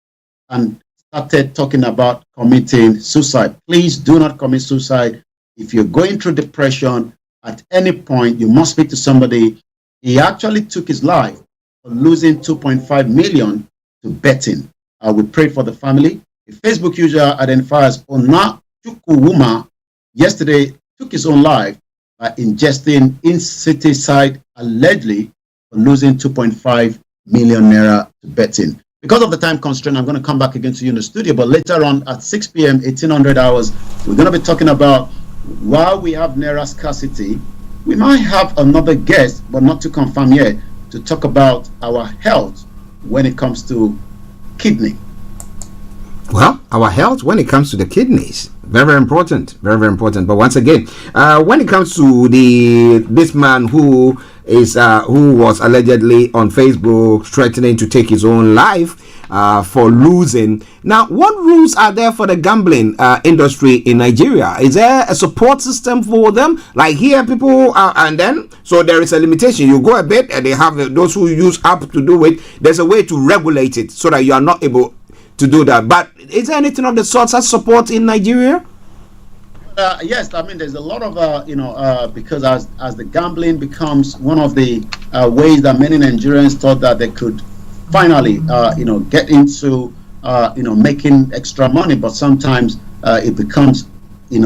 and started talking about committing suicide. Please do not commit suicide. If you're going through depression, at any point, you must speak to somebody. He actually took his life for losing 2.5 million to betting. We pray for the family. A Facebook user identified as Ona Chukwuma yesterday took his own life by ingesting insecticide, allegedly for losing 2.5 million naira to betting. Because of the time constraint, I'm going to come back again to you in the studio, but later on at 6 p.m., 1800 hours, we're going to be talking about, while we have naira scarcity, we might have another guest, but not to confirm yet, to talk about our health when it comes to kidney. Well, our health when it comes to the kidneys, very, very important, very, very important. But once again, when it comes to this man who was allegedly on Facebook threatening to take his own life for losing. Now, what rules are there for the gambling industry in Nigeria? Is there a support system for them? Like here, people and then so there is a limitation. You go a bit, and they have those who use app to do it. There's a way to regulate it so that you are not able to do that. But is there anything of the sort as support in Nigeria? Yes, I mean, there's a lot of, because as the gambling becomes one of the ways that many Nigerians thought that they could finally, get into, making extra money, but sometimes it becomes,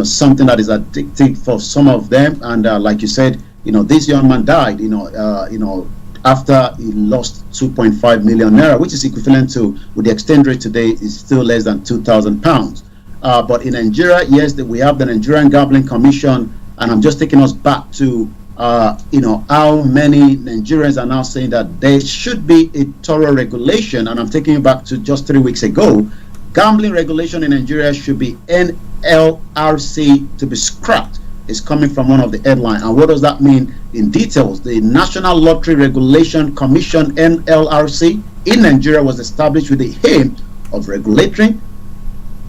something that is addictive for some of them. And like you said, this young man died, after he lost 2.5 million naira, which is equivalent to, with the exchange rate today, is still less than 2,000 pounds. But in Nigeria, yes, we have the Nigerian Gambling Commission, and I'm just taking us back to, how many Nigerians are now saying that there should be a thorough regulation, and I'm taking you back to just 3 weeks ago. Gambling regulation in Nigeria should be NLRC to be scrapped. Is coming from one of the headlines. And what does that mean in details? The National Lottery Regulation Commission, NLRC, in Nigeria was established with the aim of regulating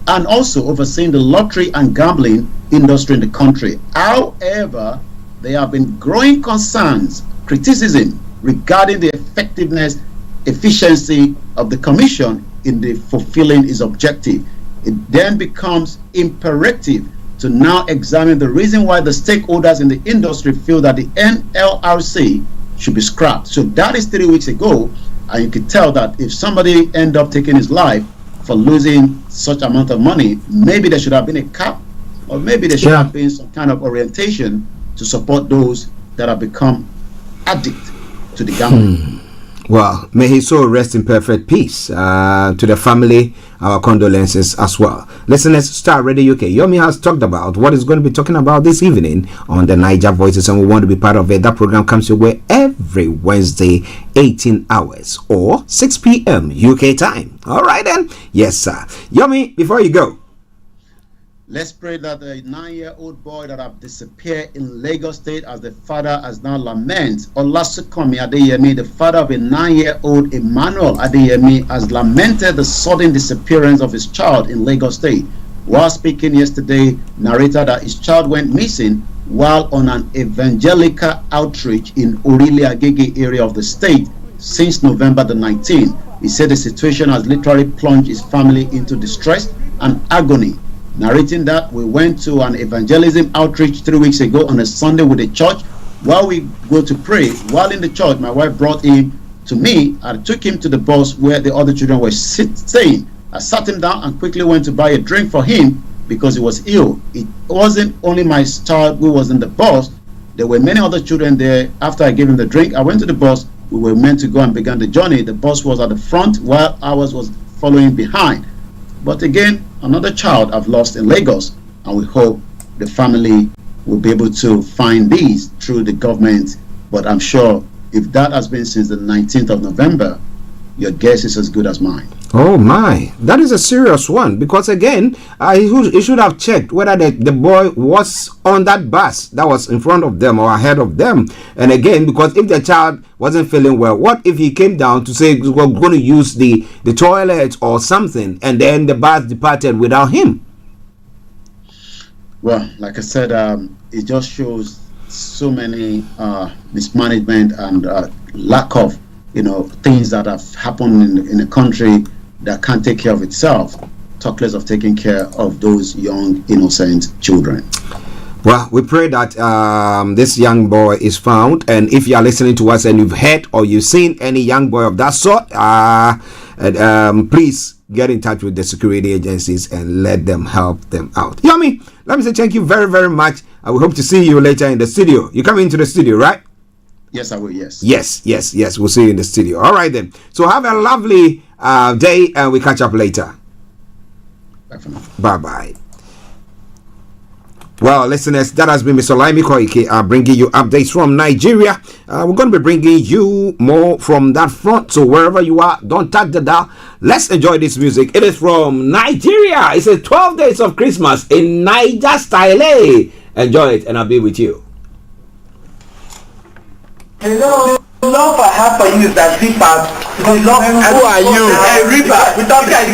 and also overseeing the lottery and gambling industry in the country. However, there have been growing concerns, criticism regarding the effectiveness, efficiency of the commission in the fulfilling its objective. It then becomes imperative to now examine the reason why the stakeholders in the industry feel that the NLRC should be scrapped. So that is 3 weeks ago, and you could tell that if somebody end up taking his life for losing such amount of money, maybe there should have been a cap, or maybe there should have been some kind of orientation to support those that have become addicted to the gambling. Well, may his soul rest in perfect peace. To the family, our condolences as well. Listeners, Starr Radio UK, Yomi has talked about what he's going to be talking about this evening on the Niger Voices, and we want to be part of it. That program comes your way every Wednesday, 18 hours or 6 p.m. UK time. All right then. Yes, sir. Yomi, before you go, let's pray that the 9-year-old boy that have disappeared in Lagos State, as the father has now lamented, Olasukomi Adeyemi, the father of a 9-year-old Emmanuel Adeyemi, has lamented the sudden disappearance of his child in Lagos State. While speaking yesterday, narrated that his child went missing while on an evangelical outreach in Orile Agege area of the state since November the 19th. He said the situation has literally plunged his family into distress and agony. Narrating that we went to an evangelism outreach 3 weeks ago on a Sunday with the church. While we go to pray, while in the church, my wife brought him to me. I took him to the bus where the other children were staying. I sat him down and quickly went to buy a drink for him because he was ill. It wasn't only my child who was in the bus. There were many other children there. After I gave him the drink, I went to the bus. We were meant to go and begin the journey. The bus was at the front while ours was following behind. But again, another child I've lost in Lagos, and we hope the family will be able to find these through the government. But I'm sure if that has been since the 19th of November, your guess is as good as mine. oh my, that is a serious one, because again, he should have checked whether the boy was on that bus that was in front of them or ahead of them. And again, because if the child wasn't feeling well, what if he came down to say we're going to use the toilet or something, and then the bus departed without him? Well, like I said, it just shows so many mismanagement and lack of things that have happened in the country that can't take care of itself, talk less of taking care of those young innocent children. Well, we pray that this young boy is found, and if you are listening to us and you've heard or you've seen any young boy of that sort, please get in touch with the security agencies and let them help them out. Yomi, let me say thank you very, very much. I will hope to see you later in the studio. You come into the studio, right? Yes, I will, yes. Yes. We'll see you in the studio. All right, then. So have a lovely day, and we catch up later. Bye for now. Bye-bye. Well, listeners, that has been Mr. Olayomi Koiki bringing you updates from Nigeria. We're going to be bringing you more from that front. So wherever you are, don't touch the dial. Let's enjoy this music. It is from Nigeria. It's a 12 days of Christmas in Niger style. Enjoy it, and I'll be with you. Hello. The love I have for you is that Reaper. Who are you? Hey, Reaper. We talk guys.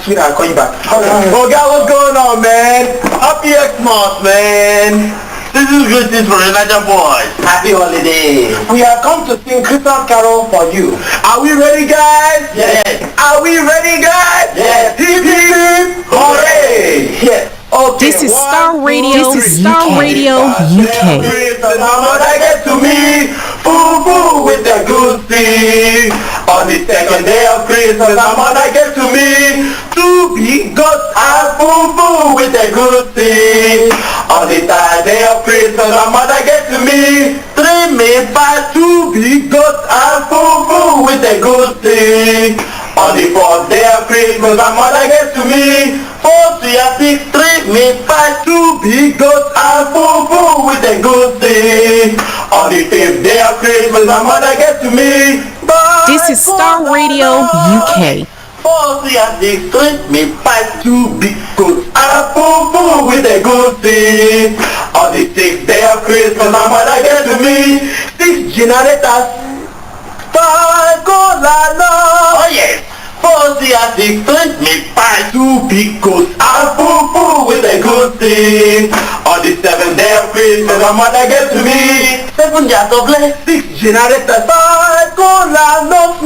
Sweet, I'll call you back. Oh, God, what's going on, man? Happy Xmas, man. This is greetings for the Niger boys. Happy holiday. We have come to sing Christmas carol for you. Are we ready, guys? Yes. Are we ready, guys? Yes. Hip, hip, hip. Hooray. Yes. Okay, this is Starr Radio. This is Starr Radio UK. I get to me, boo with the good thing. On the second day of Christmas, I get to me, 2 big goats and boo with the good thing. On the third day of Christmas, I get to me, 3 meat pies, 2 big goats and boo with the good thing. On the 4th day of Christmas, I get to me, 4 6 3 meat pies, 2 big goats and boo with a good thing. On the 5th day of Christmas, my mother gets to me. This is Starr Radio UK. 4 6 3 meat pies, 2 big goats and boo with a good thing. On the 6th day of Christmas, my mother gets to me. 6 generators, 5 cola, oh yes. 4 6 me 5 2 because I'm full with a good thing. On the 7th day of Christmas, my mother gave to me 7 jars of blessings, 6 generators, 5 cola, no.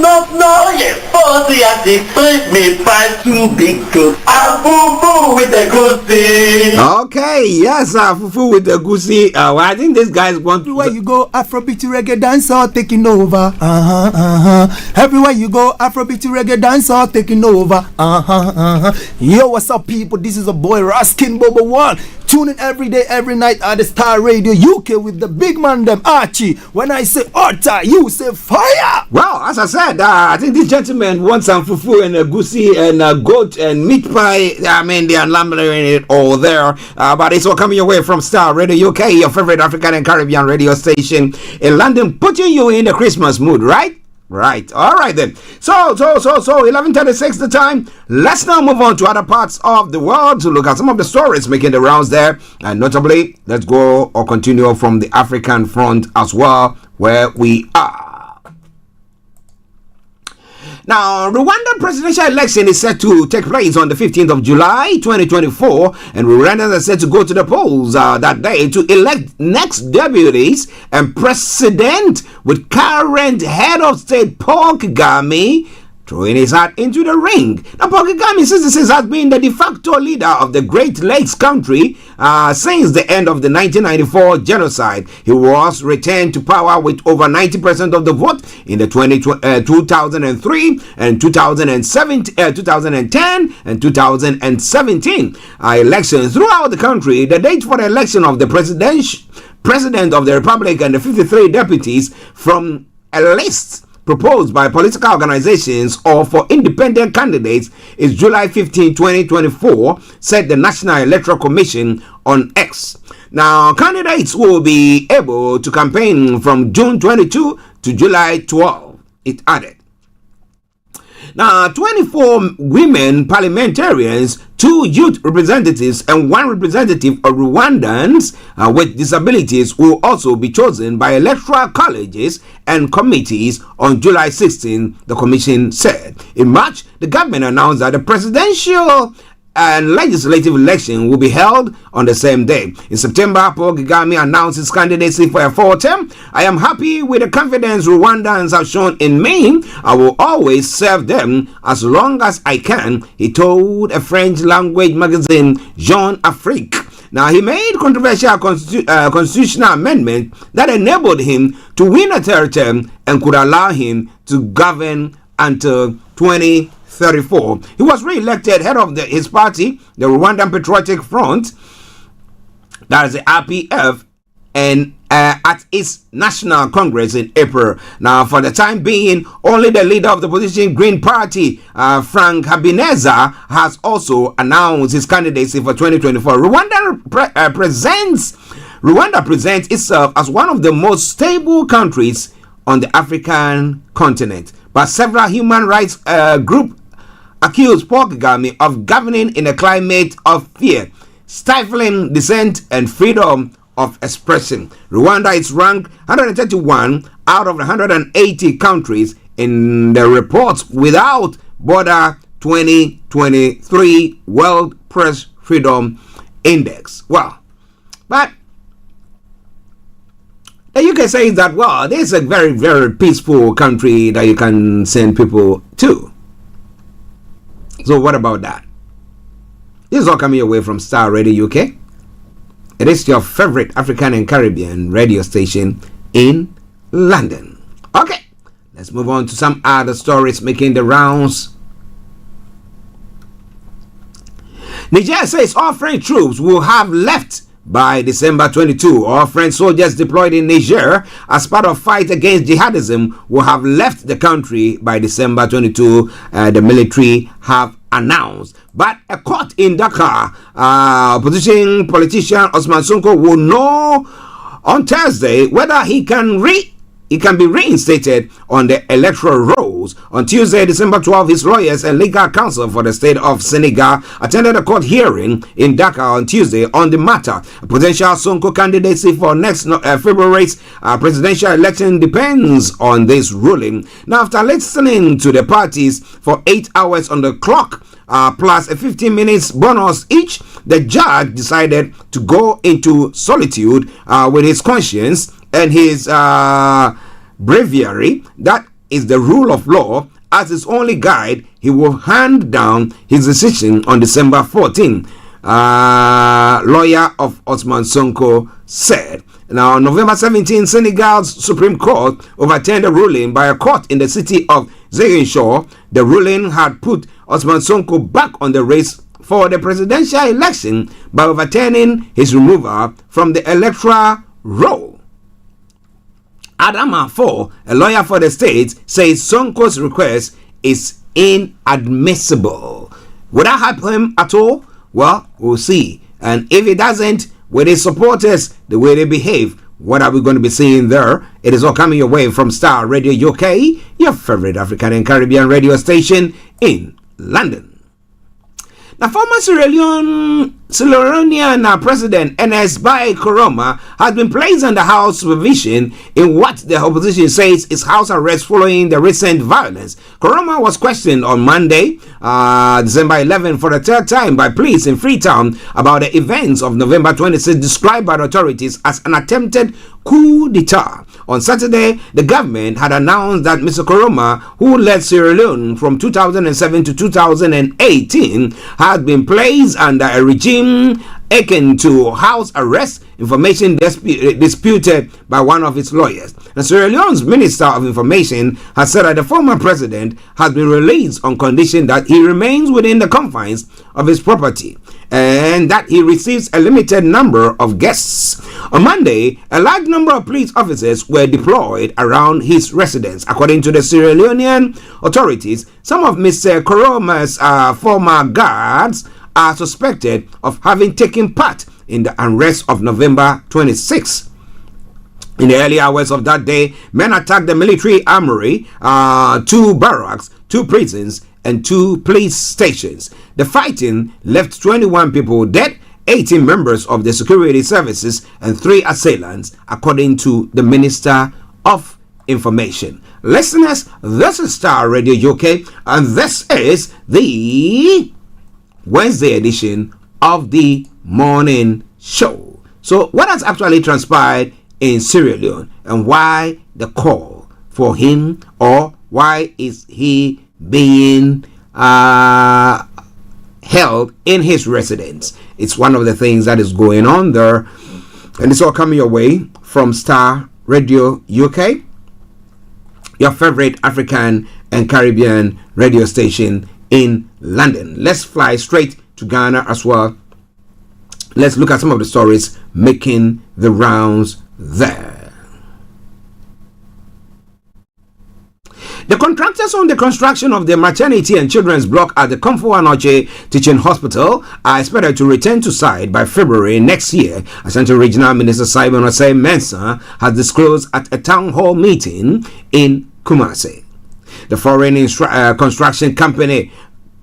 Oh yeah, 4 6 me 5 2 because I'm full with a good thing. Okay, yes, Fufu with the goosey. Well, I think these guys want to. Everywhere you go, Afrobeat reggae dancer taking over. Everywhere you go, Afrobeat reggae dancer taking over. Yo, what's up, people? This is a boy Raskin Bobo One. Tune in every day, every night at the Star Radio UK with the big man them Archie. When I say Otta, you say fire. Well, as I said, I think this gentleman wants some fufu and a goosey and a goat and meat pie. I mean, they are lumbering it all there. But it's all coming your way from Star Radio UK, your favorite African and Caribbean radio station in London, putting you in the Christmas mood, right? Right. All right then. So 11:36 the time. Let's now move on to other parts of the world to look at some of the stories making the rounds there. And notably, let's go or continue from the African front as well, where we are. Now, Rwandan presidential election is set to take place on the 15th of July, 2024, and Rwandans are set to go to the polls that day to elect next deputies and president, with current head of state Paul Kagame throwing his hat into the ring. Now, Paul Kagame since has been the de facto leader of the Great Lakes country since the end of the 1994 genocide. He was returned to power with over 90% of the vote in the 2003 and 2010 and 2017 elections throughout the country. The date for the election of the president of the Republic and the 53 deputies from a list proposed by political organizations or for independent candidates is July 15, 2024, said the National Electoral Commission on X. Now, candidates will be able to campaign from June 22 to July 12, it added. Now, 24 women parliamentarians, 2 youth representatives, and 1 representative of Rwandans with disabilities will also be chosen by electoral colleges and committees on July 16, the commission said. In March, the government announced that the presidential and legislative election will be held on the same day. In September, Paul Kagame announced his candidacy for a 4th term. I am happy with the confidence Rwandans have shown in me. I will always serve them as long as I can, he told a French language magazine, Jeune Afrique. Now, he made controversial constitutional amendment that enabled him to win a 3rd term and could allow him to govern until 2034. He was re-elected head of his party, the Rwandan Patriotic Front, that is the RPF, and at its National Congress in April. Now, for the time being, only the leader of the opposition Green Party, Frank Habineza, has also announced his candidacy for 2024. Rwanda presents itself as one of the most stable countries on the African continent, but several human rights groups accused Paul Kagame of governing in a climate of fear, stifling dissent and freedom of expression. Rwanda is ranked 131 out of 180 countries in the Reports Without Border 2023 World Press Freedom Index. Well, but the UK says that, well, this is a very, very peaceful country that you can send people to. So what about that? This is all coming away from Star Radio UK. It is your favorite African and Caribbean radio station in London. Okay, let's move on to some other stories making the rounds. Nigeria says all French troops will have left by December 22. All French soldiers deployed in Niger as part of fight against jihadism will have left the country by December 22, the military have announced. But a court in Dakar, opposition politician Osman Sonko will know on Thursday whether he can he can be reinstated on the electoral rolls. On Tuesday, December 12, his lawyers and legal counsel for the state of Senegal attended a court hearing in Dakar on Tuesday on the matter. A potential Sonko candidacy for next February's presidential election depends on this ruling. Now, after listening to the parties for 8 hours on the clock, plus a 15 minutes bonus each, the judge decided to go into solitude with his conscience and his breviary. That is the rule of law. As his only guide, he will hand down his decision on December 14. Lawyer of Ousmane Sonko said. Now, on November 17, Senegal's Supreme Court overturned a ruling by a court in the city of Ziguinchor. The ruling had put Ousmane Sonko back on the race for the presidential election by overturning his removal from the electoral roll. Adama 4, a lawyer for the state, says Sonko's request is inadmissible. Would that help him at all? Well, we'll see. And if it doesn't, with his supporters, the way they behave, what are we going to be seeing there? It is all coming your way from Starr Radio UK, your favorite African and Caribbean radio station in London. Now, former Sierra Leonean President Ernest Bai Koroma has been placed under house supervision in what the opposition says is house arrest following the recent violence. Koroma was questioned on Monday, December 11, for the third time by police in Freetown about the events of November 26, described by the authorities as an attempted coup d'etat. On Saturday, the government had announced that Mr. Koroma, who led Sierra Leone from 2007 to 2018, had been placed under a regime akin to house arrest, information disputed by one of its lawyers. The Sierra Leone's Minister of Information has said that the former president has been released on condition that he remains within the confines of his property and that he receives a limited number of guests. On Monday, a large number of police officers were deployed around his residence. According to the Sierra Leonean authorities, some of Mr. Koroma's former guards are suspected of having taken part in the unrest of November 26. In the early hours of that day, men attacked the military armory, 2 barracks, 2 prisons, and 2 police stations. The fighting left 21 people dead, 18 members of the security services, and 3 assailants, according to the Minister of Information. Listeners, this is Starr Radio UK, and this is the Wednesday edition of the morning show. So, what has actually transpired in Sierra Leone, and why the call for him, or why is he being held in his residence? It's one of the things that is going on there, and it's all coming your way from Starr Radio UK, your favorite African and Caribbean radio station in London. Let's fly straight to Ghana as well. Let's look at some of the stories making the rounds there. The contractors on the construction of the maternity and children's block at the Komfo Anokye Teaching Hospital are expected to return to site by February next year, Ashanti Regional Minister Simon Osei Mensah has disclosed at a town hall meeting in Kumasi. The foreign construction company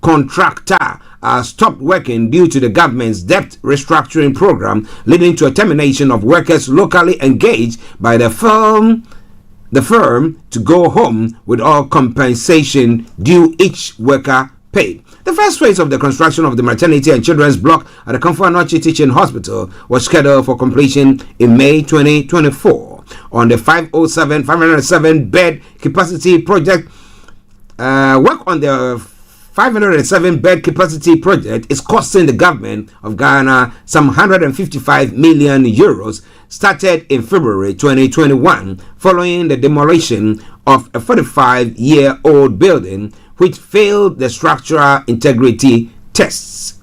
contractor stopped working due to the government's debt restructuring program, leading to a termination of workers locally engaged by the firm to go home with all compensation due each worker paid. The first phase of the construction of the maternity and children's block at the Komfo Anokye Teaching Hospital was scheduled for completion in May 2024. On the 507 bed capacity project, work on the 507 bed capacity project is costing the government of Ghana some 155 million euros, started in February 2021 following the demolition of a 45-year-old building which failed the structural integrity tests.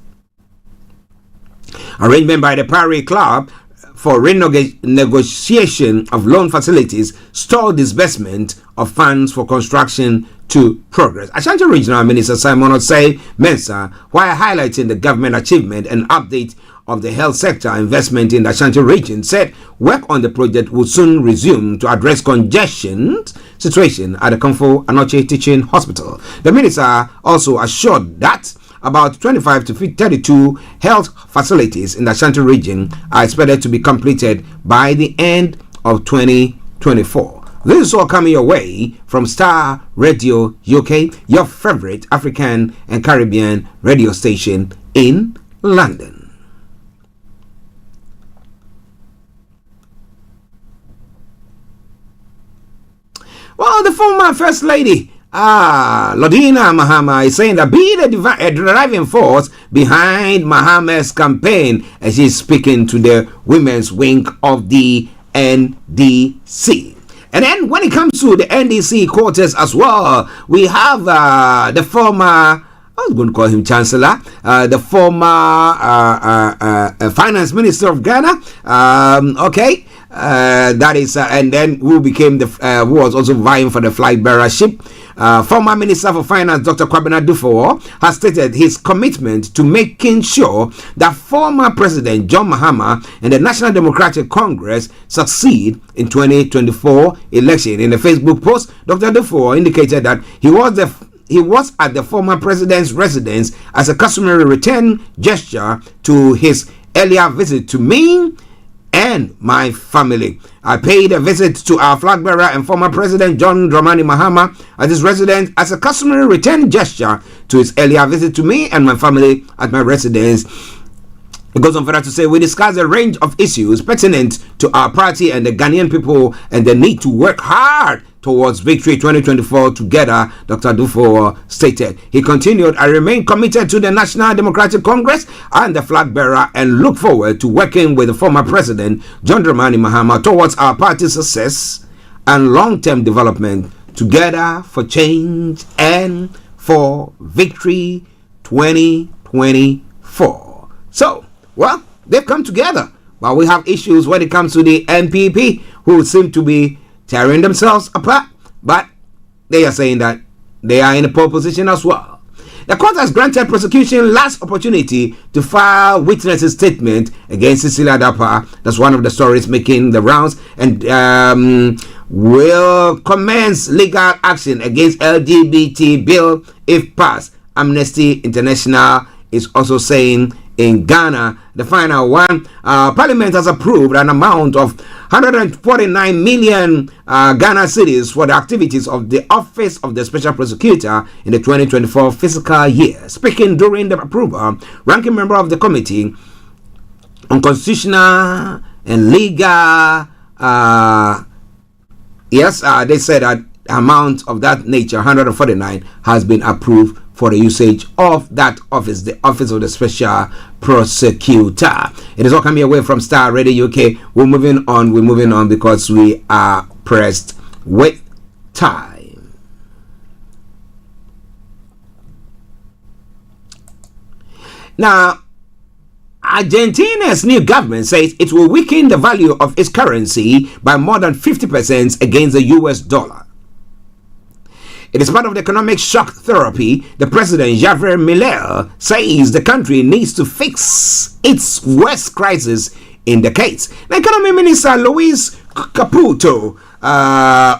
Arrangement by the Paris Club for renegotiation of loan facilities stalled disbursement of funds for construction to progress. Ashanti Regional Minister Simon Osei Mensah, while highlighting the government achievement and update of the health sector investment in the Ashanti region, said work on the project will soon resume to address congestion situation at the Komfo Anoche Teaching Hospital. The minister also assured that about 25 to 32 health facilities in the Ashanti region are expected to be completed by the end of 2024. This is all coming your way from Starr Radio UK, your favorite African and Caribbean radio station in London. Well, the former First Lady, Lodina Mahama, is saying that be the driving force behind Mahama's campaign as she's speaking to the women's wing of the NDC. And then when it comes to the NDC quarters as well, we have the former, I was going to call him Chancellor, the former Finance Minister of Ghana, that is, and then who became who was also vying for the flag bearership. Former Minister for Finance, Dr. Kwabena Dufo, has stated his commitment to making sure that former President John Mahama and the National Democratic Congress succeed in 2024 election. In a Facebook post, Dr. Dufo indicated that he was at the former president's residence as a customary return gesture to his earlier visit to me and my family. I paid a visit to our flag bearer and former President John Dramani Mahama at his residence as a customary return gesture to his earlier visit to me and my family at my residence. It goes on further to say, we discussed a range of issues pertinent to our party and the Ghanaian people and the need to work hard towards victory 2024 together, Dr. Dufo stated. He continued, I remain committed to the National Democratic Congress and the flag bearer and look forward to working with the former President John Dramani Mahama towards our party's success and long-term development together for change and for victory 2024. So, well, they've come together, but we have issues when it comes to the NPP, who seem to be tearing themselves apart, but they are saying that they are in a pole position as well. The court has granted prosecution last opportunity to file witnesses' statement against Cecilia Dapa. That's one of the stories making the rounds, and will commence legal action against LGBT bill if passed. Amnesty International is also saying in Ghana, the final one, Parliament has approved an amount of 149 million Ghana cedis for the activities of the Office of the Special Prosecutor in the 2024 fiscal year. Speaking during the approval, ranking member of the Committee on Constitutional and Legal, they said that amount of that nature, 149, has been approved for the usage of that office, the Office of the Special Prosecutor. It is all coming away from Starr Radio UK. We're moving on because we are pressed with time. Now, Argentina's new government says it will weaken the value of its currency by more than 50% against the US dollar. It is part of the economic shock therapy. The president, Javier Milei, says the country needs to fix its worst crisis in decades. The economy minister, Luis Caputo,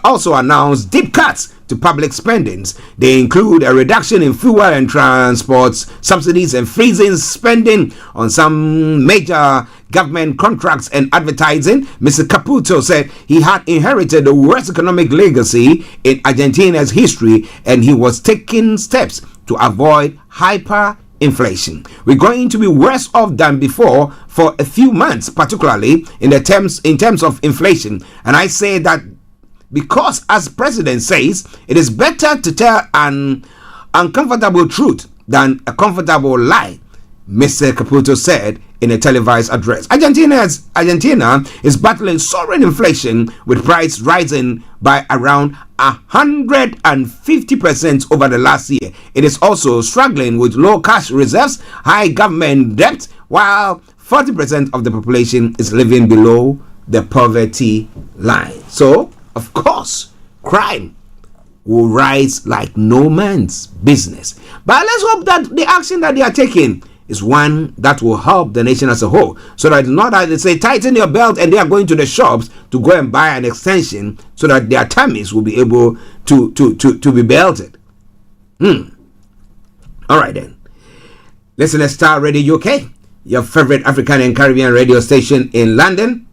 also announced deep cuts to public spendings. They include a reduction in fuel and transport subsidies and freezing spending on some major government contracts and advertising. Mr. Caputo said he had inherited the worst economic legacy in Argentina's history and he was taking steps to avoid hyperinflation. We're going to be worse off than before for a few months, particularly in terms of inflation. And I say that because, as president says, it is better to tell an uncomfortable truth than a comfortable lie, Mr. Caputo said in a televised address. Argentina is battling soaring inflation with price rising by around 150% over the last year. It is also struggling with low cash reserves, high government debt, while 40% of the population is living below the poverty line. So, of course, crime will rise like no man's business. But let's hope that the action that they are taking is one that will help the nation as a whole. So that it's not that they say tighten your belt and they are going to the shops to go and buy an extension so that their tummies will be able to be belted. All right then. Listen to Starr Radio UK, your favorite African and Caribbean radio station in London.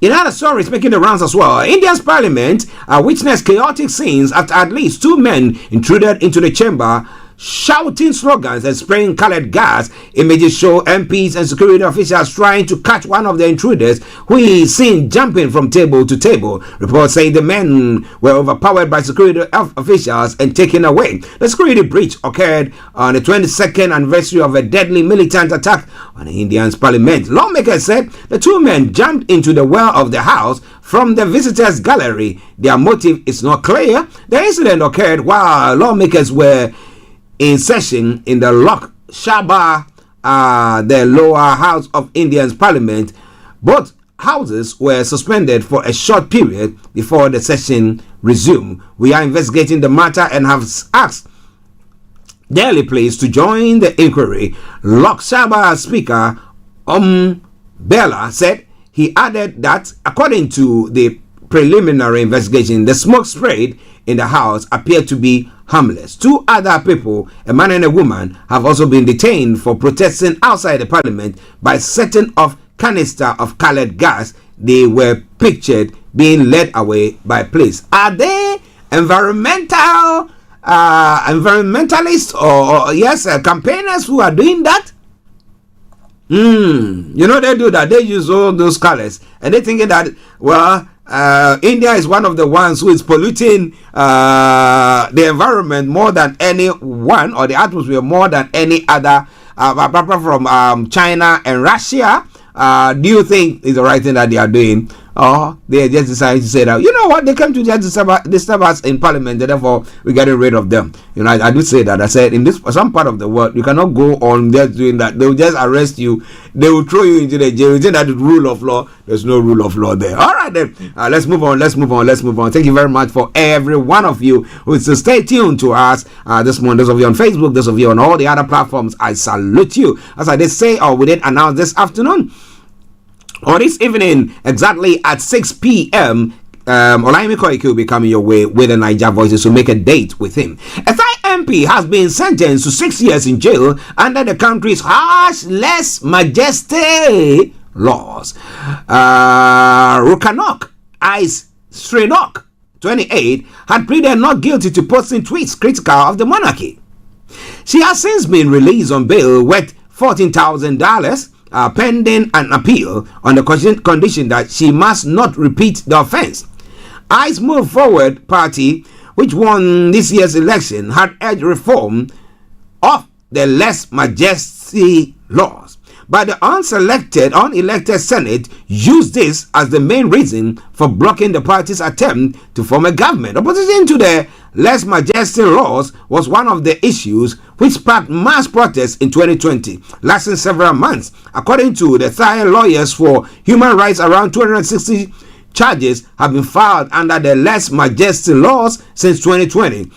In other stories making the rounds as well, India's parliament witnessed chaotic scenes after at least 2 men intruded into the chamber, shouting slogans and spraying colored gas. Images show MPs and security officials trying to catch one of the intruders, who is seen jumping from table to table. Reports say the men were overpowered by security officials and taken away. The security breach occurred on the 22nd anniversary of a deadly militant attack on the Indian's parliament. Lawmakers said the 2 men jumped into the well of the house from the visitors' gallery. Their motive is not clear. The incident occurred while lawmakers were in session in the Lok Sabha, the lower house of India's parliament. Both houses were suspended for a short period before the session resumed. We are investigating the matter and have asked Delhi Police to join the inquiry. Lok Sabha Speaker Bella said. He added that according to the preliminary investigation, the smoke sprayed in the house appeared to be harmless. 2 other people, a man and a woman, have also been detained for protesting outside the parliament by setting off canister of colored gas. They were pictured being led away by police. Are they environmentalists or yes, campaigners who are doing that? You know, they do that. They use all those colors and they thinking that, well, India is one of the ones who is polluting the environment more than anyone, or the atmosphere more than any other, apart from China and Russia. Do you think it's the right thing that they are doing? Or they just decided to say that, you know what, they came to just disturb us in parliament, and therefore we're getting rid of them. You know, I do say that. I said in some part of the world, you cannot go on just doing that. They will just arrest you. They will throw you into the jail. You think that is rule of law? There's no rule of law there. All right then, let's move on. Thank you very much for every one of you who is to stay tuned to us this morning. Those of you on Facebook, those of you on all the other platforms, I salute you. As I did say, or we did announce this afternoon, or this evening, exactly at 6 p.m., Olayomi Koiki will be coming your way with the Niger Voices to make a date with him. A Thai MP has been sentenced to 6 years in jail under the country's harsh lèse majesté laws. Rukanok Ice Srinok, 28, had pleaded not guilty to posting tweets critical of the monarchy. She has since been released on bail worth $14,000. Pending an appeal on the condition that she must not repeat the offense. ICE Move Forward Party, which won this year's election, had urged reform of the lèse majesté laws. But the unelected Senate used this as the main reason for blocking the party's attempt to form a government. Opposition to the lèse majesté laws was one of the issues which sparked mass protests in 2020, lasting several months. According to the Thai lawyers for human rights, around 260 charges have been filed under the lèse majesté laws since 2020.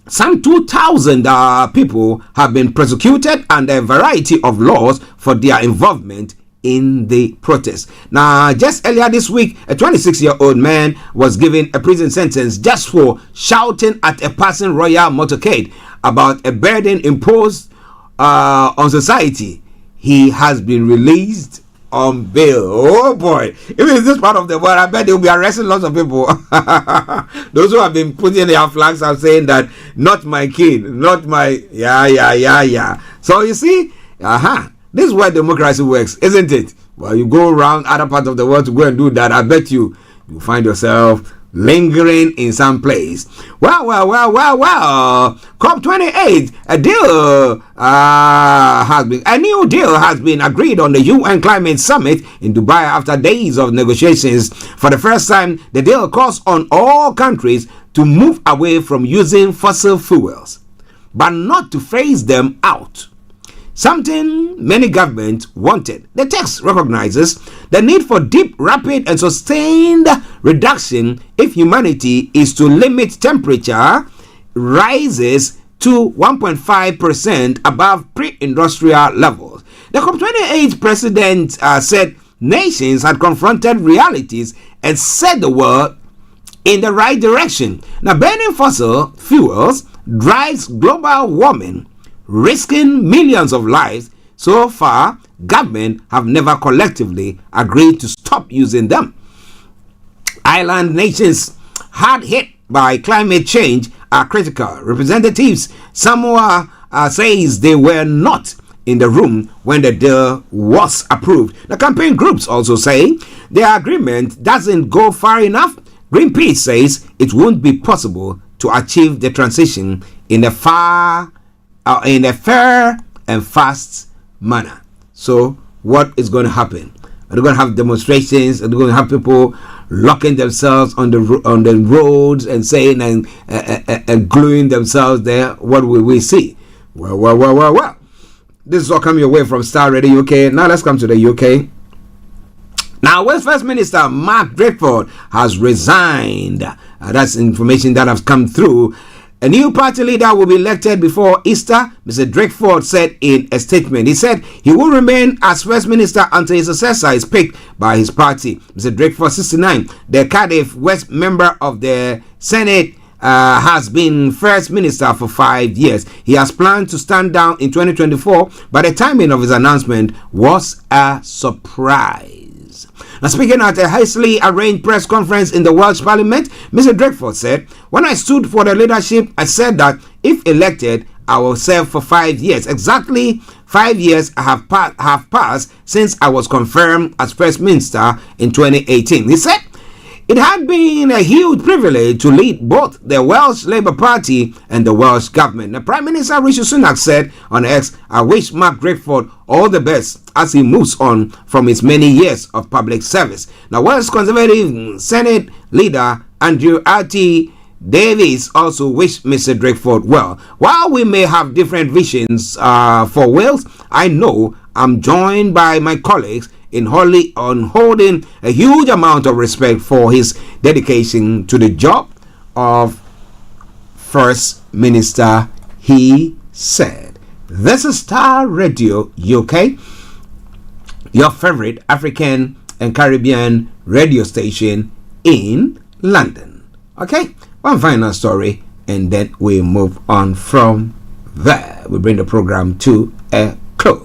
Some 2,000 people have been prosecuted under a variety of laws for their involvement in the protest. Now, just earlier this week, a 26-year-old man was given a prison sentence just for shouting at a passing royal motorcade about a burden imposed on society. He has been released on bail. Oh boy, if it's this part of the world, I bet they'll be arresting lots of people. Those who have been putting their flags are saying that not my king, not my yeah. So you see, this is where democracy works, isn't it? Well, you go around other parts of the world to go and do that, I bet you find yourself lingering in some place. Well. COP28, a new deal has been agreed on the UN Climate Summit in Dubai after days of negotiations. For the first time, the deal calls on all countries to move away from using fossil fuels, but not to phase them out. something many governments wanted. The text recognizes the need for deep, rapid, and sustained reduction if humanity is to limit temperature rises to 1.5% above pre-industrial levels. The COP28 president said nations had confronted realities and set the world in the right direction. Now, burning fossil fuels drives global warming, risking millions of lives. So far, governments have never collectively agreed to stop using them. Island nations hard hit by climate change are critical. Representatives Samoa says they were not in the room when the deal was approved. The campaign groups also say the agreement doesn't go far enough. Greenpeace says it won't be possible to achieve the transition in a fair and fast manner. So what is going to happen? Are they going to have demonstrations? Are they going to have people locking themselves on the roads and saying and gluing themselves there? What will we see? Well. This is all coming your way from Starr Radio UK. Now let's come to the UK. Now, Wales First Minister Mark Drakeford has resigned. That's information that has come through. A new party leader will be elected before Easter, Mr. Drakeford said in a statement. He said he will remain as First Minister until his successor is picked by his party. Mr. Drakeford, 69, the Cardiff West member of the Senate, has been First Minister for 5 years. He has planned to stand down in 2024, but the timing of his announcement was a surprise. Now, speaking at a hastily arranged press conference in the Welsh Parliament, Mr. Drakeford said, "When I stood for the leadership, I said that if elected, I will serve for 5 years. Exactly 5 years have passed since I was confirmed as First Minister in 2018. He said, "It had been a huge privilege to lead both the Welsh Labour Party and the Welsh Government." The Prime Minister Rishi Sunak said on X, "I wish Mark Drakeford all the best as he moves on from his many years of public service." Now, Welsh Conservative Senate leader Andrew R.T. Davies also wished Mr. Drakeford well. "While we may have different visions for Wales, I know I'm joined by my colleagues on holding a huge amount of respect for his dedication to the job of First Minister," he said. This is Starr Radio UK, your favorite African and Caribbean radio station in London. Okay, one final story and then we move on from there. We bring the program to a close.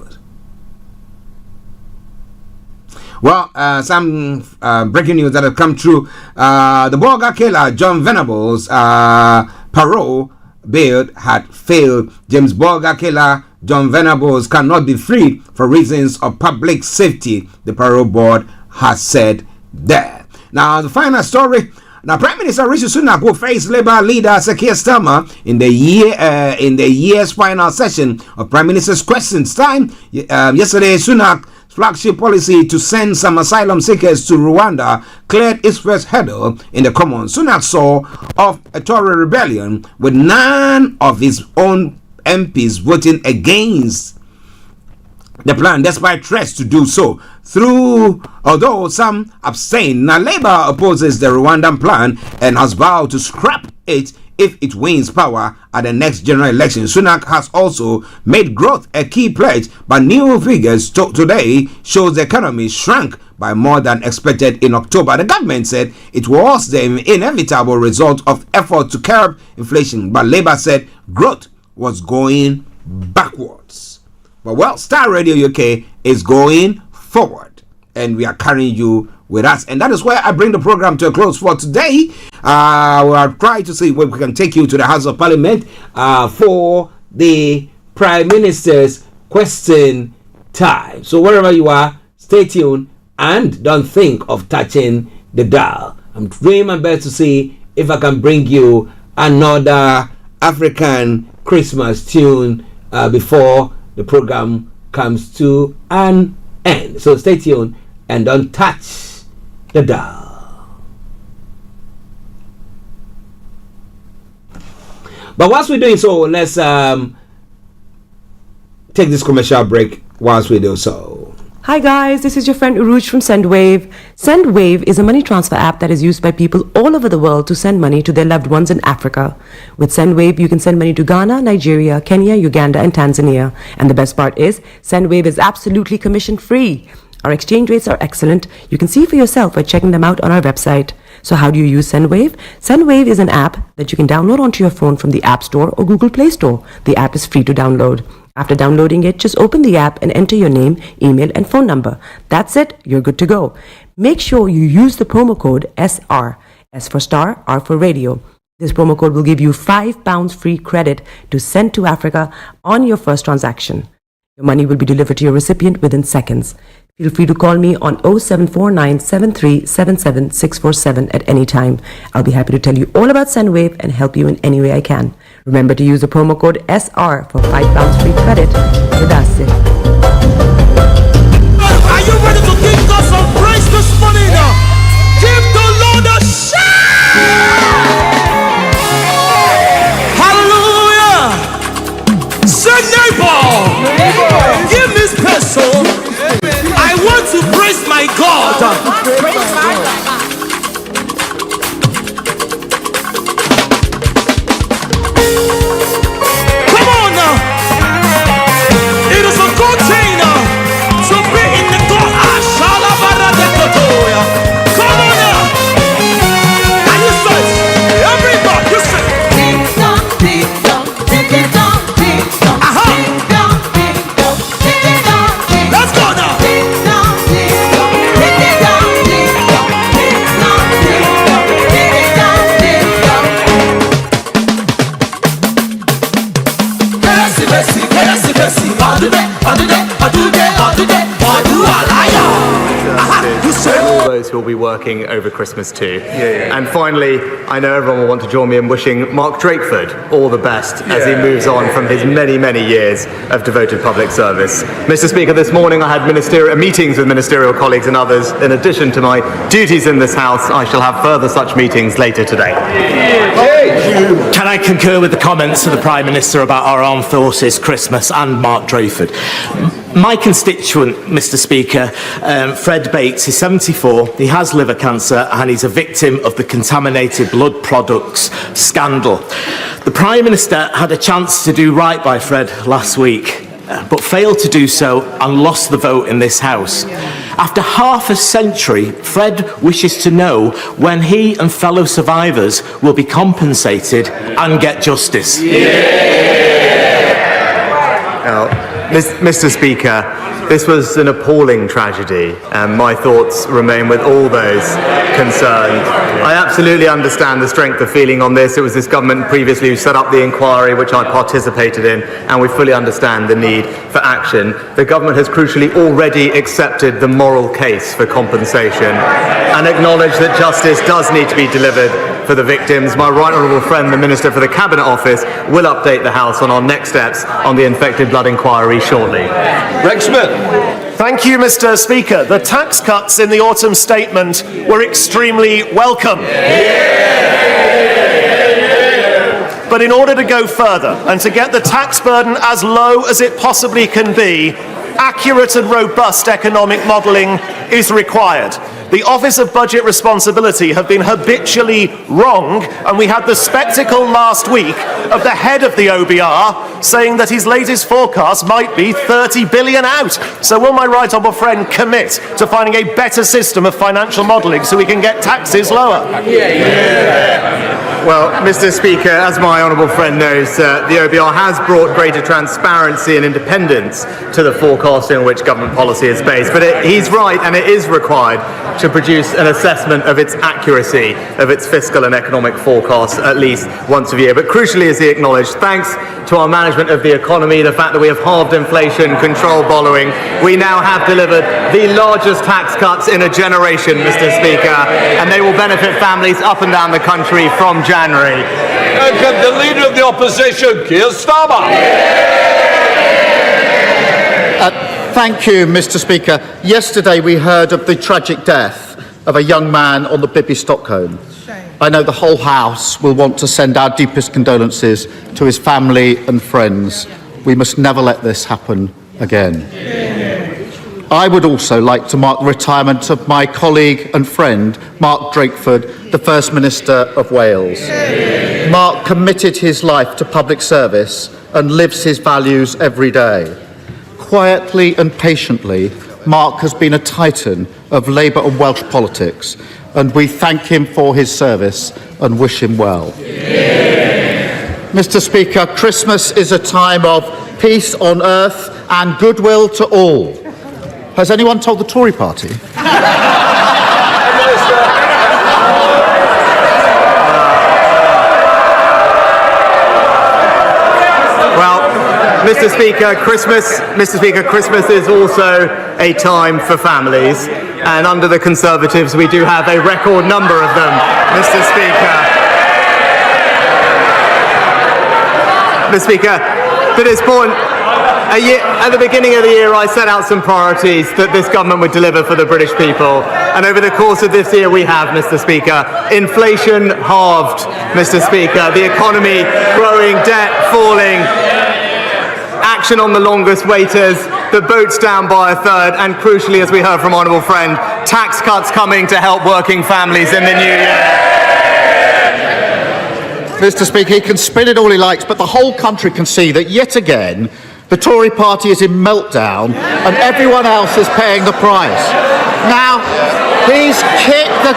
Well, some breaking news that have come through. The Bolga killer, John Venables' parole bail had failed. James Bolga killer, John Venables, cannot be freed for reasons of public safety, the parole board has said there. Now, the final story. Now, Prime Minister Rishi Sunak will face Labour leader Sir Keir Starmer in the year's final session of Prime Minister's Questions time. Yesterday, Sunak's flagship policy to send some asylum seekers to Rwanda cleared its first hurdle in the Commons. Sunak saw off a Tory rebellion with none of his own MPs voting against the plan despite threats to do so. Although some abstain, now Labour opposes the Rwandan plan and has vowed to scrap it if it wins power at the next general election. Sunak has also made growth a key pledge, but new figures today shows the economy shrank by more than expected in October. The government said it was the inevitable result of effort to curb inflation, but Labour said growth was going backwards. But well, Starr Radio UK is going forward, and we are carrying you with us, and that is where I bring the program to a close for today. We'll try to see where we can take you to the House of Parliament for the Prime Minister's question time. So wherever you are, stay tuned and don't think of touching the dial. I'm doing my best to see if I can bring you another African Christmas tune before the program comes to an end. So stay tuned and don't touch the dial. But whilst we're doing so, let's take this commercial break whilst we do so. Hi guys, this is your friend Uruj from SendWave. SendWave is a money transfer app that is used by people all over the world to send money to their loved ones in Africa. With SendWave, you can send money to Ghana, Nigeria, Kenya, Uganda, and Tanzania. And the best part is, SendWave is absolutely commission-free. Our exchange rates are excellent. You can see for yourself by checking them out on our website. So how do you use SendWave? SendWave is an app that you can download onto your phone from the App Store or Google Play Store. The app is free to download. After downloading it, just open the app and enter your name, email, and phone number. That's it. You're good to go. Make sure you use the promo code SR. S for Star, R for Radio. This promo code will give you £5 free credit to send to Africa on your first transaction. Your money will be delivered to your recipient within seconds. Feel free to call me on 0749 7377 647 at any time. I'll be happy to tell you all about SendWave and help you in any way I can. Remember to use the promo code SR for £5 free credit with us. Are you ready to give God some praise this morning? Give the Lord a shout! Hallelujah! Say neighbor, give me special. I want to praise my God. Praise my God. Come on now. It is a good thing to be in the God. Come on now. And you say, everybody, you say, ding dong, ding dong, ding dong, ding dong, ding dong, ding dong, ding dong, ding dong. Let's go now. Ding dong, ding dong, ding dong, ding dong, ding dong, ding dong, ding dong, ding dong. Mercy, mercy, mercy, mercy. All those who will be working over Christmas too. And finally, I know everyone will want to join me in wishing Mark Drakeford all the best as he moves on from his many, many years of devoted public service. Mr. Speaker, this morning I had meetings with ministerial colleagues and others. In addition to my duties in this House, I shall have further such meetings later today. Can I concur with the comments of the Prime Minister about our armed forces, Christmas and Mark Drakeford? My constituent, Mr. Speaker, Fred Bates, is 74, he has liver cancer and he's a victim of the contaminated blood products scandal. The Prime Minister had a chance to do right by Fred last week, but failed to do so and lost the vote in this House. After half a century, Fred wishes to know when he and fellow survivors will be compensated and get justice. Now, Mr. Speaker, this was an appalling tragedy, and my thoughts remain with all those concerned. I absolutely understand the strength of feeling on this. It was this government previously who set up the inquiry, which I participated in, and we fully understand the need for action. The government has crucially already accepted the moral case for compensation and acknowledged that justice does need to be delivered for the victims. My right honourable friend, the Minister for the Cabinet Office, will update the House on our next steps on the infected blood inquiry shortly. Rex Smith. Thank you, Mr. Speaker. The tax cuts in the autumn statement were extremely welcome. But in order to go further and to get the tax burden as low as it possibly can be, accurate and robust economic modelling is required. The Office of Budget Responsibility have been habitually wrong, and we had the spectacle last week of the head of the OBR saying that his latest forecast might be 30 billion out. So will my right honourable friend commit to finding a better system of financial modelling so we can get taxes lower? Well, Mr. Speaker, as my honourable friend knows, the OBR has brought greater transparency and independence to the forecasting on which government policy is based. But he's right, and it is required to produce an assessment of its accuracy, of its fiscal and economic forecasts at least once a year. But crucially, as he acknowledged, thanks to our management of the economy, the fact that we have halved inflation, controlled borrowing, we now have delivered the largest tax cuts in a generation, Mr. Speaker, and they will benefit families up and down the country from January. The Leader of the Opposition, Keir Starmer. Thank you, Mr. Speaker. Yesterday we heard of the tragic death of a young man on the Bibby Stockholm. I know the whole House will want to send our deepest condolences to his family and friends. We must never let this happen again. I would also like to mark the retirement of my colleague and friend, Mark Drakeford, the First Minister of Wales. Mark committed his life to public service and lives his values every day. Quietly and patiently, Mark has been a titan of Labour and Welsh politics, and we thank him for his service and wish him well. Mr. Speaker, Christmas is a time of peace on earth and goodwill to all. Has anyone told the Tory party? Well, Mr. Speaker, Christmas is also a time for families, and under the Conservatives we do have a record number of them, Mr. Speaker. Mr. Speaker, to this point, at the beginning of the year I set out some priorities that this government would deliver for the British people, and over the course of this year we have, Mr. Speaker. Inflation halved, Mr. Speaker, the economy growing, debt falling, action on the longest waiters, the boats down by a third, and crucially, as we heard from Honourable Friend, tax cuts coming to help working families in the new year. Mr. Speaker, he can spin it all he likes, but the whole country can see that yet again the Tory party is in meltdown and everyone else is paying the price. Now, he kicked the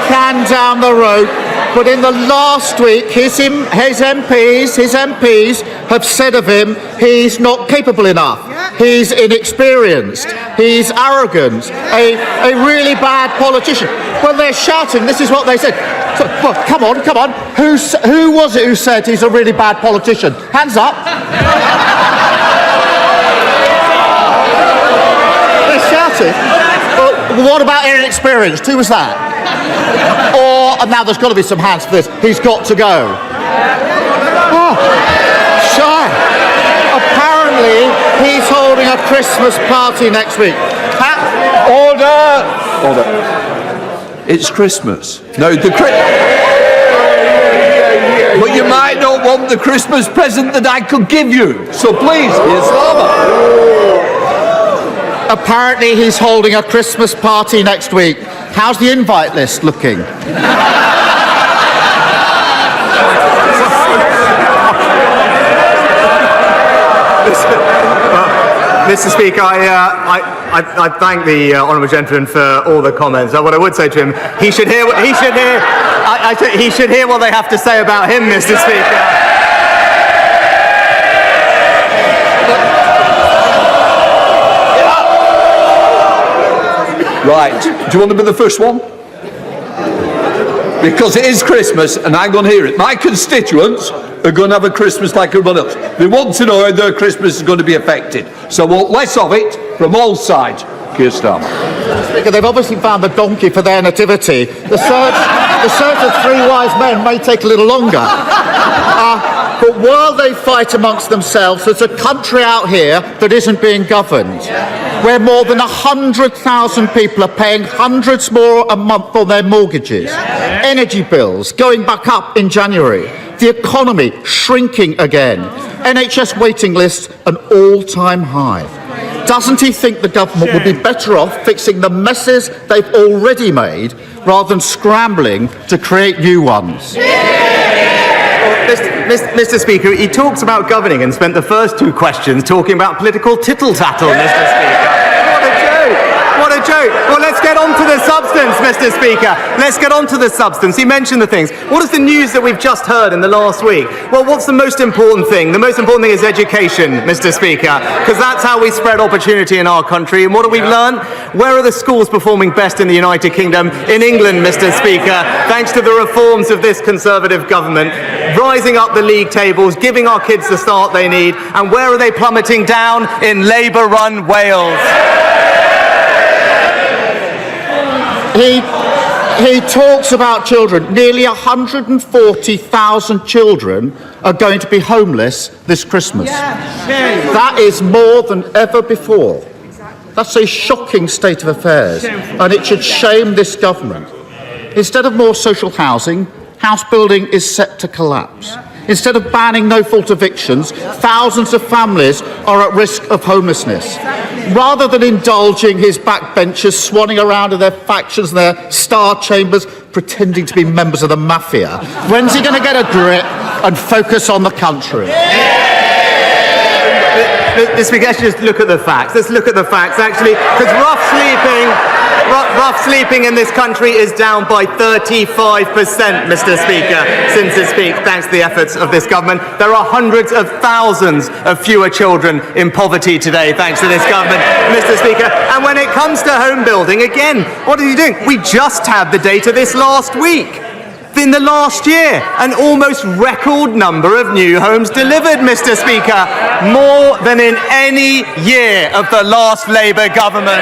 can down the road, but in the last week his MPs have said of him he's not capable enough, he's inexperienced, he's arrogant, a really bad politician. Well, they're shouting, this is what they said. So, well, come on. Who was it who said he's a really bad politician? Hands up. They're shouting. Well, what about inexperienced? Who was that? And now there's got to be some hands for this. He's got to go. Sure. Apparently, he's holding a Christmas party next week. Order. It's Christmas. No, but you might not want the Christmas present that I could give you. So please, Apparently he's holding a Christmas party next week. How's the invite list looking? Mr. Speaker, I thank the honourable gentleman for all the comments. What I would say to him, he should hear what they have to say about him, Mr. Speaker. Right, do you want to be the first one? Because it is Christmas and I'm going to hear it. My constituents are going to have a Christmas like everyone else. They want to know how their Christmas is going to be affected. So I want less of it from all sides. Keir Starmer. They've obviously found the donkey for their nativity. The search of three wise men may take a little longer. But while they fight amongst themselves, there's a country out here that isn't being governed, where more than 100,000 people are paying hundreds more a month on their mortgages, energy bills going back up in January, the economy shrinking again, NHS waiting lists an all-time high. Doesn't he think the government would be better off fixing the messes they've already made rather than scrambling to create new ones? Mr. Speaker, he talks about governing and spent the first two questions talking about political tittle-tattle, Mr. Speaker. What a joke. Well, let's get on to the substance, Mr. Speaker. Let's get on to the substance. He mentioned the things. What is the news that we've just heard in the last week? Well, what's the most important thing? The most important thing is education, Mr. Speaker, because that's how we spread opportunity in our country. And what have we learned? Where are the schools performing best in the United Kingdom? In England, Mr. Speaker, thanks to the reforms of this Conservative government, rising up the league tables, giving our kids the start they need. And where are they plummeting down? In Labour-run Wales. He talks about children. Nearly 140,000 children are going to be homeless this Christmas. That is more than ever before. That's a shocking state of affairs, and it should shame this government. Instead of more social housing, house building is set to collapse. Instead of banning no-fault evictions, thousands of families are at risk of homelessness. Rather than indulging his backbenchers swanning around in their factions and their star chambers, pretending to be members of the mafia, when's he going to get a grip and focus on the country? Mr. Speaker, let's just look at the facts. Let's look at the facts, actually, because rough sleeping in this country is down by 35%, Mr. Speaker, since its peak, thanks to the efforts of this government. There are hundreds of thousands of fewer children in poverty today, thanks to this government, Mr. Speaker. And when it comes to home building, again, what are you doing? We just had the data this last week. In the last year, an almost record number of new homes delivered, Mr. Speaker, more than in any year of the last Labour government.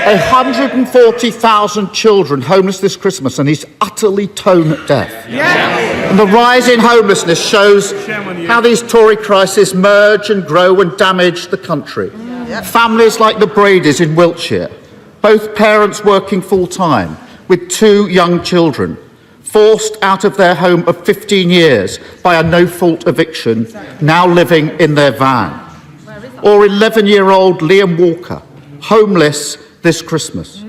140,000 children homeless this Christmas, and he's utterly tone deaf. And the rise in homelessness shows how these Tory crises merge and grow and damage the country. Families like the Bradys in Wiltshire, both parents working full-time, with 2 young children, forced out of their home of 15 years by a no-fault eviction, now living in their van. Or 11-year-old Liam Walker, homeless this Christmas.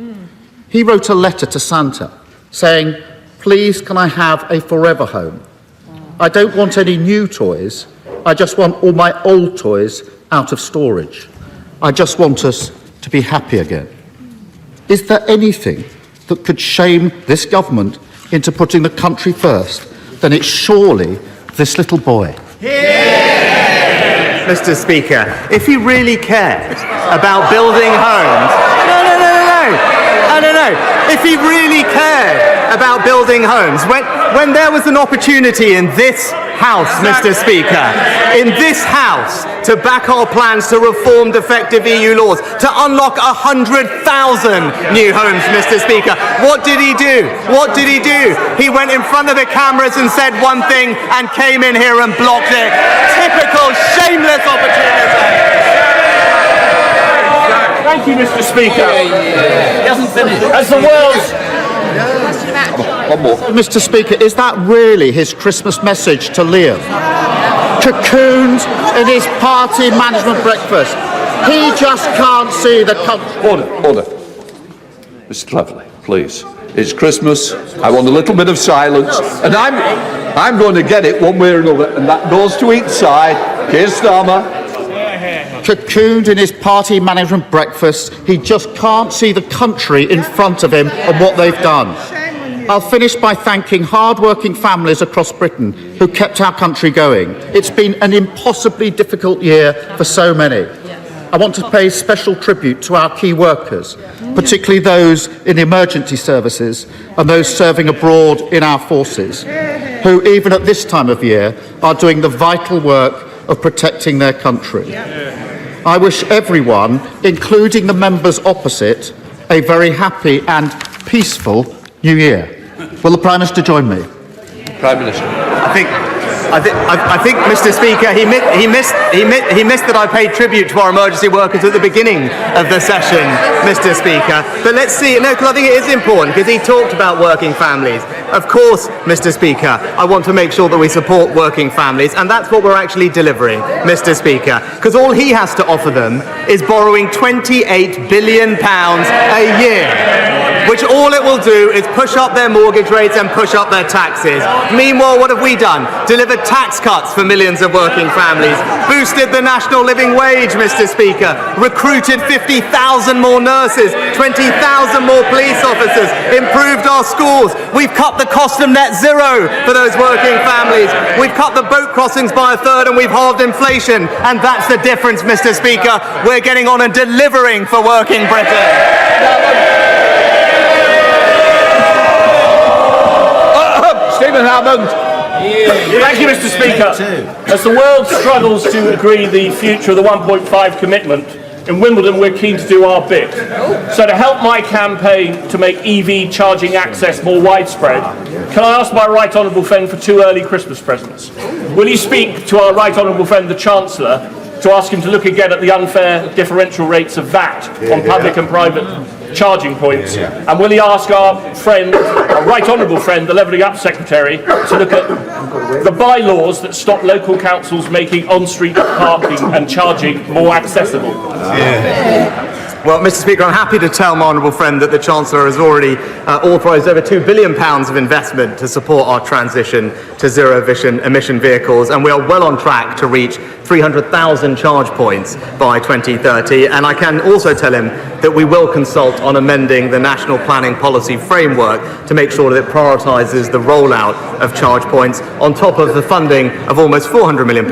He wrote a letter to Santa saying, "Please, can I have a forever home? I don't want any new toys. I just want all my old toys out of storage. I just want us to be happy again." Is there anything that could shame this government into putting the country first, then it's surely this little boy. Mr. Speaker, if he really cared about building homes... No. If he really cared about building homes, when there was an opportunity in this House, Mr. Speaker, in this House, to back our plans to reform defective EU laws, to unlock 100,000 new homes, Mr. Speaker, what did he do? What did he do? He went in front of the cameras and said one thing and came in here and blocked it. Typical shameless opportunity. Thank you, Mr. Speaker. He hasn't finished. As the world's... One more. Mr. Speaker, is that really his Christmas message to Liam? Cocooned in his party management breakfast. He just can't see the... Order. Mr. Cleverly, please. It's Christmas. I want a little bit of silence. And I'm going to get it one way or another. And that goes to each side. Keir Starmer. Cocooned in his party management breakfast, he just can't see the country in front of him and what they've done. I'll finish by thanking hard-working families across Britain who kept our country going. It's been an impossibly difficult year for so many. I want to pay special tribute to our key workers, particularly those in emergency services and those serving abroad in our forces, who even at this time of year are doing the vital work of protecting their country. I wish everyone, including the members opposite, a very happy and peaceful New Year. Will the Prime Minister join me? Prime Minister. I think, Mr. Speaker, he missed that I paid tribute to our emergency workers at the beginning of the session, Mr. Speaker. But let's see. No, because I think it is important, because he talked about working families. Of course, Mr. Speaker, I want to make sure that we support working families, and that's what we're actually delivering, Mr. Speaker, because all he has to offer them is borrowing £28 billion a year, which all it will do is push up their mortgage rates and push up their taxes. Meanwhile, what have we done? Delivered tax cuts for millions of working families, boosted the national living wage, Mr. Speaker, recruited 50,000 more nurses, 20,000 more police officers, improved our schools. We've cut the cost of net zero for those working families. We've cut the boat crossings by a third and we've halved inflation. And that's the difference, Mr. Speaker. We're getting on and delivering for working Britain. Stephen Hammond. Thank you, Mr. Speaker. As the world struggles to agree the future of the 1.5 commitment, in Wimbledon we're keen to do our bit. So to help my campaign to make EV charging access more widespread, can I ask my right honourable friend for 2 early Christmas presents? Will he speak to our right honourable friend the Chancellor to ask him to look again at the unfair differential rates of VAT on public and private charging points? And will he ask our friend, our right honourable friend, the Levelling Up Secretary, to look at the bylaws that stop local councils making on-street parking and charging more accessible? Well, Mr. Speaker, I'm happy to tell my honourable friend that the Chancellor has already authorised over £2 billion of investment to support our transition to zero-emission vehicles, and we are well on track to reach 300,000 charge points by 2030. And I can also tell him that we will consult on amending the National Planning Policy Framework to make sure that it prioritises the rollout of charge points, on top of the funding of almost £400 million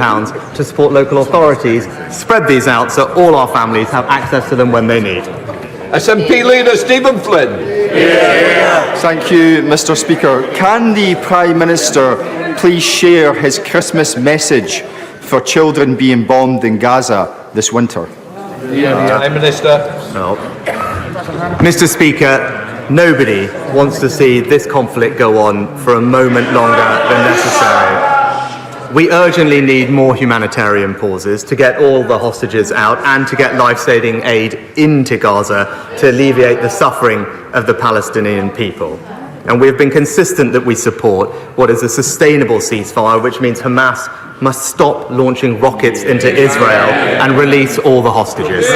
to support local authorities, spread these out so all our families have access to them when they need. SNP leader Stephen Flynn. Thank you, Mr. Speaker. Can the Prime Minister please share his Christmas message for children being bombed in Gaza this winter? Prime Minister. No. Mr. Speaker, nobody wants to see this conflict go on for a moment longer than necessary. We urgently need more humanitarian pauses to get all the hostages out and to get life-saving aid into Gaza to alleviate the suffering of the Palestinian people. And we have been consistent that we support what is a sustainable ceasefire, which means Hamas must stop launching rockets into Israel and release all the hostages.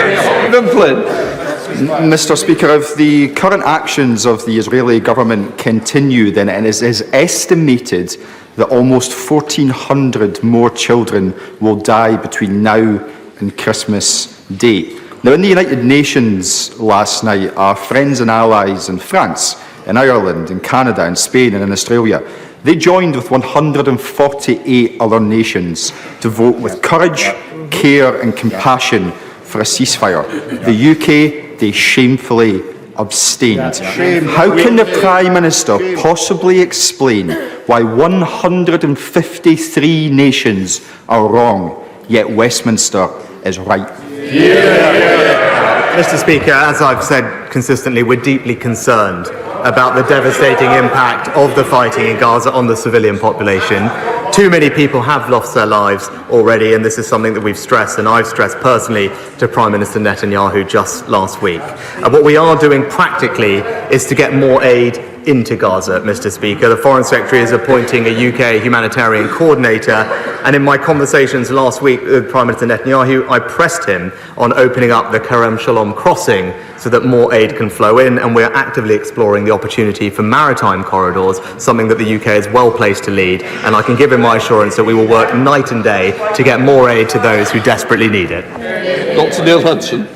Mr. Speaker, if the current actions of the Israeli government continue, then it is estimated that almost 1,400 more children will die between now and Christmas Day. Now, in the United Nations last night, our friends and allies in France, in Ireland, in Canada, in Spain and in Australia, they joined with 148 other nations to vote with courage, care and compassion for a ceasefire. The UK, they shamefully abstained. How can the Prime Minister possibly explain why 153 nations are wrong, yet Westminster is right? Mr. Speaker, as I've said consistently, we're deeply concerned about the devastating impact of the fighting in Gaza on the civilian population. Too many people have lost their lives already, and this is something that we've stressed, and I've stressed personally to Prime Minister Netanyahu just last week. And what we are doing practically is to get more aid into Gaza, Mr. Speaker. The Foreign Secretary is appointing a UK humanitarian coordinator, and in my conversations last week with Prime Minister Netanyahu, I pressed him on opening up the Kerem Shalom crossing so that more aid can flow in, and we are actively exploring the opportunity for maritime corridors, something that the UK is well placed to lead, and I can give him my assurance that we will work night and day to get more aid to those who desperately need it. Dr. Neil Hudson.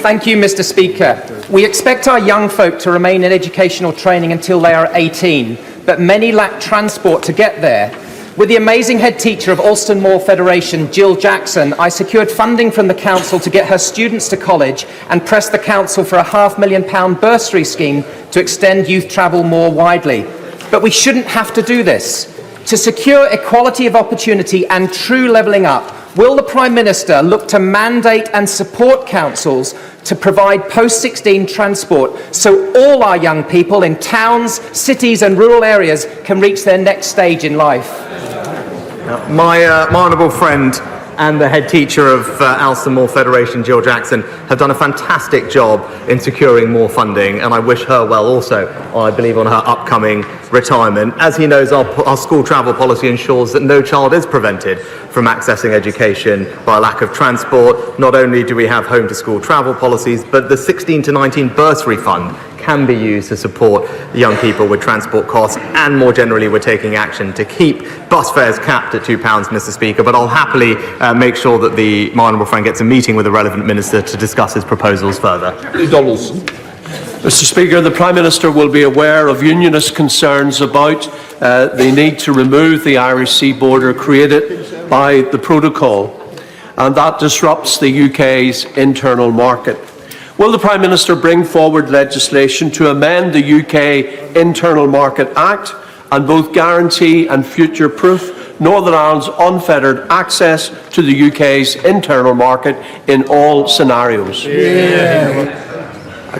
Thank you, Mr. Speaker. We expect our young folk to remain in educational training until they are 18, but many lack transport to get there. With the amazing head teacher of Alston Moor Federation, Jill Jackson, I secured funding from the council to get her students to college and pressed the council for a £500,000 bursary scheme to extend youth travel more widely. But we shouldn't have to do this. To secure equality of opportunity and true levelling up, will the Prime Minister look to mandate and support councils to provide post-16 transport so all our young people in towns, cities and rural areas can reach their next stage in life? My honourable friend and the head teacher of Alston Moor Federation, Jill Jackson, have done a fantastic job in securing more funding, and I wish her well also, I believe, on her upcoming retirement. As he knows, our school travel policy ensures that no child is prevented from accessing education by lack of transport. Not only do we have home to school travel policies, but the 16 to 19 bursary fund can be used to support young people with transport costs, and more generally we're taking action to keep bus fares capped at £2, Mr. Speaker, but I'll happily make sure that my honourable friend gets a meeting with the relevant minister to discuss his proposals further. Donaldson. Mr. Speaker, the Prime Minister will be aware of unionist concerns about the need to remove the Irish Sea border created by the protocol, and that disrupts the UK's internal market. Will the Prime Minister bring forward legislation to amend the UK Internal Market Act and both guarantee and future-proof Northern Ireland's unfettered access to the UK's internal market in all scenarios?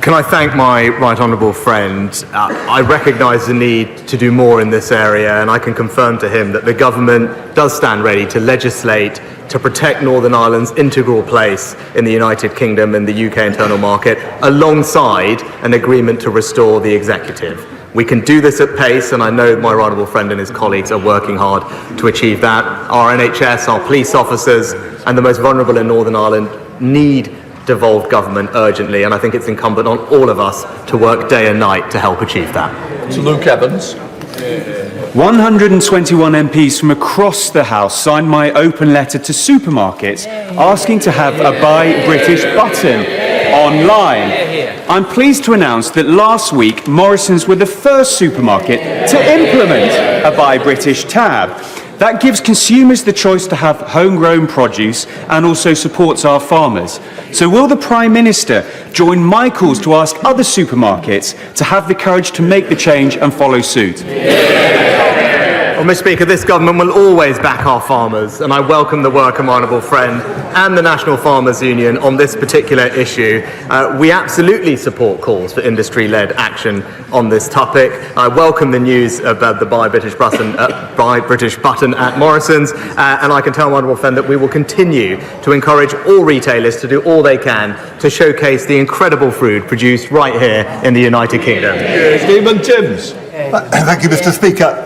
Can I thank my right honourable friend? I recognise the need to do more in this area, and I can confirm to him that the government does stand ready to legislate to protect Northern Ireland's integral place in the United Kingdom and the UK internal market, alongside an agreement to restore the executive. We can do this at pace, and I know my right honourable friend and his colleagues are working hard to achieve that. Our NHS, our police officers, and the most vulnerable in Northern Ireland need devolved government urgently, and I think it's incumbent on all of us to work day and night to help achieve that. To Luke Evans. 121 MPs from across the House signed my open letter to supermarkets asking to have a Buy British button online. I'm pleased to announce that last week Morrisons were the first supermarket to implement a Buy British tab. That gives consumers the choice to have homegrown produce and also supports our farmers. So will the Prime Minister join my calls to ask other supermarkets to have the courage to make the change and follow suit? Well, Mr. Speaker, this government will always back our farmers, and I welcome the work of my honourable friend and the National Farmers Union on this particular issue. We absolutely support calls for industry-led action on this topic. I welcome the news about the Buy British button at Morrisons, and I can tell my honourable friend that we will continue to encourage all retailers to do all they can to showcase the incredible food produced right here in the United Kingdom. Stephen Timms. Thank you, Mr. Speaker.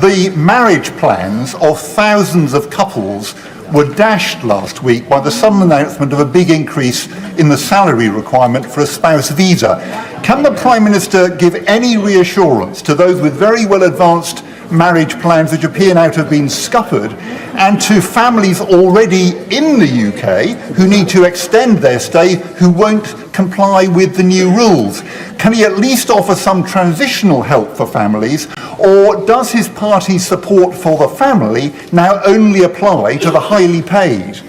The marriage plans of thousands of couples were dashed last week by the sudden announcement of a big increase in the salary requirement for a spouse visa. Can the Prime Minister give any reassurance to those with very well advanced marriage plans which appear now to have been scuppered, and to families already in the UK who need to extend their stay who won't comply with the new rules? Can he at least offer some transitional help for families, or does his party's support for the family now only apply to the highly paid?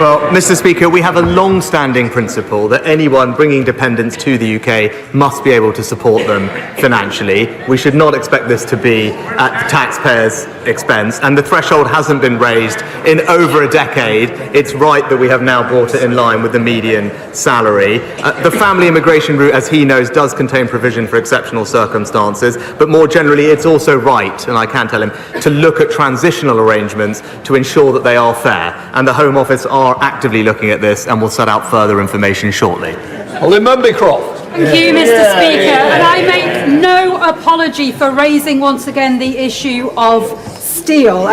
Well, Mr. Speaker, we have a long-standing principle that anyone bringing dependents to the UK must be able to support them financially. We should not expect this to be at the taxpayers' expense, and the threshold hasn't been raised in over a decade. It's right that we have now brought it in line with the median salary. The family immigration route, as he knows, does contain provision for exceptional circumstances, but more generally, it's also right, and I can tell him, to look at transitional arrangements to ensure that they are fair, and the Home Office are actively looking at this and will set out further information shortly. Holly Mumbycroft. Thank you, Mr. Speaker. And I make no apology for raising once again the issue of steel.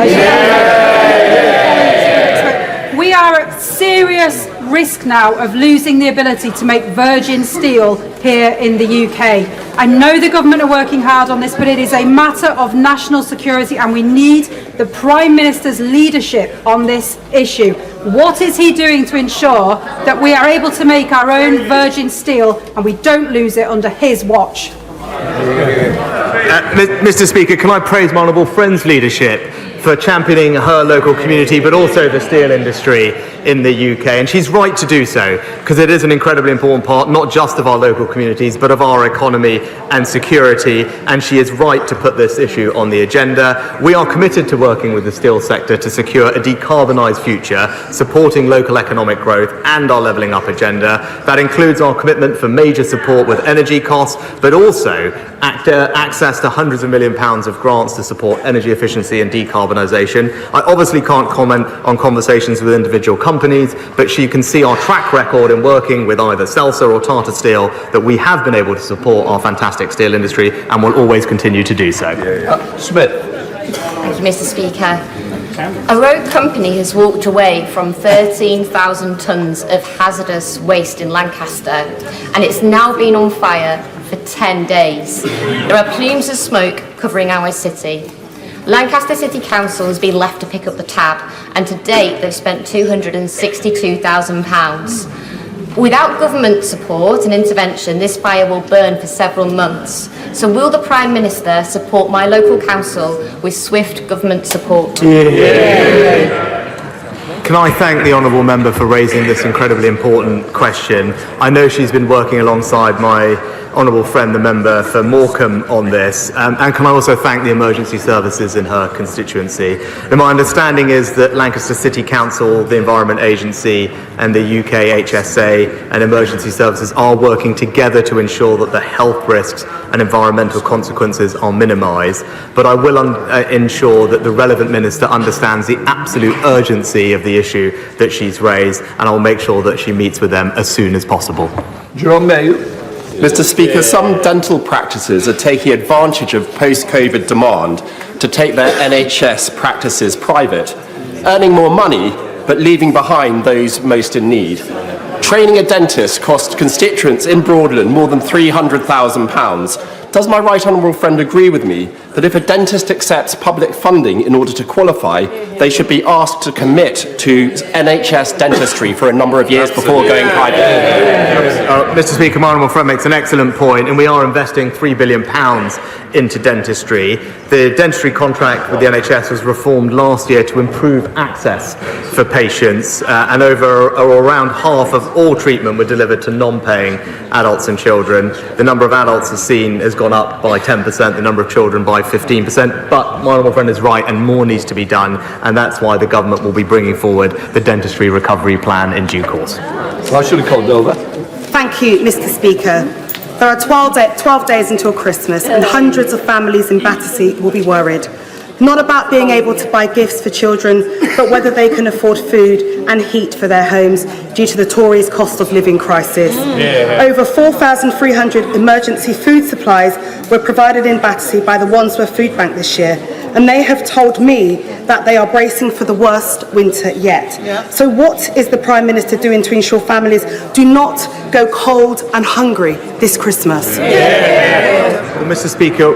We are at serious risk now of losing the ability to make virgin steel here in the UK. I know the government are working hard on this, but it is a matter of national security, and we need the Prime Minister's leadership on this issue. What is he doing to ensure that we are able to make our own virgin steel and we don't lose it under his watch? Mr. Speaker, can I praise my honourable friend's leadership for championing her local community, but also the steel industry in the UK, and she's right to do so, because it is an incredibly important part, not just of our local communities, but of our economy and security, and she is right to put this issue on the agenda. We are committed to working with the steel sector to secure a decarbonised future, supporting local economic growth and our levelling up agenda. That includes our commitment for major support with energy costs, but also access to hundreds of £millions of grants to support energy efficiency and decarbonisation. I obviously can't comment on conversations with individual companies, but you can see our track record in working with either Celsa or Tata Steel that we have been able to support our fantastic steel industry and will always continue to do so. Smith. Thank you, Mr. Speaker. A road company has walked away from 13,000 tonnes of hazardous waste in Lancaster, and it's now been on fire for 10 days. There are plumes of smoke covering our city. Lancaster City Council has been left to pick up the tab, and to date they've spent £262,000. Without government support and intervention, this fire will burn for several months. So will the Prime Minister support my local council with swift government support? Can I thank the honourable member for raising this incredibly important question? I know she's been working alongside my honourable friend, the member for Morecambe, on this, and can I also thank the emergency services in her constituency. And my understanding is that Lancaster City Council, the Environment Agency and the UK HSA and emergency services are working together to ensure that the health risks and environmental consequences are minimised, but I will ensure that the relevant minister understands the absolute urgency of the issue that she's raised, and I'll make sure that she meets with them as soon as possible. John Mayo. Mr. Speaker, some dental practices are taking advantage of post-COVID demand to take their NHS practices private, earning more money but leaving behind those most in need. Training a dentist cost constituents in Broadland more than £300,000. Does my right honourable friend agree with me that if a dentist accepts public funding in order to qualify, they should be asked to commit to NHS dentistry for a number of years before going private? Mr. Speaker, my honourable friend makes an excellent point, and we are investing £3 billion into dentistry. The dentistry contract with the NHS was reformed last year to improve access for patients, and around half of all treatment were delivered to non-paying adults and children. The number of adults as seen has gone up by 10%, the number of children by 15%, but my honourable friend is right and more needs to be done, and that's why the government will be bringing forward the dentistry recovery plan in due course. I should have called over. Thank you, Mr. Speaker. There are 12 days until Christmas, and hundreds of families in Battersea will be worried. Not about being able to buy gifts for children, but whether they can afford food and heat for their homes due to the Tories' cost of living crisis. Over 4,300 emergency food supplies were provided in Battersea by the Wandsworth Food Bank this year, and they have told me that they are bracing for the worst winter yet. So what is the Prime Minister doing to ensure families do not go cold and hungry this Christmas? Well, Mr. Speaker,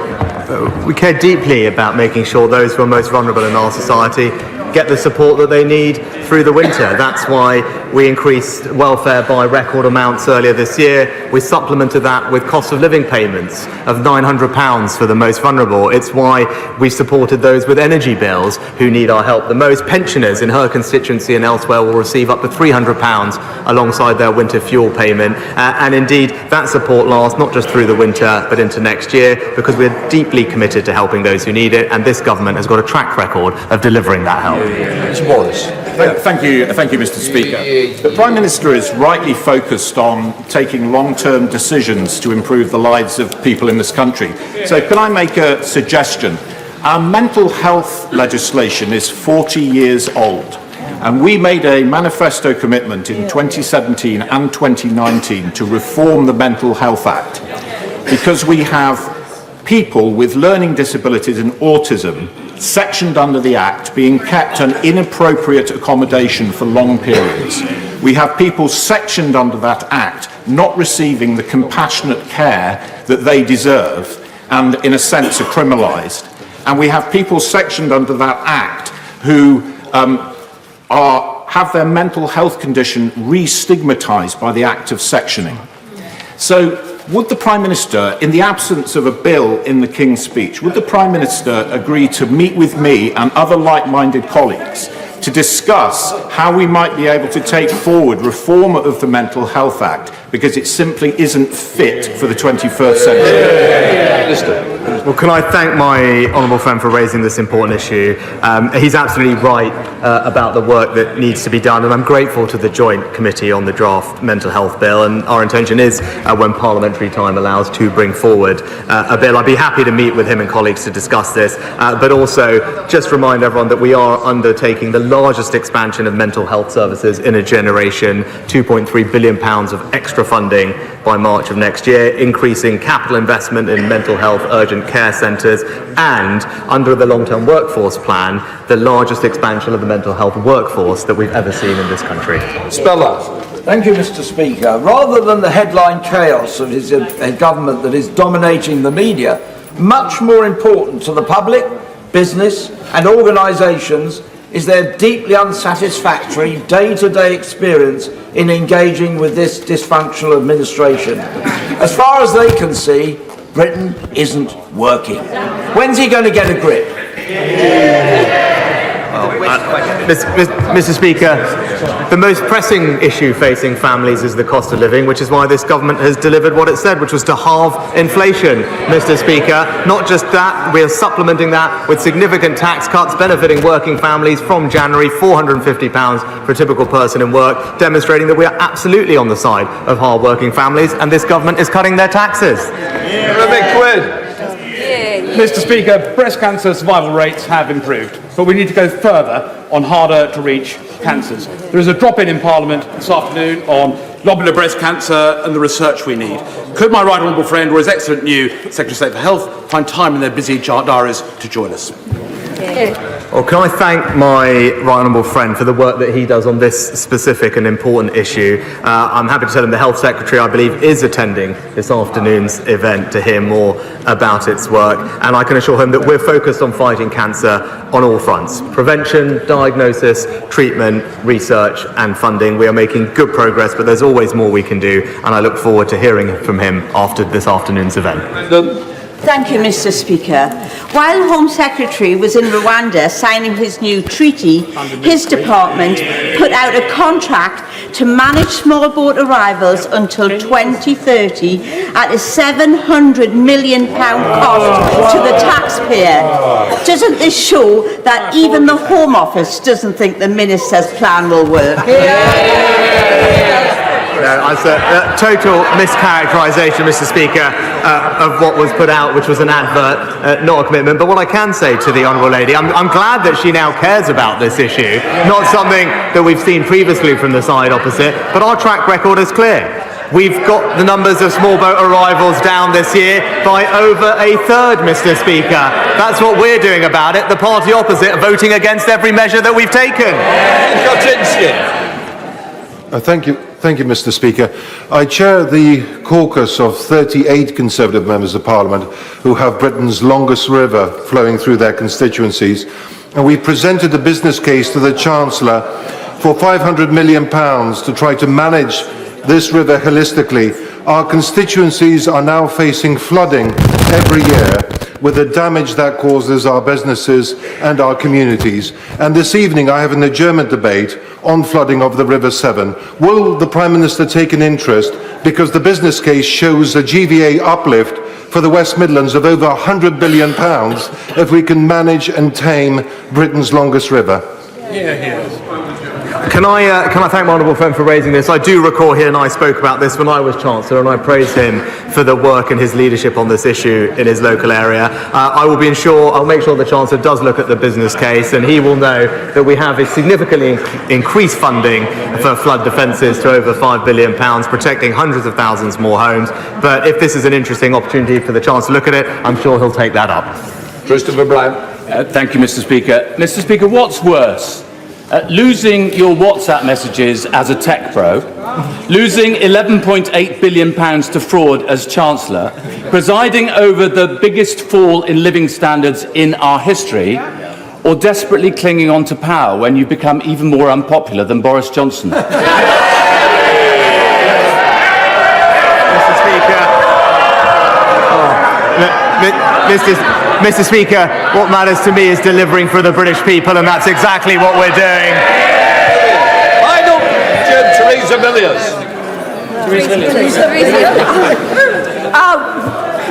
we care deeply about making sure those who are most vulnerable in our society get the support that they need through the winter. That's why we increased welfare by record amounts earlier this year. We supplemented that with cost of living payments of £900 for the most vulnerable. It's why we supported those with energy bills who need our help the most. Pensioners in her constituency and elsewhere will receive up to £300 alongside their winter fuel payment. And indeed, that support lasts not just through the winter, but into next year, because we're deeply committed to helping those who need it, and this government has got a track record of delivering that help. Thank you, Mr. Speaker. The Prime Minister is rightly focused on taking long-term decisions to improve the lives of people in this country. So can I make a suggestion? Our mental health legislation is 40 years old, and we made a manifesto commitment in 2017 and 2019 to reform the Mental Health Act, because we have people with learning disabilities and autism sectioned under the Act being kept an inappropriate accommodation for long periods. We have people sectioned under that Act not receiving the compassionate care that they deserve and in a sense are criminalised. And we have people sectioned under that Act who have their mental health condition re-stigmatised by the act of sectioning. So would the Prime Minister, in the absence of a bill in the King's Speech, would the Prime Minister agree to meet with me and other like-minded colleagues to discuss how we might be able to take forward reform of the Mental Health Act, because it simply isn't fit for the 21st century? Well, can I thank my honourable friend for raising this important issue. He's absolutely right about the work that needs to be done, and I'm grateful to the Joint Committee on the draft Mental Health Bill, and our intention is, when parliamentary time allows, to bring forward a bill. I'd be happy to meet with him and colleagues to discuss this, but also just remind everyone that we are undertaking the largest expansion of mental health services in a generation, £2.3 billion of extra funding by March of next year, increasing capital investment in mental health urgent care centres, and under the long-term workforce plan, the largest expansion of the mental health workforce that we've ever seen in this country. Speller. Thank you, Mr. Speaker. Rather than the headline chaos of his government that is dominating the media, much more important to the public, business and organisations is their deeply unsatisfactory day-to-day experience in engaging with this dysfunctional administration. As far as they can see, Britain isn't working. When's he going to get a grip? Mr. Speaker, the most pressing issue facing families is the cost of living, which is why this government has delivered what it said, which was to halve inflation, Mr. Speaker. Not just that, we are supplementing that with significant tax cuts benefiting working families from January, £450 for a typical person in work, demonstrating that we are absolutely on the side of hard-working families, and this government is cutting their taxes. Mr. Speaker, breast cancer survival rates have improved, but we need to go further on harder to reach cancers. There is a drop-in in Parliament this afternoon on lobular breast cancer and the research we need. Could my right honourable friend or his excellent new Secretary of State for Health find time in their busy diaries to join us? Well, can I thank my right honourable friend for the work that he does on this specific and important issue. I'm happy to tell him the Health Secretary, I believe, is attending this afternoon's event to hear more about its work, and I can assure him that we're focused on fighting cancer on all fronts: prevention, diagnosis, treatment, research and funding. We are making good progress, but there's always more we can do, and I look forward to hearing from him after this afternoon's event. Thank you, Mr. Speaker. While Home Secretary was in Rwanda signing his new treaty, his department put out a contract to manage small boat arrivals until 2030 at a £700 million cost to the taxpayer. Doesn't this show that even the Home Office doesn't think the Minister's plan will work? It's a total mischaracterisation, Mr. Speaker, of what was put out, which was an advert, not a commitment. But what I can say to the Honourable Lady, I'm glad that she now cares about this issue, not something that we've seen previously from the side opposite, but our track record is clear. We've got the numbers of small boat arrivals down this year by over a third, Mr. Speaker. That's what we're doing about it. The party opposite voting against every measure that we've taken. Thank you, Mr. Speaker. I chair the caucus of 38 Conservative members of Parliament who have Britain's longest river flowing through their constituencies, and we presented a business case to the Chancellor for £500 million to try to manage this river holistically. Our constituencies are now facing flooding every year, with the damage that causes our businesses and our communities. And this evening I have an adjournment debate on flooding of the River Severn. Will the Prime Minister take an interest, because the business case shows a GVA uplift for the West Midlands of over £100 billion if we can manage and tame Britain's longest river? Can I thank my honourable friend for raising this? I do recall he and I spoke about this when I was Chancellor, and I praise him for the work and his leadership on this issue in his local area. I'll make sure the Chancellor does look at the business case, and he will know that we have a significantly increased funding for flood defences to over £5 billion, protecting hundreds of thousands more homes. But if this is an interesting opportunity for the Chancellor to look at it, I'm sure he'll take that up. Christopher Brown. Thank you, Mr. Speaker. Mr. Speaker, what's worse? Losing your WhatsApp messages as a tech pro, losing £11.8 billion to fraud as Chancellor, presiding over the biggest fall in living standards in our history, or desperately clinging on to power when you become even more unpopular than Boris Johnson? Mr. Speaker, what matters to me is delivering for the British people, and that's exactly what we're doing. I don't, Theresa Villiers.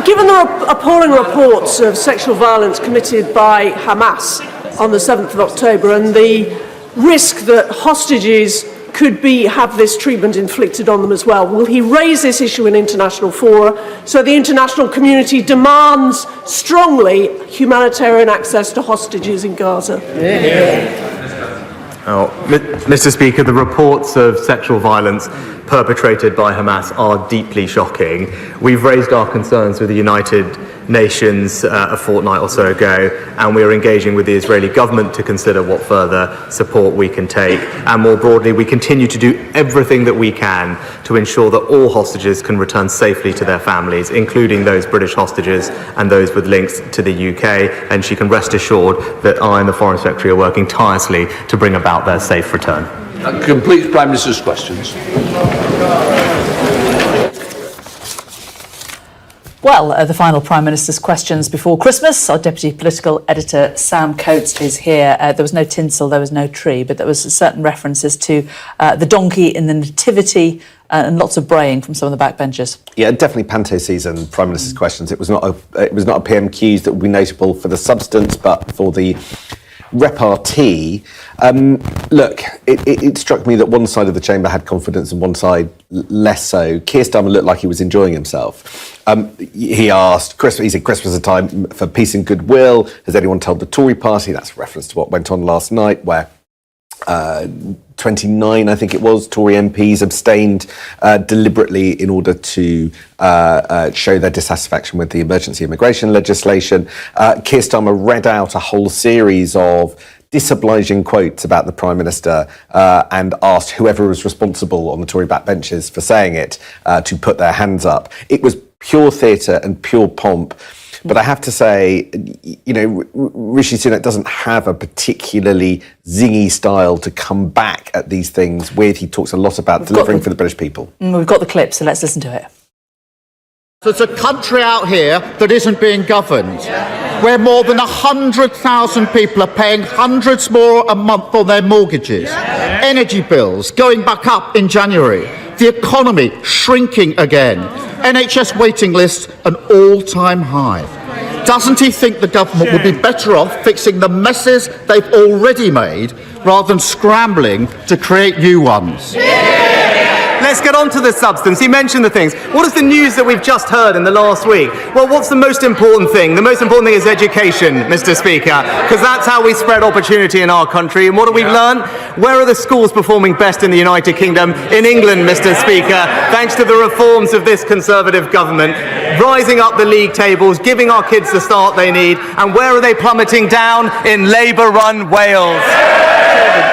Given the appalling reports of sexual violence committed by Hamas on the 7th of October and the risk that hostages could have this treatment inflicted on them as well, will he raise this issue in international fora so the international community demands strongly humanitarian access to hostages in Gaza? Mr. Speaker, the reports of sexual violence perpetrated by Hamas are deeply shocking. We've raised our concerns with the United Nations a fortnight or so ago, and we are engaging with the Israeli government to consider what further support we can take. And more broadly, we continue to do everything that we can to ensure that all hostages can return safely to their families, including those British hostages and those with links to the UK. And she can rest assured that I and the Foreign Secretary are working tirelessly to bring about their safe return. That completes Prime Minister's questions. Well, the final Prime Minister's questions before Christmas. Our Deputy Political Editor, Sam Coates, is here. There was no tinsel, there was no tree, but there was certain references to the donkey in the Nativity and lots of braying from some of the backbenchers. Yeah, definitely panto season, Prime Minister's questions. It was not a PMQs that would be notable for the substance, but for the repartee. Look, it struck me that one side of the chamber had confidence and one side less so. Keir Starmer looked like he was enjoying himself. He asked, he said Christmas is a time for peace and goodwill. Has anyone told the Tory party? That's a reference to what went on last night, where 29, I think it was, Tory MPs abstained deliberately in order to show their dissatisfaction with the emergency immigration legislation. Keir Starmer read out a whole series of disobliging quotes about the Prime Minister and asked whoever was responsible on the Tory backbenches for saying it to put their hands up. It was pure theatre and pure pomp. But I have to say, Rishi Sunak doesn't have a particularly zingy style to come back at these things with. He talks a lot about delivering for the British people. We've got the clip, so let's listen to it. There's a country out here that isn't being governed, where more than 100,000 people are paying hundreds more a month on their mortgages, energy bills going back up in January, the economy shrinking again, NHS waiting lists an all-time high. Doesn't he think the government would be better off fixing the messes they've already made rather than scrambling to create new ones? Let's get on to the substance. You mentioned the things. What is the news that we've just heard in the last week? Well, what's the most important thing? The most important thing is education, Mr. Speaker, because that's how we spread opportunity in our country. And what have we learned? Where are the schools performing best in the United Kingdom? In England, Mr. Speaker, thanks to the reforms of this Conservative government, rising up the league tables, giving our kids the start they need. And where are they plummeting down? In Labour-run Wales.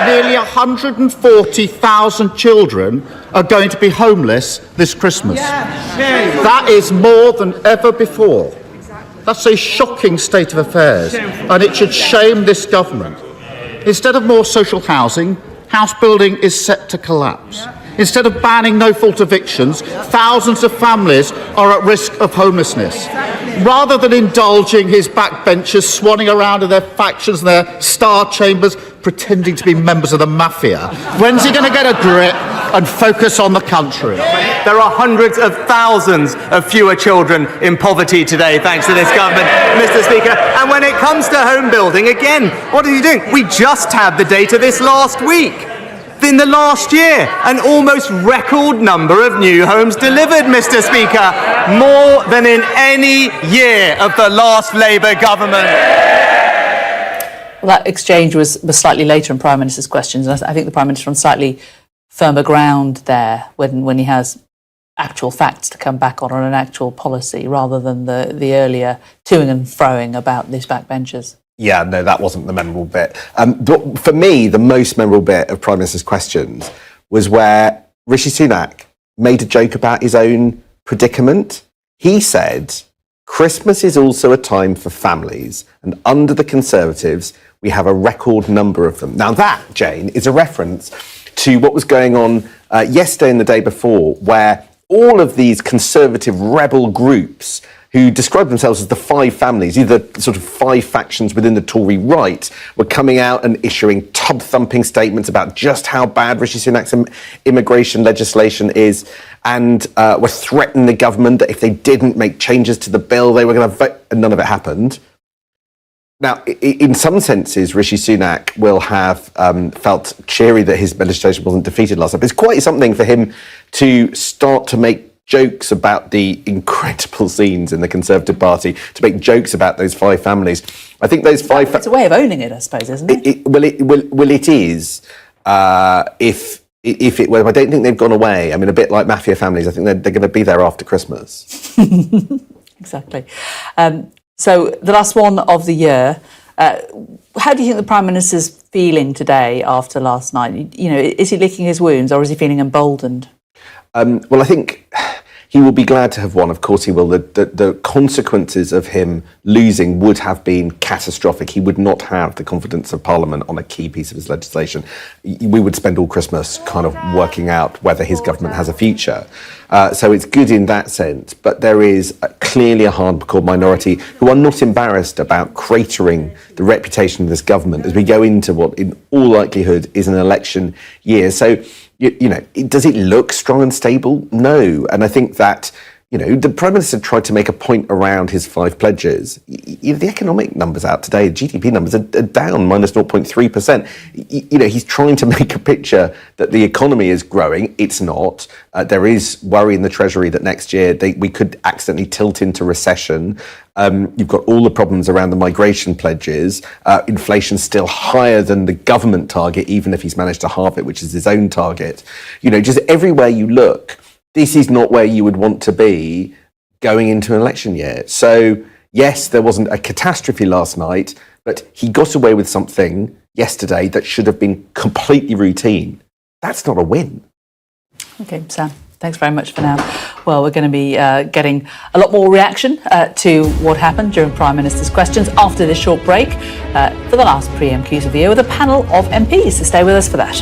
Nearly 140,000 children are going to be homeless this Christmas. That is more than ever before. That's a shocking state of affairs, and it should shame this government. Instead of more social housing, house building is set to collapse. Instead of banning no-fault evictions, thousands of families are at risk of homelessness. Rather than indulging his backbenchers swanning around in their factions and their Starr chambers, pretending to be members of the mafia, when's he going to get a grip and focus on the country? There are hundreds of thousands of fewer children in poverty today, thanks to this government, Mr. Speaker. And when it comes to home building, again, what are you doing? We just had the data this last week. In the last year, an almost record number of new homes delivered, Mr. Speaker, more than in any year of the last Labour government. Well, that exchange was slightly later in Prime Minister's questions. I think the Prime Minister on slightly firmer ground there when he has actual facts to come back on an actual policy rather than the earlier toing and froing about these backbenchers. Yeah, no, that wasn't the memorable bit. But for me, the most memorable bit of Prime Minister's questions was where Rishi Sunak made a joke about his own predicament. He said, Christmas is also a time for families, and under the Conservatives, we have a record number of them. Now that, Jane, is a reference to what was going on yesterday and the day before, where all of these Conservative rebel groups who described themselves as the five families, either sort of five factions within the Tory right, were coming out and issuing tub-thumping statements about just how bad Rishi Sunak's immigration legislation is, and were threatening the government that if they didn't make changes to the bill, they were going to vote, and none of it happened. Now, in some senses, Rishi Sunak will have felt cheery that his legislation wasn't defeated last time. It's quite something for him to start to make jokes about the incredible scenes in the Conservative Party, to make jokes about those five families. I think those five... It's a way of owning it, I suppose, isn't it? It is. If it were, I don't think they've gone away. I mean, a bit like mafia families. I think they're going to be there after Christmas. Exactly. So the last one of the year. How do you think the Prime Minister's feeling today after last night? Is he licking his wounds or is he feeling emboldened? Well, I think He will be glad to have won. Of course he will. The consequences of him losing would have been catastrophic. He would not have the confidence of Parliament on a key piece of his legislation. We would spend all Christmas kind of working out whether his government has a future. So it's good in that sense. But there is clearly a hardcore minority who are not embarrassed about cratering the reputation of this government as we go into what, in all likelihood, is an election year. So, does it look strong and stable? No. And I think that, the Prime Minister tried to make a point around his 5 pledges. The economic numbers out today, GDP numbers are down minus 0.3%. He's trying to make a picture that the economy is growing. It's not. There is worry in the Treasury that next year we could accidentally tilt into recession. You've got all the problems around the migration pledges. Inflation's still higher than the government target, even if he's managed to halve it, which is his own target. Just everywhere you look, this is not where you would want to be going into an election year. So, yes, there wasn't a catastrophe last night, but he got away with something yesterday that should have been completely routine. That's not a win. Okay, Sam, thanks very much for now. Well, we're going to be getting a lot more reaction to what happened during Prime Minister's questions after this short break for the last pre-MQs of the year with a panel of MPs. So stay with us for that.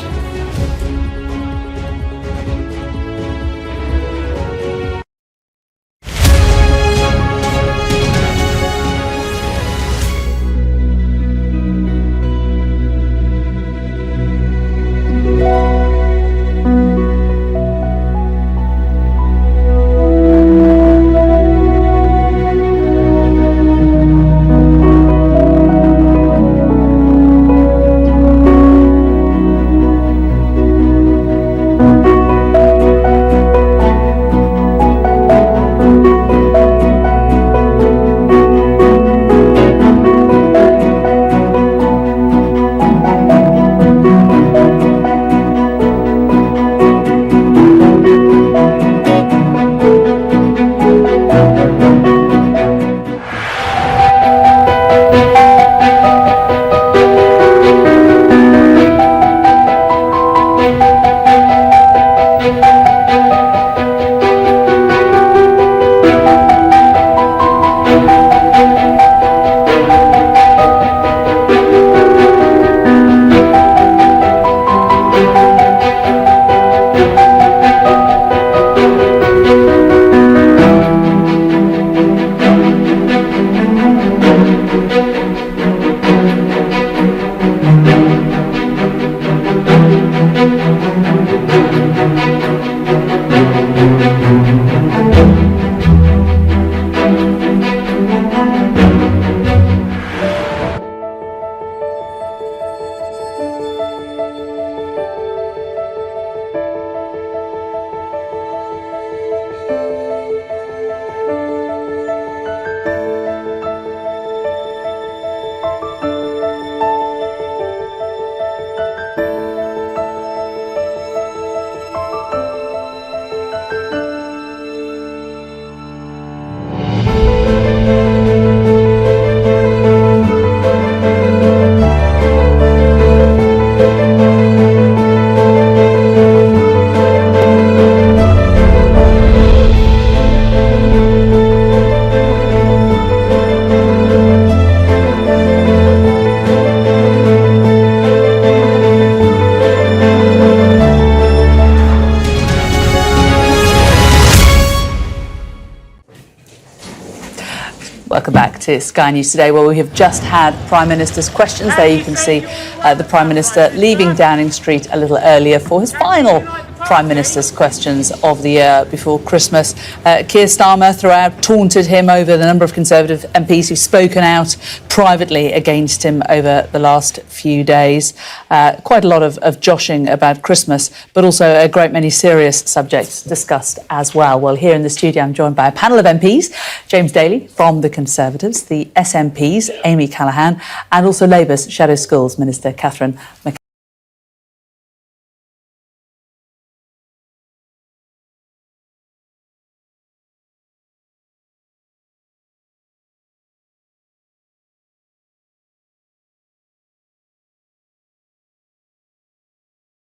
Welcome back to Sky News Today, where we have just had Prime Minister's questions. There you can see the Prime Minister leaving Downing Street a little earlier for his final Prime Minister's questions of the year before Christmas. Keir Starmer throughout taunted him over the number of Conservative MPs who've spoken out privately against him over the last few days. Quite a lot of joshing about Christmas, but also a great many serious subjects discussed as well. Well, here in the studio, I'm joined by a panel of MPs, James Daly from the Conservatives, the SNPs, Amy Callaghan, and also Labour's Shadow Schools Minister, Catherine McCann.